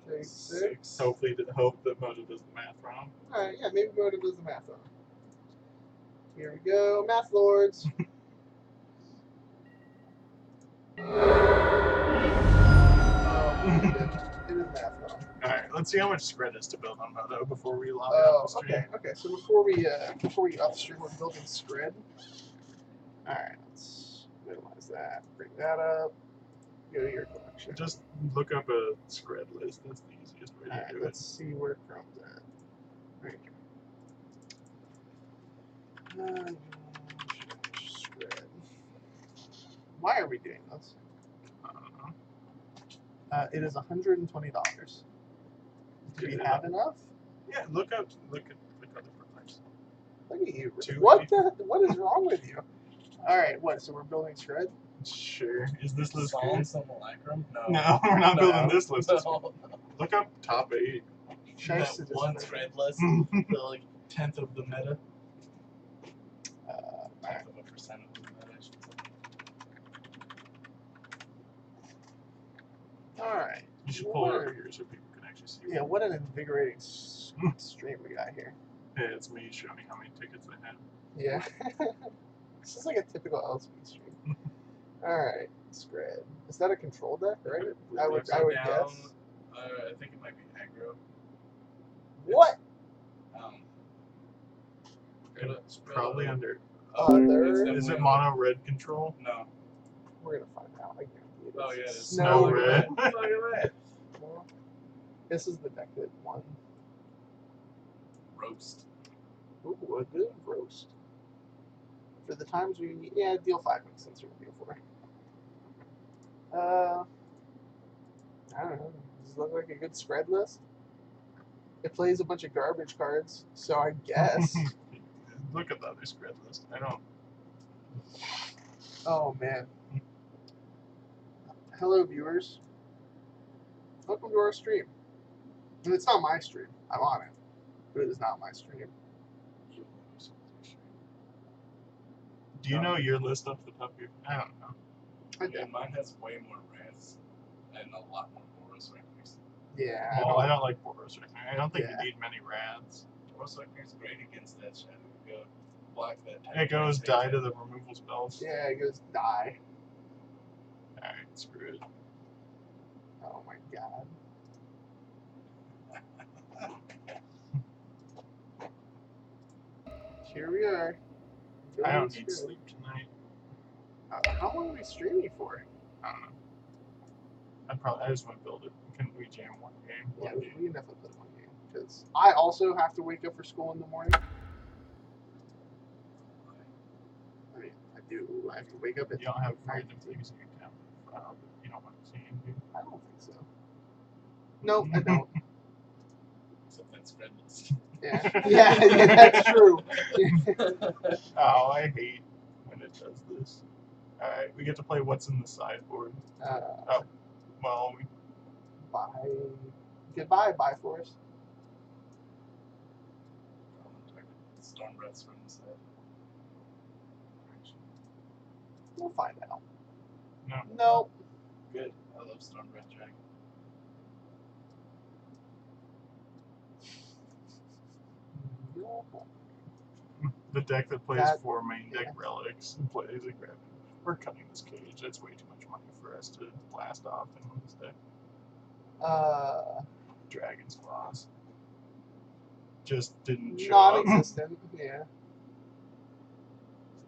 Take 6. Hopefully, hope that Mojo does the math wrong. Alright, yeah, maybe Motive does the math on. Here we go, Math Lords. It is math wrong. Alright, let's see how much spread is to build on Moto before we log Oh, out the stream. okay. So before we upstream, we're building Scred. All right, let's minimize that. Bring that up. Go to your collection. Just look up a spread list. That's the easiest way All to right, do it. let's see where Chrome's at. Right here. Scred. Why are we doing this? I don't know. It is $120. Do we have enough? Yeah, look up other products. Look at you. Two What is wrong with you? All right, what? So we're building Scred? Sure. Is this list Psalm good? Simulacrum? No. No, we're not building this list. No. Look up top 8. Shark That one thread list, Alright. the like 10th of the meta. 10th of a percent of the meta, I should say. All right. You should pull it over here so people can actually see. Yeah, what an invigorating stream we got here. Yeah, it's me showing how many tickets I have. Yeah. This is like a typical LSP stream. Alright, Scred. Is that a control deck, right? I would Upside down, guess. I think it might be aggro. What? Probably under. Other. Is it mono red control? No. We're gonna find out. I guarantee it. Oh yeah, It's it's Snow red. Look at that. Well, this is the deck that won. Roast. Ooh, a good roast. For the times we need, yeah, deal 5 makes sense for deal 4. I don't know. Does it look like a good spread list? It plays a bunch of garbage cards, so I guess. Look at the other spread list. I don't. Oh man. Hello viewers. Welcome to our stream. And it's not my stream. I'm on it. But it is not my stream. Do you know your list off the top of your? I don't know. I do. Yeah, mine has way more reds and a lot more Boros Reckless. Yeah. Well, I don't like Boros right now. I don't think Yeah. you need many rads. Boros Reckless is great against that shadow. Go block that. It goes die to the removal spells. Yeah, it goes die. Alright, screw it. Oh my god. Here we are. I don't Going need through. sleep tonight. How long are we streaming for? I don't know. I just want to build it. Can we jam one game? Yeah, we can definitely play one game. Because I also have to wake up for school in the morning. I mean, I do. I have to wake up at You don't have 9:15. random things in your town. You don't want to see him, do you? I don't think so. No, I don't. Except that spread list. Yeah, that's true. Oh, I hate when it does this. Alright, we get to play what's in the sideboard. Well, we Goodbye, Bifrost. Storm breaths from the side. We'll find out. No. Nope. Good. I love Storm Breath Dragon. The deck that plays That- 4 main deck yeah. relics and plays a grab. We're cutting this cage. That's way too much money for us to blast off in this deck. Dragon's Claws. Just didn't show up. Non-existent. Yeah.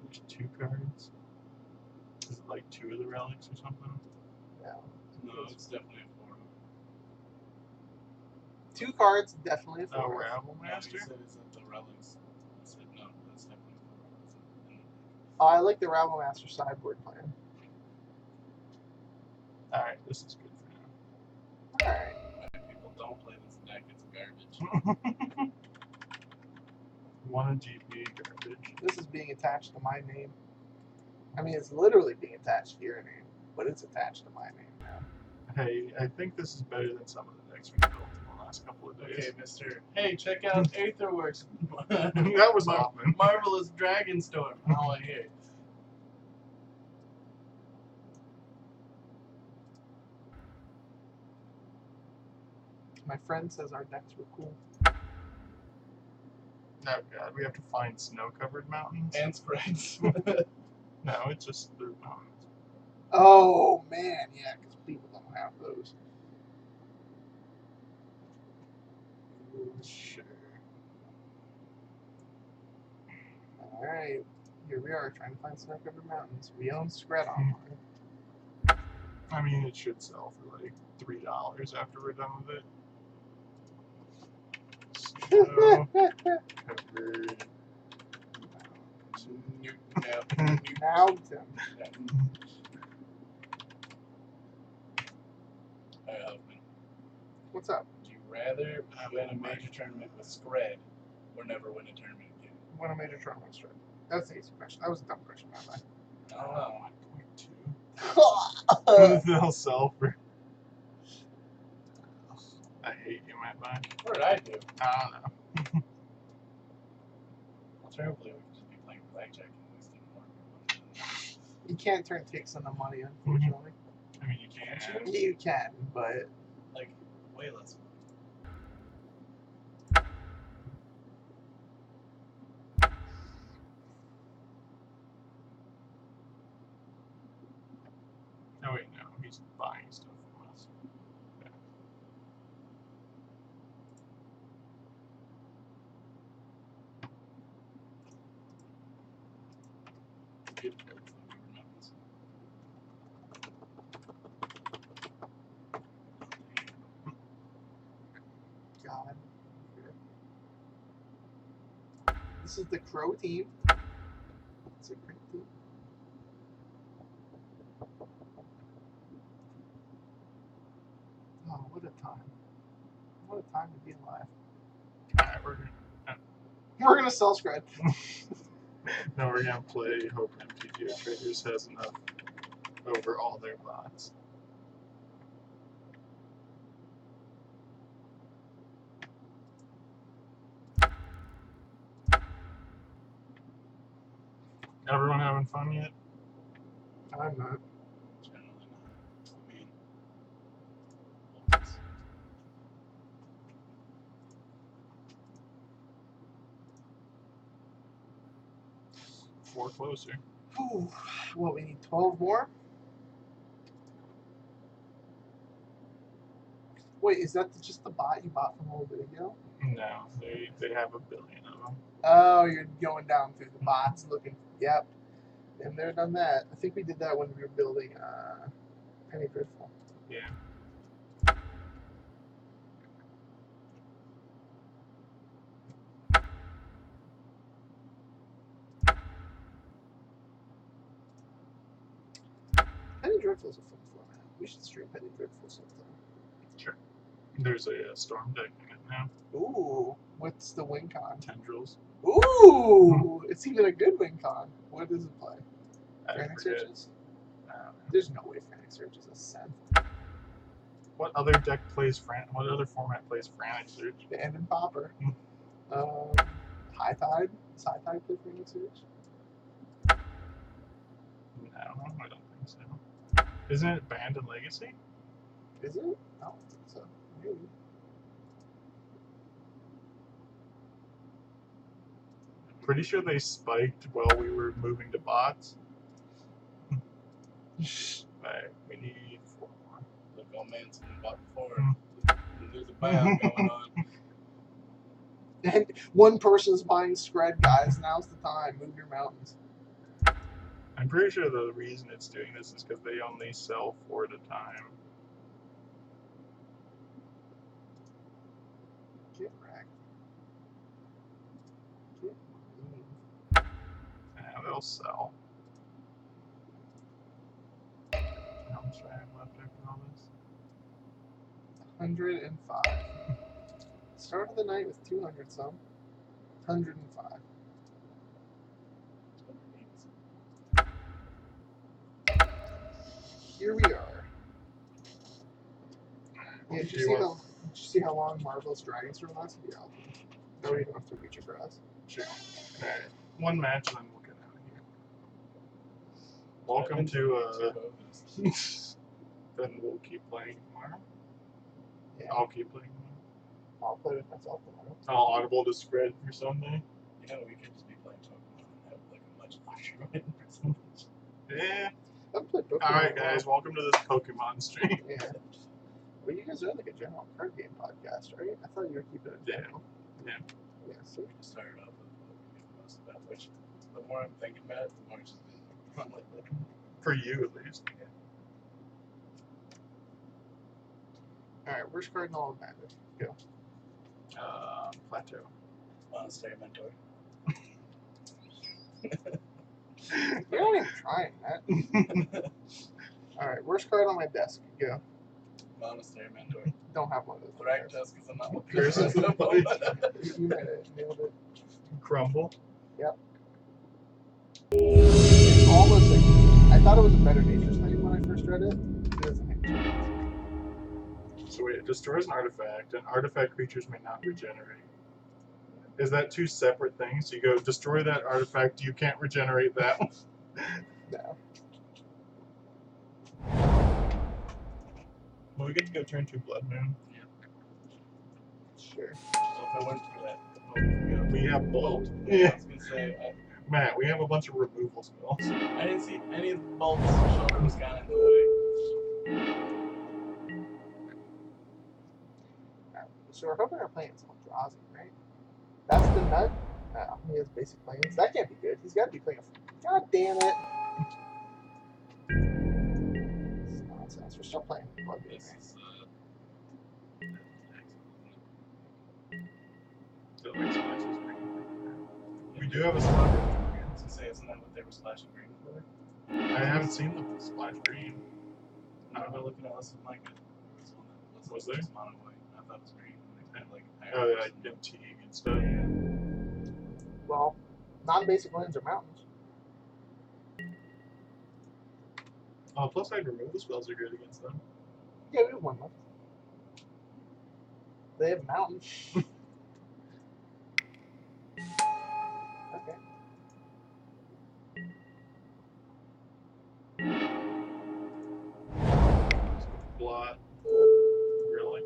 There's 2 cards. Is it like 2 of the relics or something? No, it's definitely a 4. 2 cards, definitely a Oh, 4. Rabble No, you Master? said it's at the relics. I said no, that's definitely a 4. Oh, I like the Rabble Master sideboard plan. Alright, this is good for now. Alright. People don't play this deck, it's garbage. 1 GP garbage. This is being attached to my name. I mean, it's literally being attached to your name, but it's attached to my name now. Hey, I think this is better than some of the decks we built in the last couple of days. Okay, Mister. Hey, check out Aetherworks. That was Hoffman. Marvelous Dragon Storm. I don't want to hear it. My friend says our decks were cool. Oh god, we have to find snow-covered mountains? And spreads. No, it's just the mountains. Oh man, yeah, because people don't have those. Sure. All right, here we are trying to find snow-covered mountains. We own Scred online. I mean, it should sell for like $3 after we're done with it. Snow-covered Mountain. Hoffman, What's up? would you rather win a major tournament with Scred or never win a tournament again? What a major tournament Scred? That's an easy question. That was a dumb question, not I don't know. 1.2. They'll sell for. I hate you, Matt. Bye. What did I do? I don't know. Alternatively, we could just be playing blackjack and wasting more money. You can't turn ticks into money, unfortunately. I mean, you can't. You can, but Like, way less. Oh wait, no, he's buying stuff from us. Good for the mountains. God. This is the Crow team. It's a great team. Oh, what a time. What a time to be alive. Alright, We're gonna sell Scred. no, we're gonna play Hope MTGO Traders has enough over all their bots. Everyone having fun yet? I'm not. Generally not. I mean, Four closer. Ooh, what, we need 12 more? Wait, is that just the bot you bought from a little bit ago? No, they have a billion of them. Oh, you're going down through the bots looking. Yep. And they're done that. I think we did that when we were building Penny Dreadful. Yeah. Penny Dreadful's a fun format. We should stream Penny Dreadful sometime. Sure. There's a storm deck in it now. Ooh, what's the win con? Tendrils. Ooh, it's even a good win con. What does it play? I Frantic forget. Surges? I don't know. There's no way Frantic Surges is sent. What other deck plays What other format plays Frantic Surge? The End and Popper. High Tide? Does High Tide play Frantic Surge? I don't know. I don't think so. Isn't it banned in Legacy? Is it? I don't think so. Maybe. Pretty sure they spiked while we were moving to bots. Alright, we need 4 more. Look, old man's in bot 4. Hmm. There's a buyout going on. And one person's buying spread, guys. Now's the time. Move your mountains. I'm pretty sure the reason it's doing this is because they only sell 4 at a time. Get wrecked. Get mean. Yeah, they'll sell. How much do I have left after all this? 105. Started the night with 200 some. 105. Here we are. Yeah, did you see how long Marvel's Dragons Room lasts? Yeah. No, you don't have to reach across. Sure. Alright, 1 match and then we'll get out of here. Welcome to, then we'll keep playing tomorrow. Yeah. I'll keep playing tomorrow. I'll play with myself tomorrow. I'll audible to spread for Sunday. You know, we could just be playing Pokemon and have like a much larger win percentage. Yeah. I've played Pokemon. Alright, a lot. guys, welcome to this Pokemon stream. Yeah. Well, you guys are like a general card game podcast, right? I thought you were keeping it general. Yeah. Yeah, see? We just started off with what we do most about, which the more I'm thinking about it, the more it's just been Pokemon lately. For you, at least. Alright, where's Cardinal of Magic? Go. Plateau. Monastery Mentor. You're not even trying that. Alright, worst card on my desk. Go. Monastery Mentor. Don't have one of those. Correct us because I'm not looking Curse at is the the moment. You might have nailed it. Crumble. It's almost like I thought it was a better Nature's Claim when I first read it. It doesn't have chance. So wait, it destroys an artifact, and artifact creatures may not regenerate. Is that 2 separate things? So you go destroy that artifact, you can't regenerate that one. No. Well, we get to go turn 2 Blood Moon. Sure. So if I went for that, what would we go? We have Bolt. I Yeah. was gonna say, Matt, we have a bunch of removal spells. I didn't see any of the bolts. Shoulder was kind of in the way. Alright, so we're hoping our playing someone Drazi, right? That's the nut? No, he has basic plans. That can't be good. He's got to be playing a. God damn it! This is nonsense. We're still playing Blood Moon. This is We do have a Splash Green. I was gonna say, isn't that what they were splashing green for? I haven't seen the Splash Green. I remember looking at this with Micah. Was there? Mono white. I thought it was green. They had like Oh, yeah, like Teague and stuff. Well, non-basic lands are mountains. Oh, plus I'd removal spells are good against them. Yeah, we have one left. They have mountains. Okay. Blot. Really?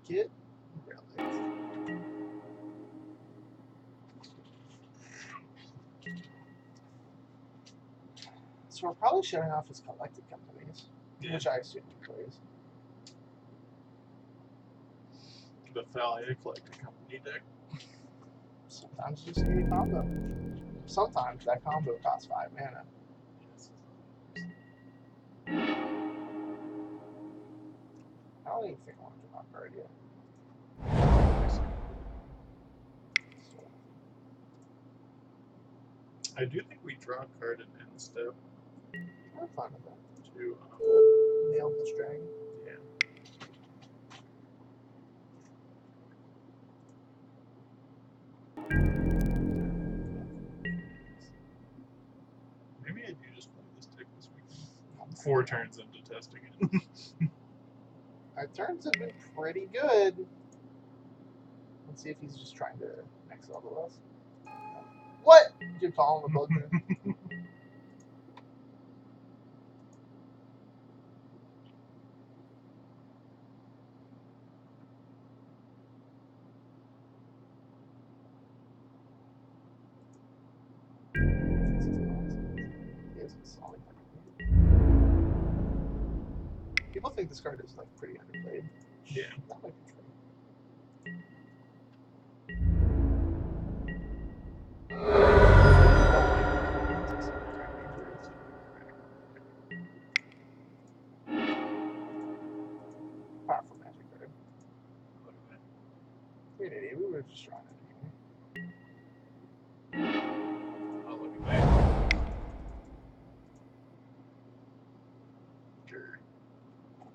Get relics. So we're probably showing off his collected companies, which I assume he plays. The Thalia Collector Company deck. Sometimes you just need a combo. Sometimes that combo costs 5 mana. I don't even think I want to draw a card yet. So, I do think we draw a card at end step I'm fine with that. to Nail this dragon. yeah. Maybe I do just play this deck this weekend. 4 turns into testing it. Our turns have been pretty good. Let's see if he's just trying to next level us. What? Did you call him a bugbear? People think this card is like pretty underplayed. Yeah. That might be true. Powerful magic card. You're an idiot. We were just trying it anyway. Oh, look at that. Sure.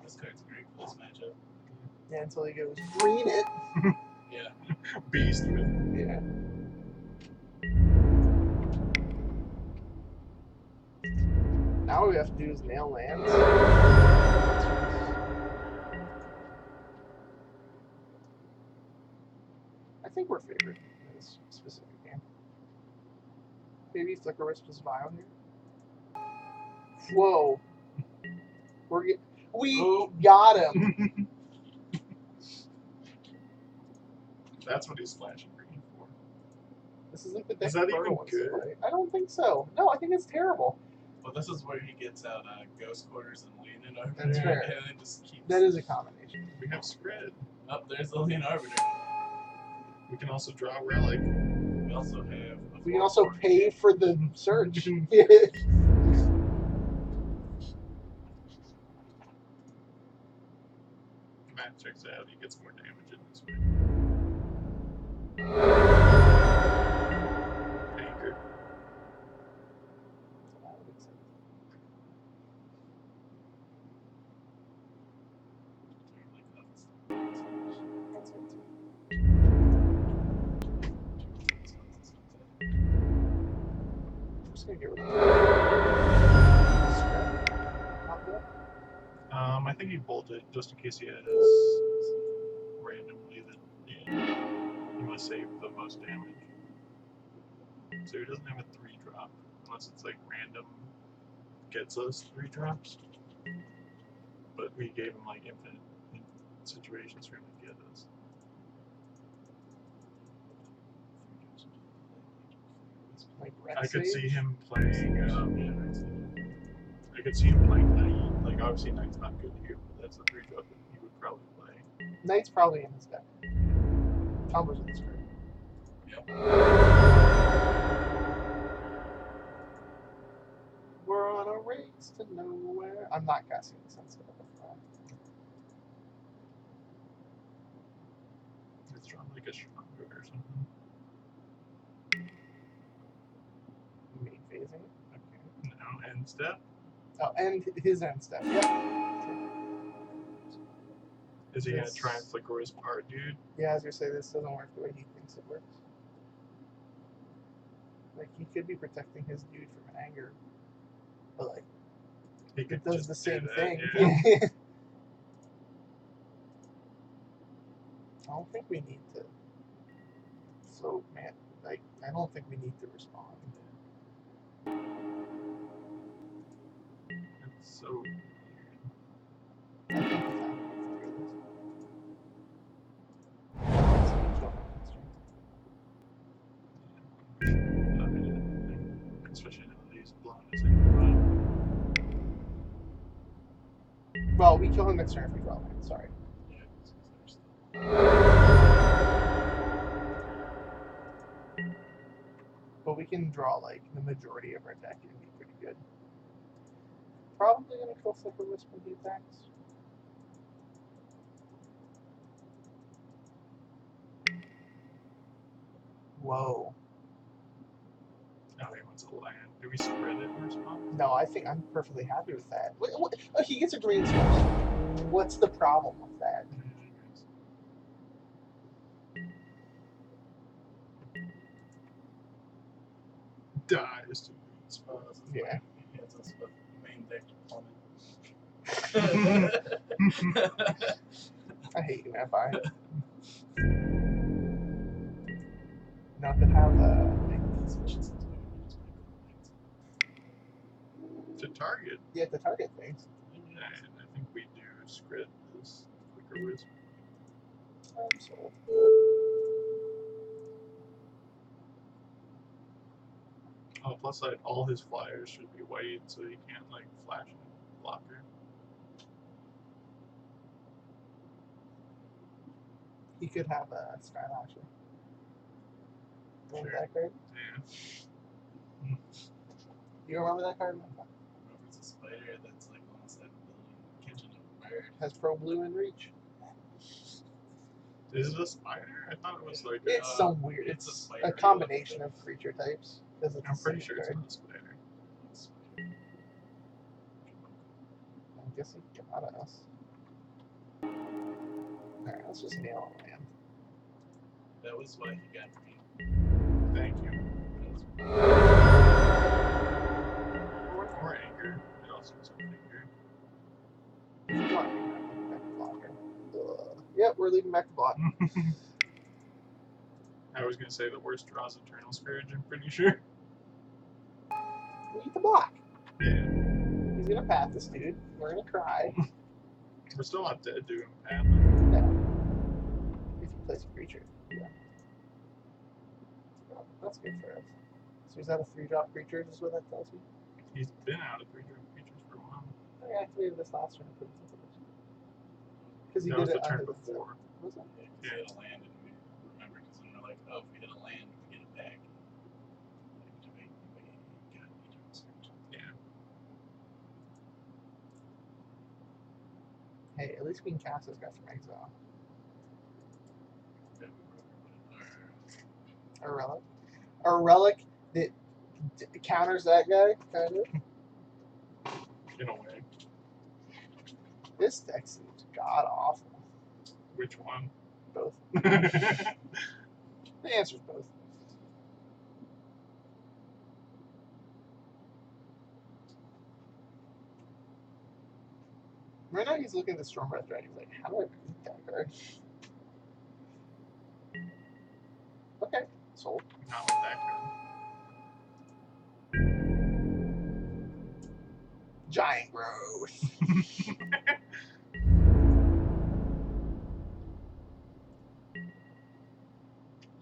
This card's great for this matchup. Yeah, until he goes green it. Yeah. Beast with Yeah. Now what we have to do is nail lands. I think we're favored in this specific game. Maybe Flicker Wisp is Vile here. Whoa. We got him. That's what he's flashing green for. This isn't the deck Is that Burrow even wants to good? play. I don't think so. No, I think it's terrible. Well, this is where he gets out Ghost Quarters and Lean-In Arbiter. That's fair. And then just keeps... That is a combination. We have spread. Oh, there's the Lean Arbiter. We can also draw a relic. We also have... a We can also 4/4. pay for the search. Matt checks out, he gets more damage in this way. Anchor. I'm just gonna get rid of that. Not good. I think he bolted just in case he has randomly that he must save the most damage. So he doesn't have a 3-drop unless it's like random gets us 3 drops. But we gave him like infinite situations for him to get us. Like I could Sage. see him playing. I could see him playing Knight. Like obviously Knight's not good here, but that's a 3-drop that he would probably play. Knight's probably in his deck. Tombo's in this card. Yep. We're on a race to nowhere. I'm not casting the Sunset. It's drawn like a stronger or something. Main phasing. Okay. No, end step. Oh, and his end step. Yep. Is he gonna Yes. try and flicker his part, dude? Yeah, I was gonna say this doesn't work the way he thinks it works. Like he could be protecting his dude from anger, but like He could it does just the do same that, thing. Yeah. I don't think we need to. So man, like I don't think we need to respond. It's so weird. I think it's time to figure this. Especially now that he's blown his hand. Well, we kill him next turn if we draw land. Sorry. Yeah, it's 'cause there's But we can draw like the majority of our deck and be pretty good. Probably gonna kill Flicker Wisp when he attacks. Whoa. Oh, he wants a a land. Do we spread it in response? No, I think I'm perfectly happy with that. Oh, he gets a green spell. What's the problem with that? Dies to Spells. Yeah. He hits us with main deck plummet. I hate you, Empire. Now to have to target. yeah, to target things. Yeah, and I think we do Scrit this quicker wisp. I'm sold. Oh, plus all his flyers should be white, so he can't like flash and blocker. He could have a Skylasher. Remember Sure. that card? Yeah. You remember that card? It's a spider that's like on the side of the building, catching a bird. Has Pro Blue and Reach. Is it a spider? I thought it was like. It's some weird. it's a It's spider. a combination of creature types. 'Cause it's I'm a pretty single sure it's card. not a spider. I guess he got us. Alright, let's just nail a land. That was why he got me. Thank you. That was- Or anger. It also was anger. Yep, we're leaving back to block. I was gonna say the worst draw is Eternal Scourge. I'm pretty sure. We get the block. Yeah. He's gonna path this dude. We're gonna cry. We're still not dead to him, Pat. If he plays a creature. Yeah. Oh, that's good for us. So he's out of 3-drop creatures, is what that tells me. He's been out of 3-drop creatures for a while. I activated this last turn. Because he That did was it the turn under before. Was it? Yeah, 'cause he hit a land and we remember because then we're like, oh, if we hit a land, we get it back. Activate, we got Eternal Scourge. Yeah. Hey, at least we can cast this guy from exile. Yeah, we wrote it, A relic. A relic that counters that guy, kind of. In a way. This deck seems god awful. Which one? Both. Yeah. The answer's both. Right now he's looking at the Stormbreath Dragon. He's like, how do I beat that card? Okay, sold. Not with that card. Giant growth.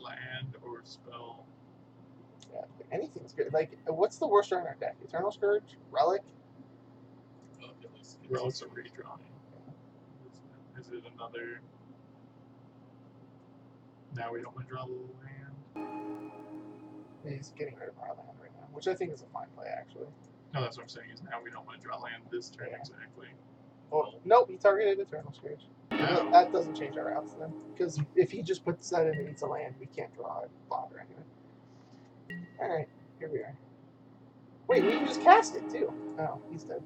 Land or spell. Yeah, anything's good. Like, what's the worst card in our deck? Eternal Scourge? Relic? Well, at least it's- Well, it's a redrawing. Is it another? Now we don't want to draw the land. He's getting rid of our land right now, which I think is a fine play, actually. No, that's what I'm saying. Is now we don't want to draw land this turn Yeah. exactly. Oh, nope, he targeted Eternal Scourge. No. That doesn't change our routes then. Because if he just puts that in and eats a land, we can't draw a blocker anyway. Alright, here we are. Wait, we can just cast it too. Oh, he's dead.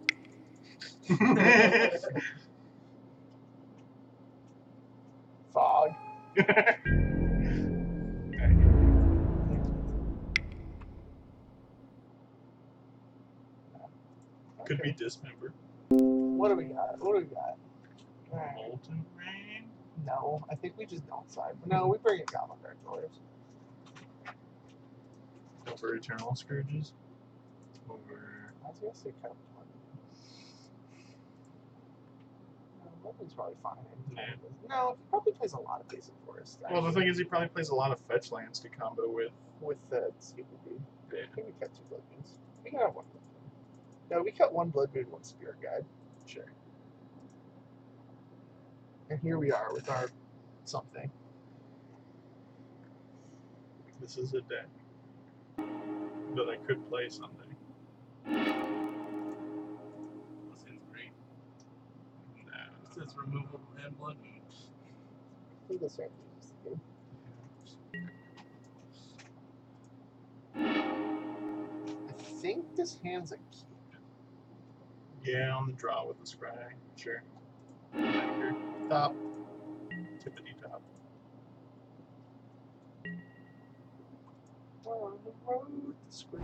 Fog. Could be Okay. dismember. What do we got? What do we got? Alright. Molten Rain. No, I think we just don't side. No, we bring in Goblin Gargoyles. Over Eternal Scourges. Over. I was gonna say Count one. Weapon's probably fine. Yeah. No, he probably plays a lot of basic forest. Well, the thing is, he probably plays a lot of fetch lands to combo with. with the stupid dude. Yeah. I think we cut 2 blood moons. We can have 1 blood moon. No, we cut 1 blood moon, 1 spirit guide. Sure. And here we are with our something. This is a deck that I could play someday. This seems great. No. It says removal and blood moon. I think this right is the game. I think this hand's a keep. Yeah, on the draw with the scry. Sure. Anchor. Top. Tippity top. On the road to scream.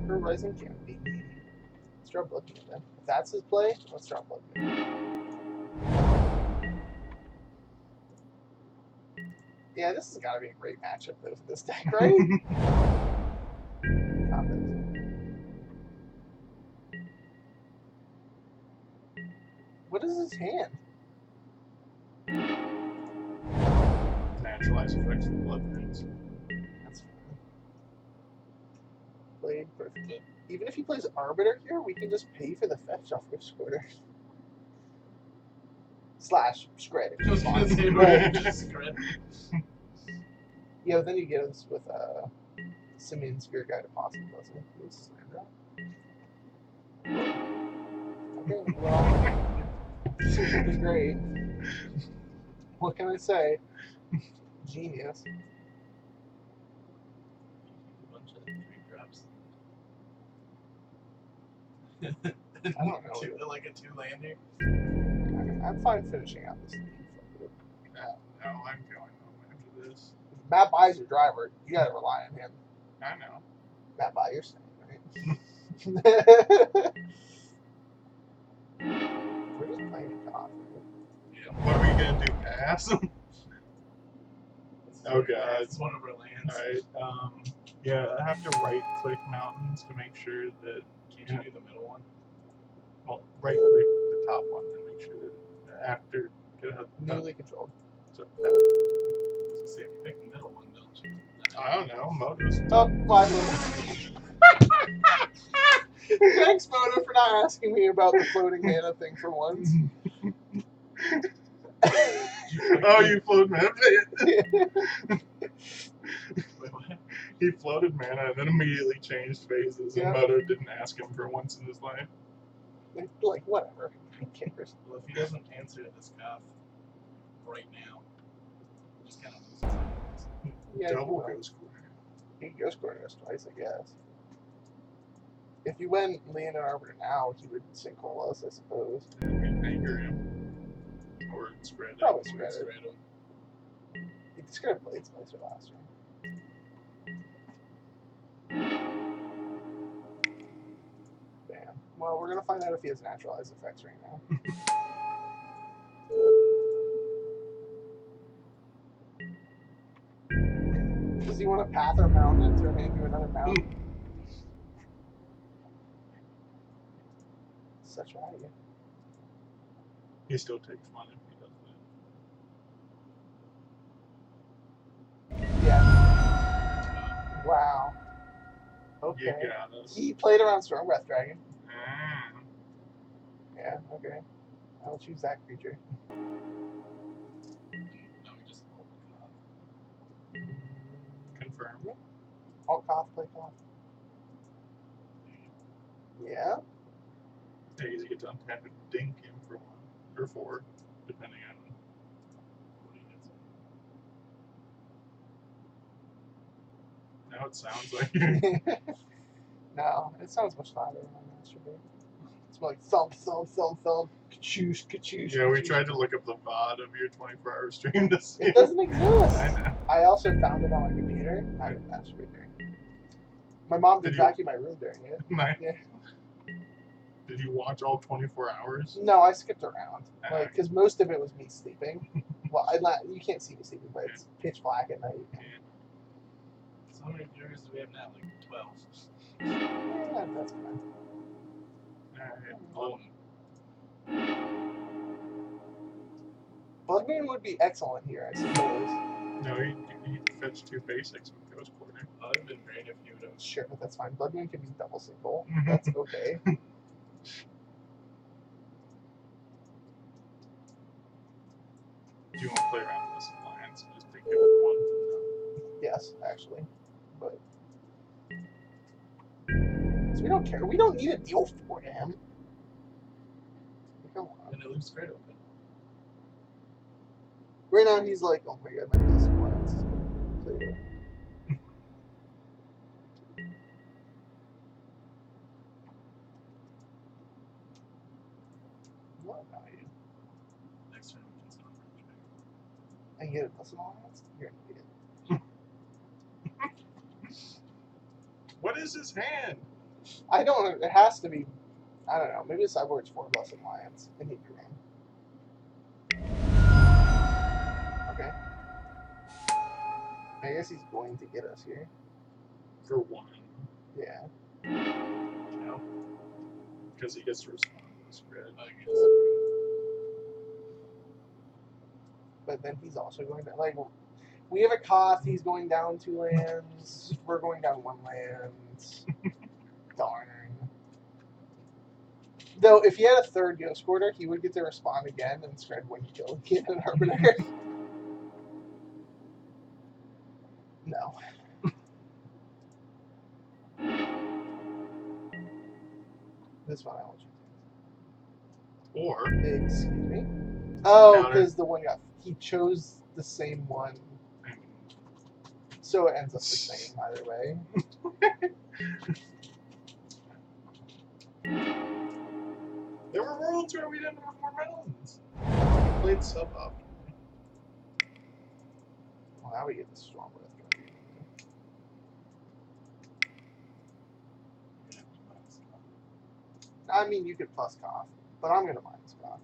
Her rising can be. Let's draw Blood Moon then. If that's his play, let's draw Blood Moon. Yeah, this has got to be a great matchup though for this deck, right? Confidence. What is his hand? Naturalized effects of blood moons. That's fine. Played perfect. Even if he plays Arbiter here, we can just pay for the fetch off of Squirter. Slash Scred. I was gonna say, Right. just Scred. Yeah, but then you get us with Simeon Spirit Guide Apostle, doesn't it? Please stand up. Okay, well, super great. What can I say? Genius. A bunch of 3-drops. I don't know. Like a 2-lander. I'm fine finishing out this thing. No, I'm going home after this. Matt buys your driver. You gotta rely on him. I know. Matt buy your thing, right? We're just playing it off. Yeah. What are we gonna do? Pass? Oh, God. It's one of our lands. Alright. Yeah, I have to right click mountains to make sure that. Can't you do the middle one? Well, right click the top one to make sure that after. Newly controlled. So, See, if you pick the middle one, don't you? I don't know. Motos. Oh, fine. Thanks, Moto, for not asking me about the floating mana thing for once. Oh, you floated mana. Wait, what? He floated mana and then immediately changed phases, Yeah. and Moto didn't ask him for once in his life. Like, whatever. Who cares? Well, if he doesn't answer this cough right now, just kind of loses it. Yeah, Double he will. Ghost Quarter. He can Ghost Quarter us twice, I guess. If you went Leon and Arbiter now, he would sinkhole us, I suppose. And we anchor him. Or spread it. Probably spread it. Spread 'em. He just could have played Slicer last round. Damn. Well, we're gonna find out if he has naturalized effects right now. Does he want to path our mountain or maybe another mountain? Such value. He still takes money if he does that. Yeah. Wow. Okay. You got us. He played around Storm Breath Dragon. Ah. Yeah, okay. I'll choose that creature. No, we just hold the cough. Confirm. Alt Koth, play Koth. Yeah. Yeah, you get to untap and dink him for 1 or 4, depending on what he gets. Now it sounds like No, it sounds much louder than my master did. It's more like thump, thump, thump, thump, ka-choosh, ka-choosh. Yeah, we ka-choosh. tried to look up the VOD of your 24-hour stream to see. It doesn't exist. I know. I also found it on my computer. I didn't masturbate during it. My mom did Did you- vacuum my room during it. Nice. Yeah. Did you watch all 24 hours? No, I skipped around. Ah. Like, because most of it was me sleeping. Well, you can't see me sleeping, but it's pitch black at night. So how many viewers do we have now? Like 12. Yeah, that's fine. Alright. Well, Blood Moon would be excellent here, I suppose. no, he fetched 2 basics with Ghost Quarter. Oh, it would have been great if you would have. Sure, but that's fine. Blood Moon can be double single. Mhm. That's okay. Do you want to play around with this alliance and just take it with 1? Yes, actually. But. So we don't care. We don't need a deal for him. Come on. And it leaves Scred open. Right now he's like, oh my god, my best alliance is going to play get it plus an alliance? You're an idiot. What is his hand? I don't. It has to be. I don't know. Maybe the cyborg's 4 plus alliance, and he'd be wrong. Okay. I guess he's going to get us here. For 1. Yeah. No. Because he gets to respond to the spread. I guess. But then he's also going to like. We have a cost. He's going down 2 lands. We're going down 1 land. Darn. Though, if he had a 3rd Ghost Quarter, he would get to respond again and spread when he killed an Arbiter. No. This one I will choose. Or, Excuse me. Oh, Counter. because the one he chose the same one, I mean, so it ends up the same either way. there were worlds where we didn't have more mountains. We played sub-up. Well, now we get the Storm Breath. I mean, you could plus cough, but I'm gonna minus cough.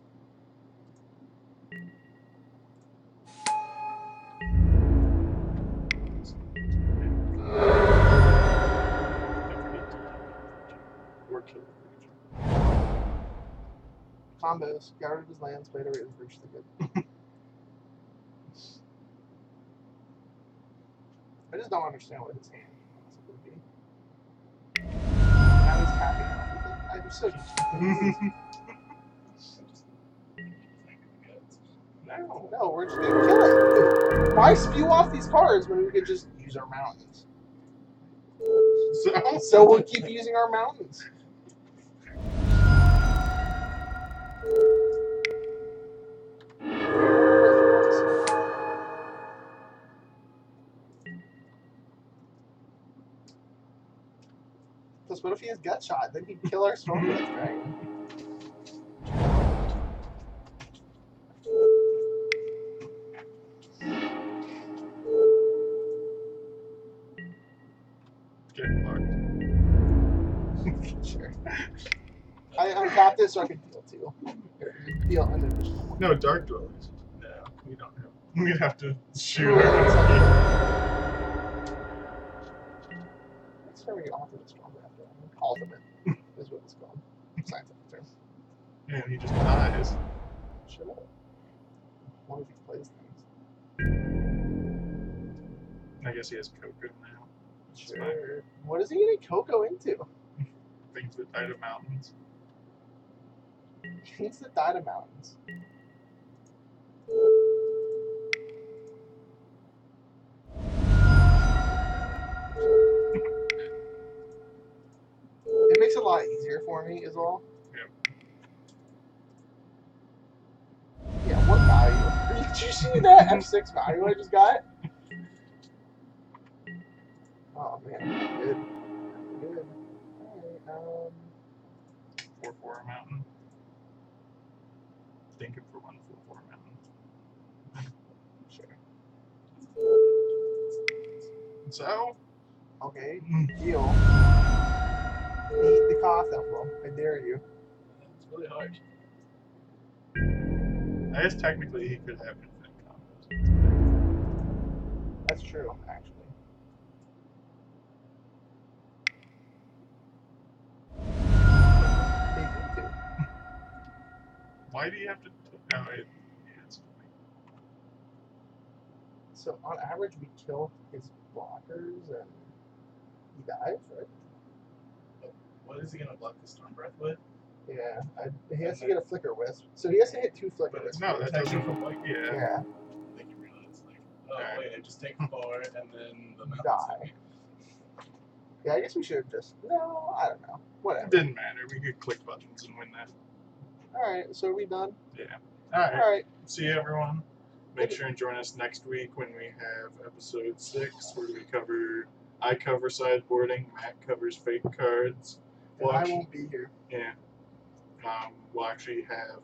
Or kill the Combos. Got rid of his lands, played away his Breach the Good. I just don't understand what his hand would be. Now he's tapping out. I'm so creature. No. No, we're just gonna kill it. Why spew off these cards when we could just use our mountains? So we'll keep using our mountains. Plus, what if he has gut shot? Then he'd kill our Stormbreath Dragon. Get fucked. Sure. I untap this so I can deal 2. Deal an additional 1. No, Dark Dwellers. No, we don't have. We'd have to shoot. That's where we get Ultimate Stormbreath Dragon. Ultimate is what it's called. Scientific term. And he just dies. Shut up. One of these plays things. I guess he has Coco now. Which is fine. Sure. What is he getting Coco into? Things that die to mountains. He needs to die to mountains. It makes it a lot easier for me, is all. Yeah, what value? Did you see that F6 value I just got? Oh man, I'm good. I'm good. Alright, 4/4 mountain. Thinking for 1 4/4 mountain. sure. So, Okay, deal. Eat the cough emblem. I dare you. It's really hard. I guess technically he could have infinite combos. That's true, actually. Take 2. Why do you have to? No, yeah, it's So on average, we kill his blockers and he dies, right? What is he gonna block the Stormbreath with? Yeah, he has to get a Flicker Wisp. So he has to hit 2 Flicker But Wisps. No, that Protection doesn't. from what? Yeah. Yeah, I think you realize, like, oh Alright. wait, I just take 4 and then the mountains Die. hit me. yeah. I guess we should have just. No, I don't know. It Whatever. didn't matter. We could click buttons and win that. All right, so are we done? Yeah. All right. All right. See you, everyone. Make sure and join us next week when we have episode 6, where we cover. I cover sideboarding. Matt covers fake cards. And I Watch. won't be here. Yeah. We'll actually have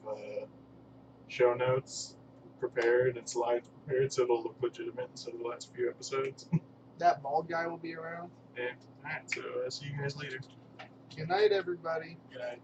show notes prepared and slides prepared, so it'll look legitimate instead of the last few episodes. That bald guy will be around. And alright, so see you guys later. Good night, everybody. Good night.